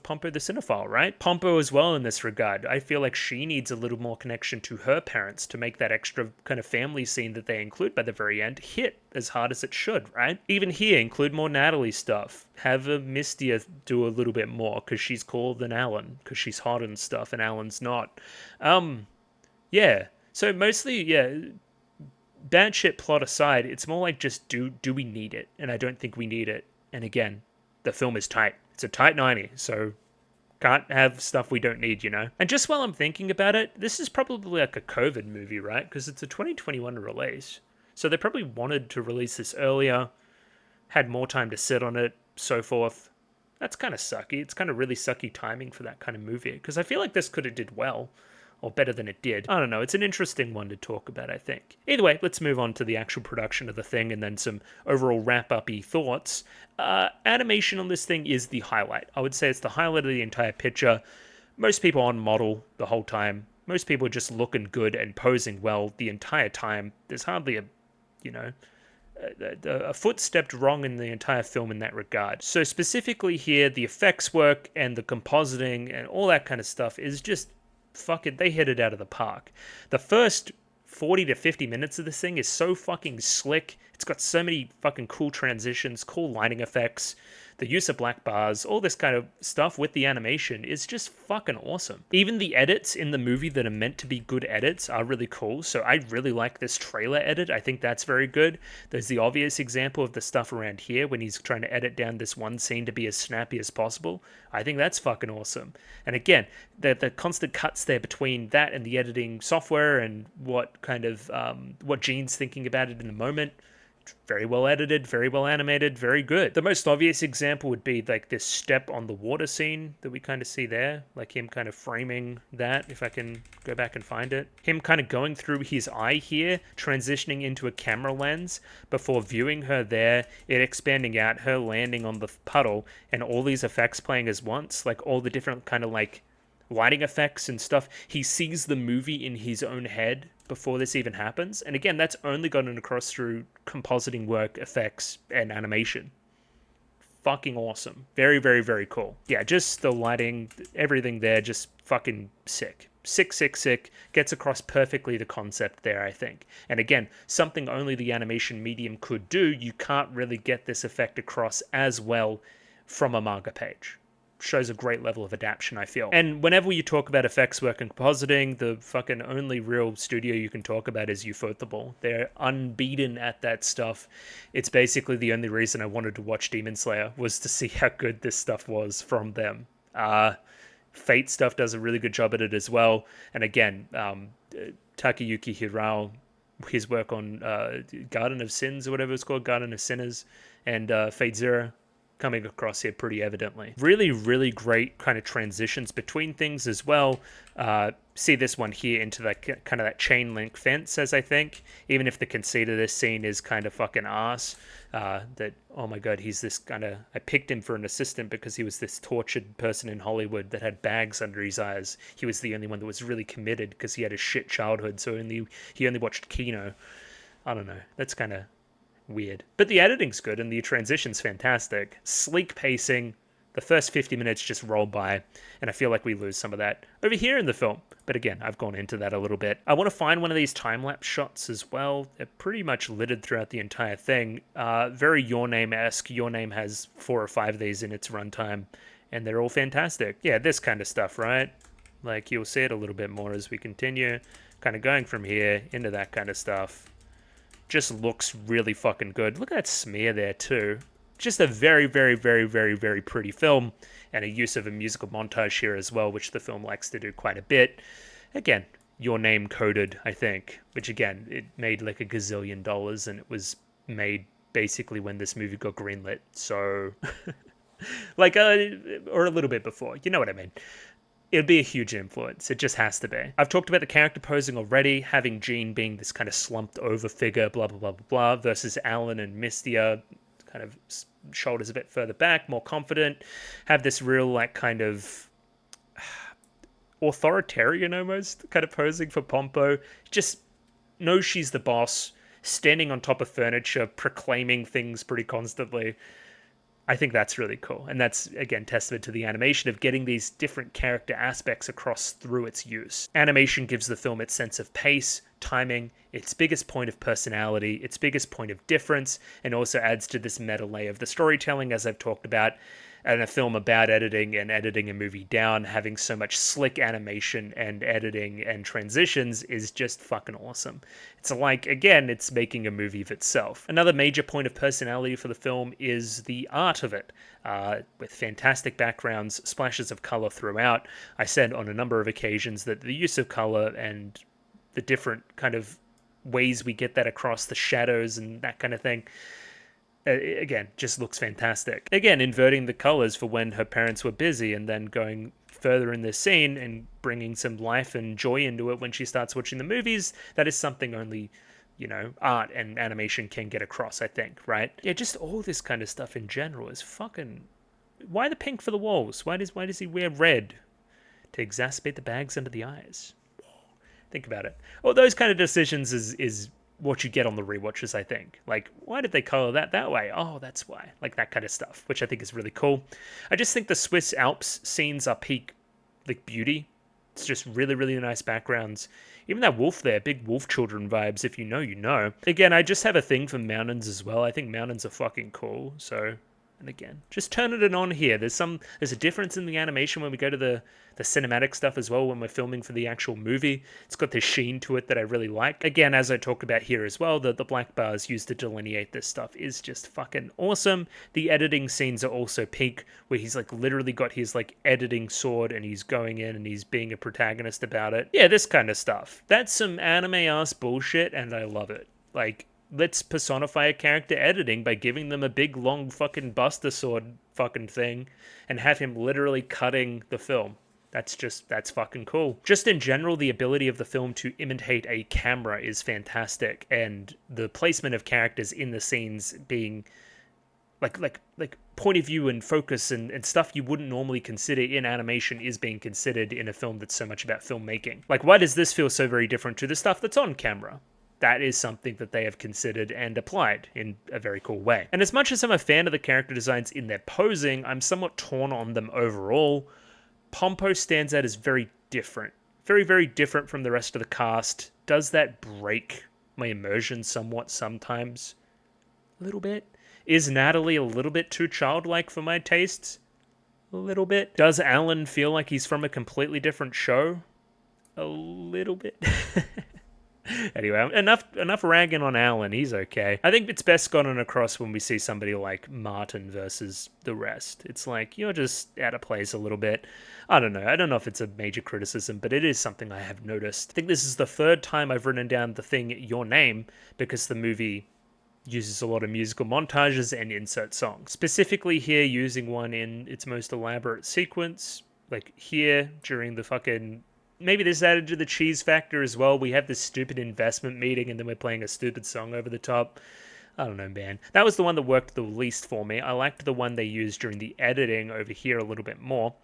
Pompo the Cinéphile, right? Pompo as well in this regard. I feel like she needs a little more connection to her parents to make that extra kind of family scene that they include by the very end hit as hard as it should, right? Even here, include more Natalie stuff. Have a Mistia do a little bit more because she's cooler than Alan, because she's hot and stuff and Alan's not. Yeah. So mostly, yeah, bad shit plot aside, it's more like just do we need it? And I don't think we need it. And again, the film is tight. It's a tight 90, so can't have stuff we don't need, you know? And just while I'm thinking about it, this is probably like a COVID movie, right? Because it's a 2021 release. So they probably wanted to release this earlier, had more time to sit on it, so forth. That's kind of sucky. It's kind of really sucky timing for that kind of movie. Because I feel like this could have did well. Or better than it did. I don't know, it's an interesting one to talk about, I think. Either way, let's move on to the actual production of the thing and then some overall wrap-up-y thoughts. Animation on this thing is the highlight. I would say it's the highlight of the entire picture. Most people on model the whole time. Most people just looking good and posing well the entire time. There's hardly a foot stepped wrong in the entire film in that regard. So specifically here, the effects work and the compositing and all that kind of stuff is just fuck it, they hit it out of the park. The first 40 to 50 minutes of this thing is so fucking slick. It's got so many fucking cool transitions, cool lighting effects, the use of black bars, all this kind of stuff with the animation is just fucking awesome. Even the edits in the movie that are meant to be good edits are really cool. So I really like this trailer edit. I think that's very good. There's the obvious example of the stuff around here when he's trying to edit down this one scene to be as snappy as possible. I think that's fucking awesome. And again, the constant cuts there between that and the editing software and what kind of, what Gene's thinking about it in the moment. Very well edited, very well animated, very good. The most obvious example would be like this step on the water scene that we kind of see there, like him kind of framing that, if I can go back and find it. Him kind of going through his eye here, transitioning into a camera lens before viewing her there, it expanding out, her landing on the puddle, and all these effects playing as once, like all the different kind of like lighting effects and stuff. He sees the movie in his own head before this even happens. And again, that's only gotten across through compositing work, effects, and animation. Fucking awesome. Very, very, very cool. Yeah, just the lighting, everything there, just fucking sick. Sick. Gets across perfectly the concept there, I think. And again, something only the animation medium could do. You can't really get this effect across as well from a manga page. Shows a great level of adaptation, I feel. And whenever you talk about effects work and compositing, the fucking only real studio you can talk about is Ufotable. They're unbeaten at that stuff. It's basically the only reason I wanted to watch Demon Slayer was to see how good this stuff was from them. Fate stuff does a really good job at it as well. And again, Takayuki Hirao, his work on Garden of Sins or whatever it's called, Garden of Sinners, and Fate Zero, coming across here pretty evidently. Really, really great kind of transitions between things as well. See this one here into that kind of that chain link fence, as I think. Even if the conceit of this scene is kind of fucking ass, that, oh my god, he's this kind of, I picked him for an assistant because he was this tortured person in Hollywood that had bags under his eyes. He was the only one that was really committed because he had a shit childhood, so he only watched Kino. I don't know. That's kind of weird. But the editing's good and the transition's fantastic. Sleek pacing. The first 50 minutes just roll by, and I feel like we lose some of that over here in the film. But again, I've gone into that a little bit. I want to find one of these time-lapse shots as well. They're pretty much littered throughout the entire thing. Very Your Name-esque. Your Name has 4 or 5 of these in its runtime, and they're all fantastic. Yeah, this kind of stuff, right? Like, you'll see it a little bit more as we continue. Kind of going from here into that kind of stuff. Just looks really fucking good. Look at that smear there too. Just a very, very, very, very, very pretty film, and a use of a musical montage here as well, which the film likes to do quite a bit. Again, Your Name coded, I think, which again, it made like a gazillion dollars, and it was made basically when this movie got greenlit. So, like, or a little bit before. You know what I mean? It'd be a huge influence. It just has to be. I've talked about the character posing already, having Jean being this kind of slumped over figure, blah, blah, blah, blah, blah, versus Alan and Mistia, kind of shoulders a bit further back, more confident, have this real like kind of authoritarian almost kind of posing for Pompo. Just knows she's the boss, standing on top of furniture, proclaiming things pretty constantly. I think that's really cool. And that's, again, testament to the animation of getting these different character aspects across through its use. Animation gives the film its sense of pace, timing, its biggest point of personality, its biggest point of difference, and also adds to this meta layer of the storytelling, as I've talked about. And a film about editing and editing a movie down, having so much slick animation and editing and transitions is just fucking awesome. It's like, again, it's making a movie of itself. Another major point of personality for the film is the art of it, with fantastic backgrounds, splashes of color throughout. I said on a number of occasions that the use of color and the different kind of ways we get that across, the shadows and that kind of thing, again, just looks fantastic. Again, inverting the colors for when her parents were busy and then going further in this scene and bringing some life and joy into it when she starts watching the movies. That is something only, art and animation can get across, I think, right? Yeah, just all this kind of stuff in general is fucking... Why the pink for the walls? Why does he wear red? To exacerbate the bags under the eyes. Think about it. All those kind of decisions is what you get on the rewatches, I think. Like, why did they color that way? Oh, that's why. Like, that kind of stuff, which I think is really cool. I just think the Swiss Alps scenes are peak, like, beauty. It's just really, really nice backgrounds. Even that wolf there, big wolf children vibes. If you know, you know. Again, I just have a thing for mountains as well. I think mountains are fucking cool, so... And again, just turning it on here. There's a difference in the animation when we go to the cinematic stuff as well when we're filming for the actual movie. It's got this sheen to it that I really like. Again, as I talked about here as well, the black bars used to delineate this stuff is just fucking awesome. The editing scenes are also peak, where he's like literally got his like editing sword and he's going in and he's being a protagonist about it. Yeah, this kind of stuff. That's some anime-ass bullshit and I love it. Like, let's personify a character editing by giving them a big, long fucking Buster Sword fucking thing and have him literally cutting the film. That's fucking cool. Just in general, the ability of the film to imitate a camera is fantastic, and the placement of characters in the scenes being like point of view and focus and stuff you wouldn't normally consider in animation is being considered in a film that's so much about filmmaking. Like, why does this feel so very different to the stuff that's on camera? That is something that they have considered and applied in a very cool way. And as much as I'm a fan of the character designs in their posing, I'm somewhat torn on them overall. Pompo stands out as very different. Very, very different from the rest of the cast. Does that break my immersion somewhat sometimes? A little bit. Is Natalie a little bit too childlike for my tastes? A little bit. Does Alan feel like he's from a completely different show? A little bit. Anyway, enough ragging on Alan. He's okay. I think it's best gotten across when we see somebody like Martin versus the rest. It's like, you're just out of place a little bit. I don't know. I don't know if it's a major criticism, but it is something I have noticed. I think this is the third time I've written down the thing, your name, because the movie uses a lot of musical montages and insert songs. Specifically here, using one in its most elaborate sequence, like here during the fucking... Maybe this added to the cheese factor as well. We have this stupid investment meeting and then we're playing a stupid song over the top. I don't know, man. That was the one that worked the least for me. I liked the one they used during the editing over here a little bit more.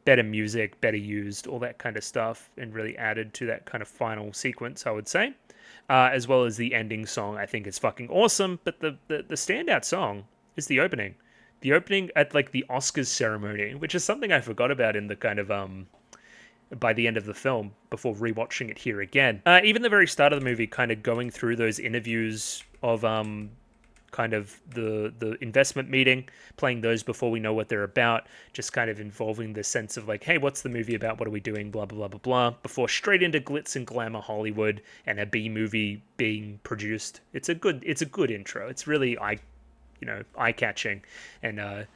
Better music, better used, all that kind of stuff, and really added to that kind of final sequence, I would say. As well as the ending song. I think it's fucking awesome, but the standout song is the opening. The opening at like the Oscars ceremony, which is something I forgot about in the kind of... by the end of the film, before rewatching it here again. Even the very start of the movie, kind of going through those interviews of kind of the investment meeting, playing those before we know what they're about, just kind of involving the sense of like, hey, what's the movie about? What are we doing? Blah, blah, blah, blah, blah. Before straight into glitz and glamour Hollywood and a B movie being produced. It's a good intro. It's really eye-catching and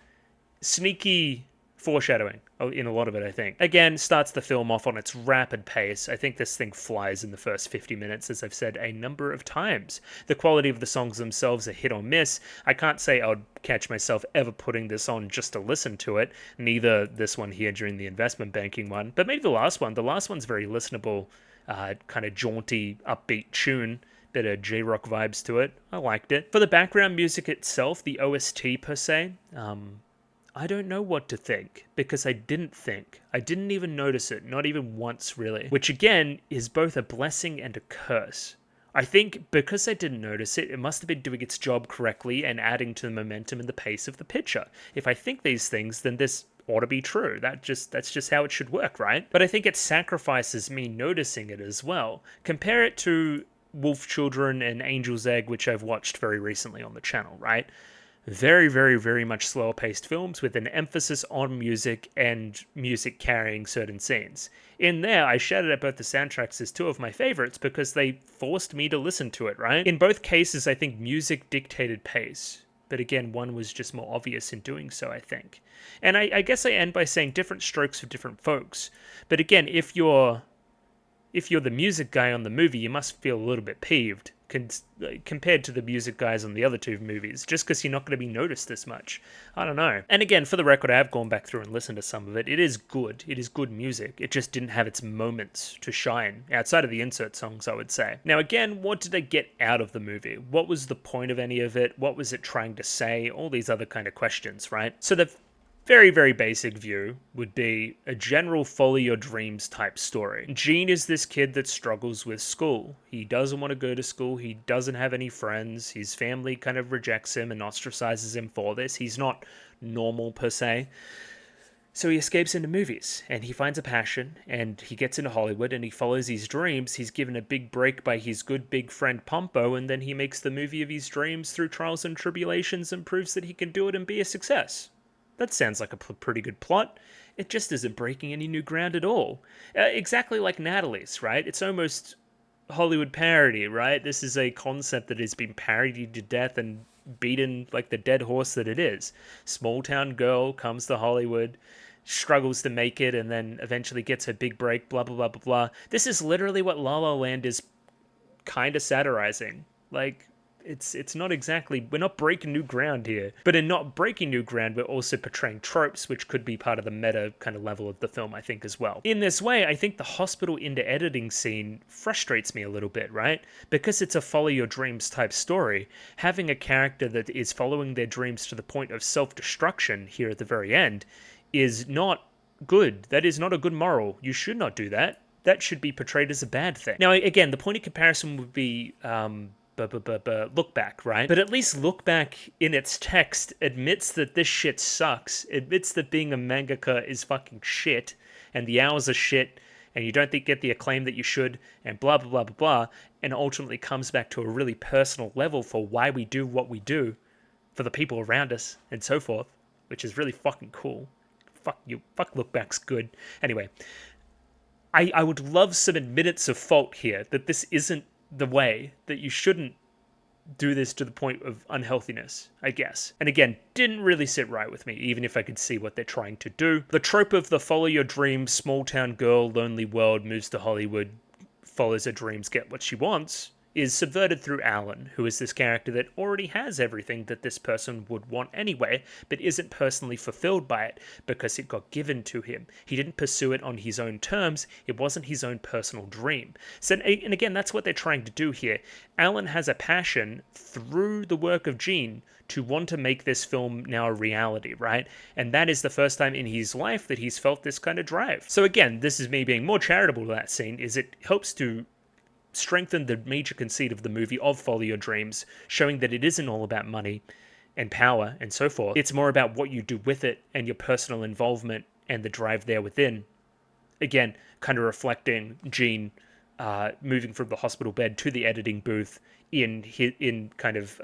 sneaky foreshadowing in a lot of it, I think. Again, starts the film off on its rapid pace. I think this thing flies in the first 50 minutes, as I've said a number of times. The quality of the songs themselves are hit or miss. I can't say I would catch myself ever putting this on just to listen to it. Neither this one here during the investment banking one, but maybe the last one. The last one's very listenable, kind of jaunty, upbeat tune. bit of J-rock vibes to it. I liked it. For the background music itself, the OST per se, I don't know what to think, because I didn't think. I didn't even notice it, not even once really. Which again, is both a blessing and a curse. I think because I didn't notice it, it must have been doing its job correctly and adding to the momentum and the pace of the picture. If I think these things, then this ought to be true. That's just how it should work, right? But I think it sacrifices me noticing it as well. Compare it to Wolf Children and Angel's Egg, which I've watched very recently on the channel, right? Very, very, very much slower paced films with an emphasis on music and music carrying certain scenes. In there, I shouted at both the soundtracks as two of my favorites because they forced me to listen to it, right? In both cases, I think music dictated pace. But again, one was just more obvious in doing so, I think. And I guess I end by saying different strokes for different folks. But again, if you're the music guy on the movie, you must feel a little bit peeved compared to the music guys on the other two movies, just because you're not going to be noticed as much. I don't know. And again, for the record, I have gone back through and listened to some of it. It is good. It is good music. It just didn't have its moments to shine, outside of the insert songs, I would say. Now again, what did I get out of the movie? What was the point of any of it? What was it trying to say? All these other kind of questions, right? So the very, very basic view would be a general follow your dreams type story. Gene is this kid that struggles with school. He doesn't want to go to school. He doesn't have any friends. His family kind of rejects him and ostracizes him for this. He's not normal per se. So he escapes into movies and he finds a passion and he gets into Hollywood and he follows his dreams. He's given a big break by his good big friend Pompo, and then he makes the movie of his dreams through trials and tribulations and proves that he can do it and be a success. That sounds like a pretty good plot. It just isn't breaking any new ground at all. Exactly like Natalie's, right? It's almost Hollywood parody, right? This is a concept that has been parodied to death and beaten like the dead horse that it is. Small town girl comes to Hollywood, struggles to make it, and then eventually gets her big break, blah, blah, blah, blah, blah. This is literally what La La Land is kind of satirizing. Like, it's not exactly, we're not breaking new ground here. But in not breaking new ground, we're also portraying tropes, which could be part of the meta kind of level of the film, I think, as well. In this way, I think the hospital into editing scene frustrates me a little bit, right? Because it's a follow your dreams type story, having a character that is following their dreams to the point of self-destruction here at the very end is not good. That is not a good moral. You should not do that. That should be portrayed as a bad thing. Now, again, the point of comparison would be Look Back, right? But at least Look Back in its text admits that this shit sucks, admits that being a mangaka is fucking shit, and the hours are shit, and you don't get the acclaim that you should, and blah, blah, blah, blah, blah, and ultimately comes back to a really personal level for why we do what we do, for the people around us, and so forth, which is really fucking cool. Fuck you. Fuck Look Back's good. Anyway, I would love some admittance of fault here, that this isn't the way, that you shouldn't do this to the point of unhealthiness, I guess. And again, didn't really sit right with me, even if I could see what they're trying to do. The trope of the follow your dreams, small town girl, lonely world, moves to Hollywood, follows her dreams, get what she wants, is subverted through Alan, who is this character that already has everything that this person would want anyway, but isn't personally fulfilled by it because it got given to him. He didn't pursue it on his own terms. It wasn't his own personal dream. So, and again, that's what they're trying to do here. Alan has a passion through the work of Gene to want to make this film now a reality, right? And that is the first time in his life that he's felt this kind of drive. So again, this is me being more charitable to that scene, is it helps to strengthen the major conceit of the movie of Follow Your Dreams, showing that it isn't all about money and power and so forth. It's more about what you do with it and your personal involvement and the drive there within. Again, kind of reflecting Gene moving from the hospital bed to the editing booth in kind of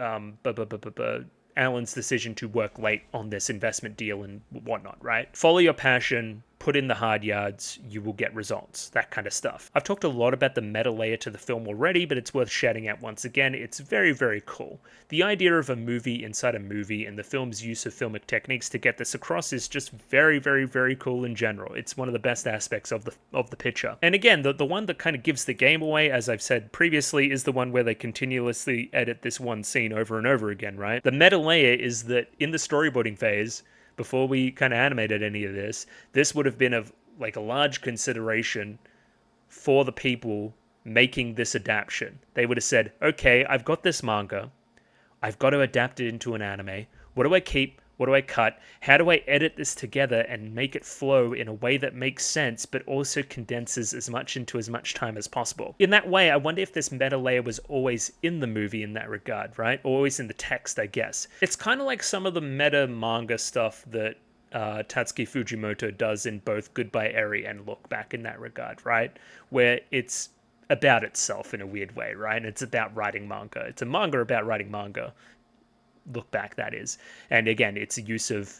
Alan's decision to work late on this investment deal and whatnot, right? Follow your passion, put in the hard yards, you will get results, that kind of stuff. I've talked a lot about the meta layer to the film already, but it's worth shouting out once again. It's very, very cool. The idea of a movie inside a movie and the film's use of filmic techniques to get this across is just very, very, very cool in general. It's one of the best aspects of the picture. And again, the one that kind of gives the game away, as I've said previously, is the one where they continuously edit this one scene over and over again, right? The meta layer is that in the storyboarding phase, before we kind of animated any of this would have been a large consideration for the people making this adaptation. They would have said, okay, I've got this manga. I've got to adapt it into an anime. What do I keep? What do I cut? How do I edit this together and make it flow in a way that makes sense, but also condenses as much into as much time as possible? In that way, I wonder if this meta layer was always in the movie in that regard, right? Or always in the text, I guess. It's kind of like some of the meta manga stuff that Tatsuki Fujimoto does in both Goodbye Eri and Look Back in that regard, right? Where it's about itself in a weird way, right? It's about writing manga. It's a manga about writing manga. Look Back, that is. And again, its use of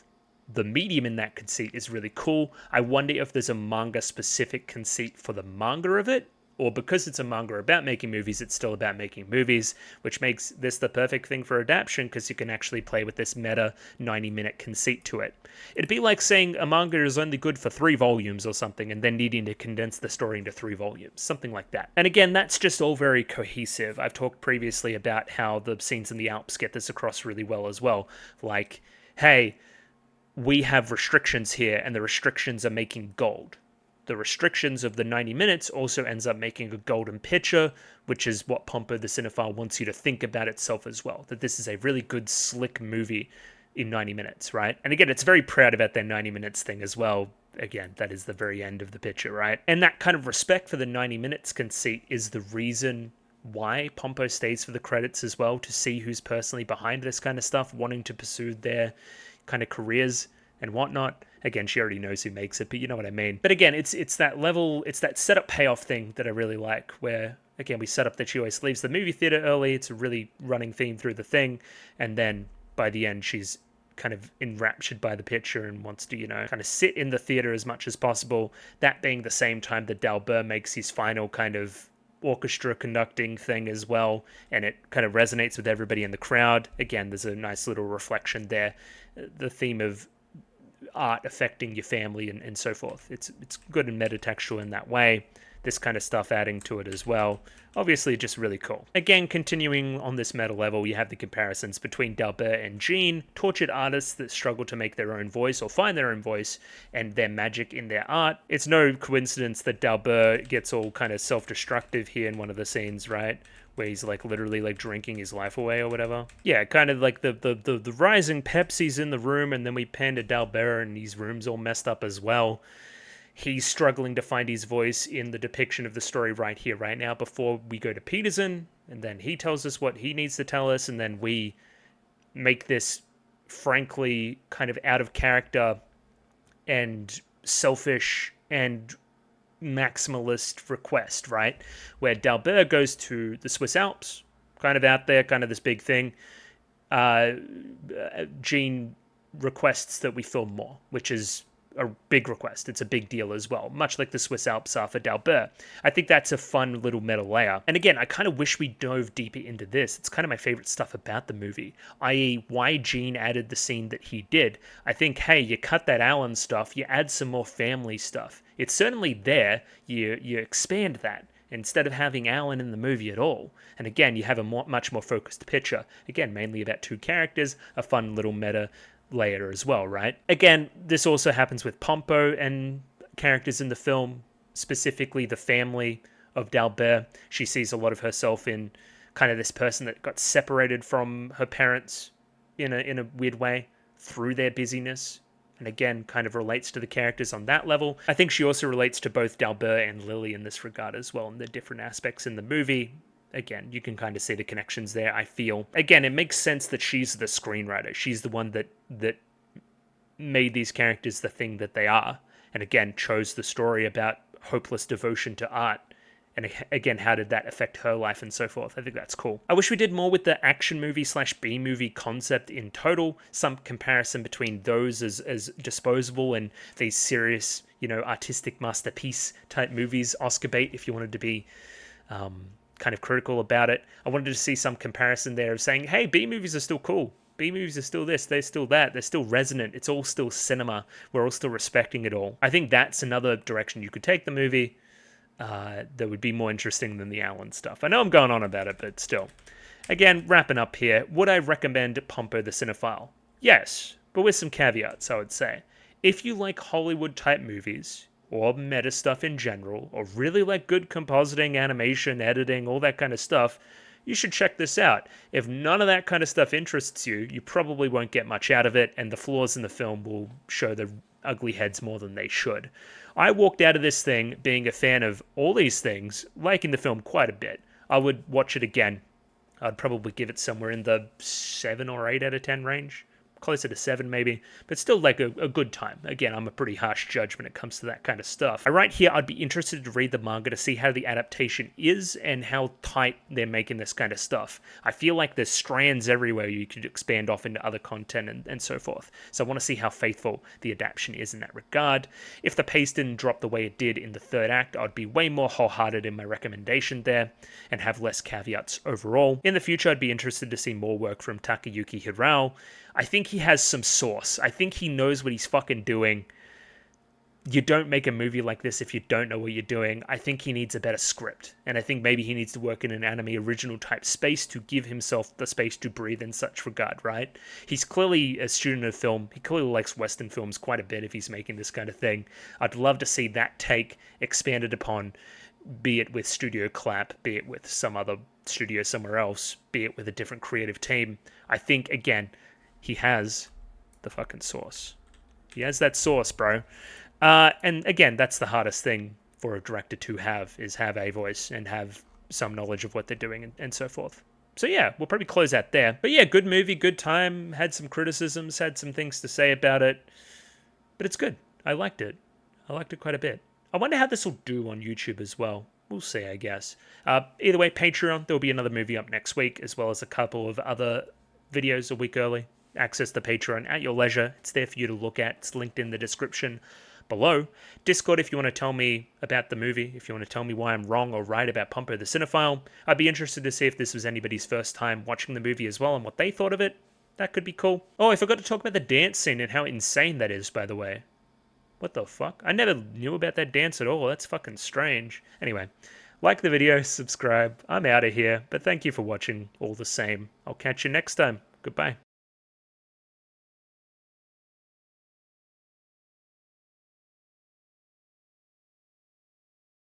the medium in that conceit is really cool. I wonder if there's a manga-specific conceit for the manga of it, or because it's a manga about making movies, it's still about making movies, which makes this the perfect thing for adaptation because you can actually play with this meta 90-minute conceit to it. It'd be like saying a manga is only good for 3 volumes or something, and then needing to condense the story into 3 volumes, something like that. And again, that's just all very cohesive. I've talked previously about how the scenes in the Alps get this across really well as well. Like, hey, we have restrictions here, and the restrictions are making gold. The restrictions of the 90 minutes also ends up making a golden picture, which is what Pompo the Cinéphile wants you to think about itself as well. That this is a really good, slick movie in 90 minutes, right? And again, it's very proud about their 90 minutes thing as well. Again, that is the very end of the picture, right? And that kind of respect for the 90 minutes conceit is the reason why Pompo stays for the credits as well, to see who's personally behind this kind of stuff, wanting to pursue their kind of careers and whatnot. Again, she already knows who makes it, but you know what I mean. But again, it's that level, it's that setup payoff thing that I really like, where, again, we set up that she always leaves the movie theater early. It's a really running theme through the thing. And then by the end, she's kind of enraptured by the picture and wants to, kind of sit in the theater as much as possible. That being the same time that Dalbert makes his final kind of orchestra conducting thing as well, and it kind of resonates with everybody in the crowd. Again, there's a nice little reflection there. The theme of art affecting your family and so forth. It's good and metatextual in that way. This kind of stuff adding to it as well. Obviously, just really cool. Again, continuing on this meta level, you have the comparisons between Dalbert and Jean, tortured artists that struggle to make their own voice or find their own voice and their magic in their art. It's no coincidence that Dalbert gets all kind of self-destructive here in one of the scenes, right? Where he's like literally like drinking his life away or whatever. Yeah, kind of like the rising Pepsi's in the room, and then we pan to Dalbert and his room's all messed up as well. He's struggling to find his voice in the depiction of the story right here, right now, before we go to Peterson, and then he tells us what he needs to tell us, and then we make this frankly kind of out of character and selfish and maximalist request, right? Where Dalbert goes to the Swiss Alps, kind of out there, kind of this big thing. Jean requests that we film more, which is a big request. It's a big deal as well, much like the Swiss Alps are for Dalbert. I think that's a fun little meta layer. And again, I kind of wish we dove deeper into this. It's kind of my favorite stuff about the movie, i.e. why Jean added the scene that he did. I think, hey, you cut that Alan stuff, you add some more family stuff. It's certainly there, you expand that, instead of having Alan in the movie at all. And again, you have a much more focused picture. Again, mainly about 2 characters, a fun little meta layer as well, right? Again, this also happens with Pompo and characters in the film, specifically the family of Dalbert. She sees a lot of herself in kind of this person that got separated from her parents in a weird way through their busyness. And again, kind of relates to the characters on that level. I think she also relates to both Dalbert and Lily in this regard as well, in the different aspects in the movie. Again, you can kind of see the connections there, I feel. Again, it makes sense that she's the screenwriter. She's the one that made these characters the thing that they are. And again, chose the story about hopeless devotion to art. And again, how did that affect her life and so forth? I think that's cool. I wish we did more with the action movie / B-movie concept in total. Some comparison between those as disposable and these serious, artistic masterpiece type movies. Oscar bait, if you wanted to be kind of critical about it. I wanted to see some comparison there of saying, hey, B-movies are still cool. B-movies are still this, they're still that, they're still resonant, it's all still cinema, we're all still respecting it all. I think that's another direction you could take the movie that would be more interesting than the Alan stuff. I know I'm going on about it, but still. Again, wrapping up here, would I recommend Pompo the Cinéphile? Yes, but with some caveats, I would say. If you like Hollywood-type movies, or meta stuff in general, or really like good compositing, animation, editing, all that kind of stuff, you should check this out. If none of that kind of stuff interests you, you probably won't get much out of it, and the flaws in the film will show the ugly heads more than they should. I walked out of this thing being a fan of all these things, liking the film quite a bit. I would watch it again. I'd probably give it somewhere in the 7 or 8 out of 10 range. Closer to 7 maybe, but still like a good time. Again, I'm a pretty harsh judge when it comes to that kind of stuff. I write here I'd be interested to read the manga to see how the adaptation is and how tight they're making this kind of stuff. I feel like there's strands everywhere you could expand off into other content and so forth. So I want to see how faithful the adaptation is in that regard. If the pace didn't drop the way it did in the third act, I'd be way more wholehearted in my recommendation there and have less caveats overall. In the future, I'd be interested to see more work from Takayuki Hirao. I think he has some sauce. I think he knows what he's fucking doing. You don't make a movie like this if you don't know what you're doing. I think he needs a better script. And I think maybe he needs to work in an anime original type space to give himself the space to breathe in such regard, right? He's clearly a student of film. He clearly likes Western films quite a bit if he's making this kind of thing. I'd love to see that take expanded upon, be it with Studio Clap, be it with some other studio somewhere else, be it with a different creative team. I think, again, he has the fucking sauce. He has that sauce, bro. And again, that's the hardest thing for a director to have, is have a voice and have some knowledge of what they're doing and so forth. So yeah, we'll probably close out there. But yeah, good movie, good time. Had some criticisms, had some things to say about it. But it's good. I liked it. I liked it quite a bit. I wonder how this will do on YouTube as well. We'll see, I guess. Either way, Patreon, there'll be another movie up next week, as well as a couple of other videos a week early. Access the Patreon at your leisure. It's there for you to look at. It's linked in the description below. Discord if you want to tell me about the movie, if you want to tell me why I'm wrong or right about Pompo the Cinéphile. I'd be interested to see if this was anybody's first time watching the movie as well and what they thought of it. That could be cool. Oh, I forgot to talk about the dance scene and how insane that is, by the way. What the fuck? I never knew about that dance at all. That's fucking strange. Anyway, like the video, subscribe. I'm out of here, but thank you for watching all the same. I'll catch you next time. Goodbye.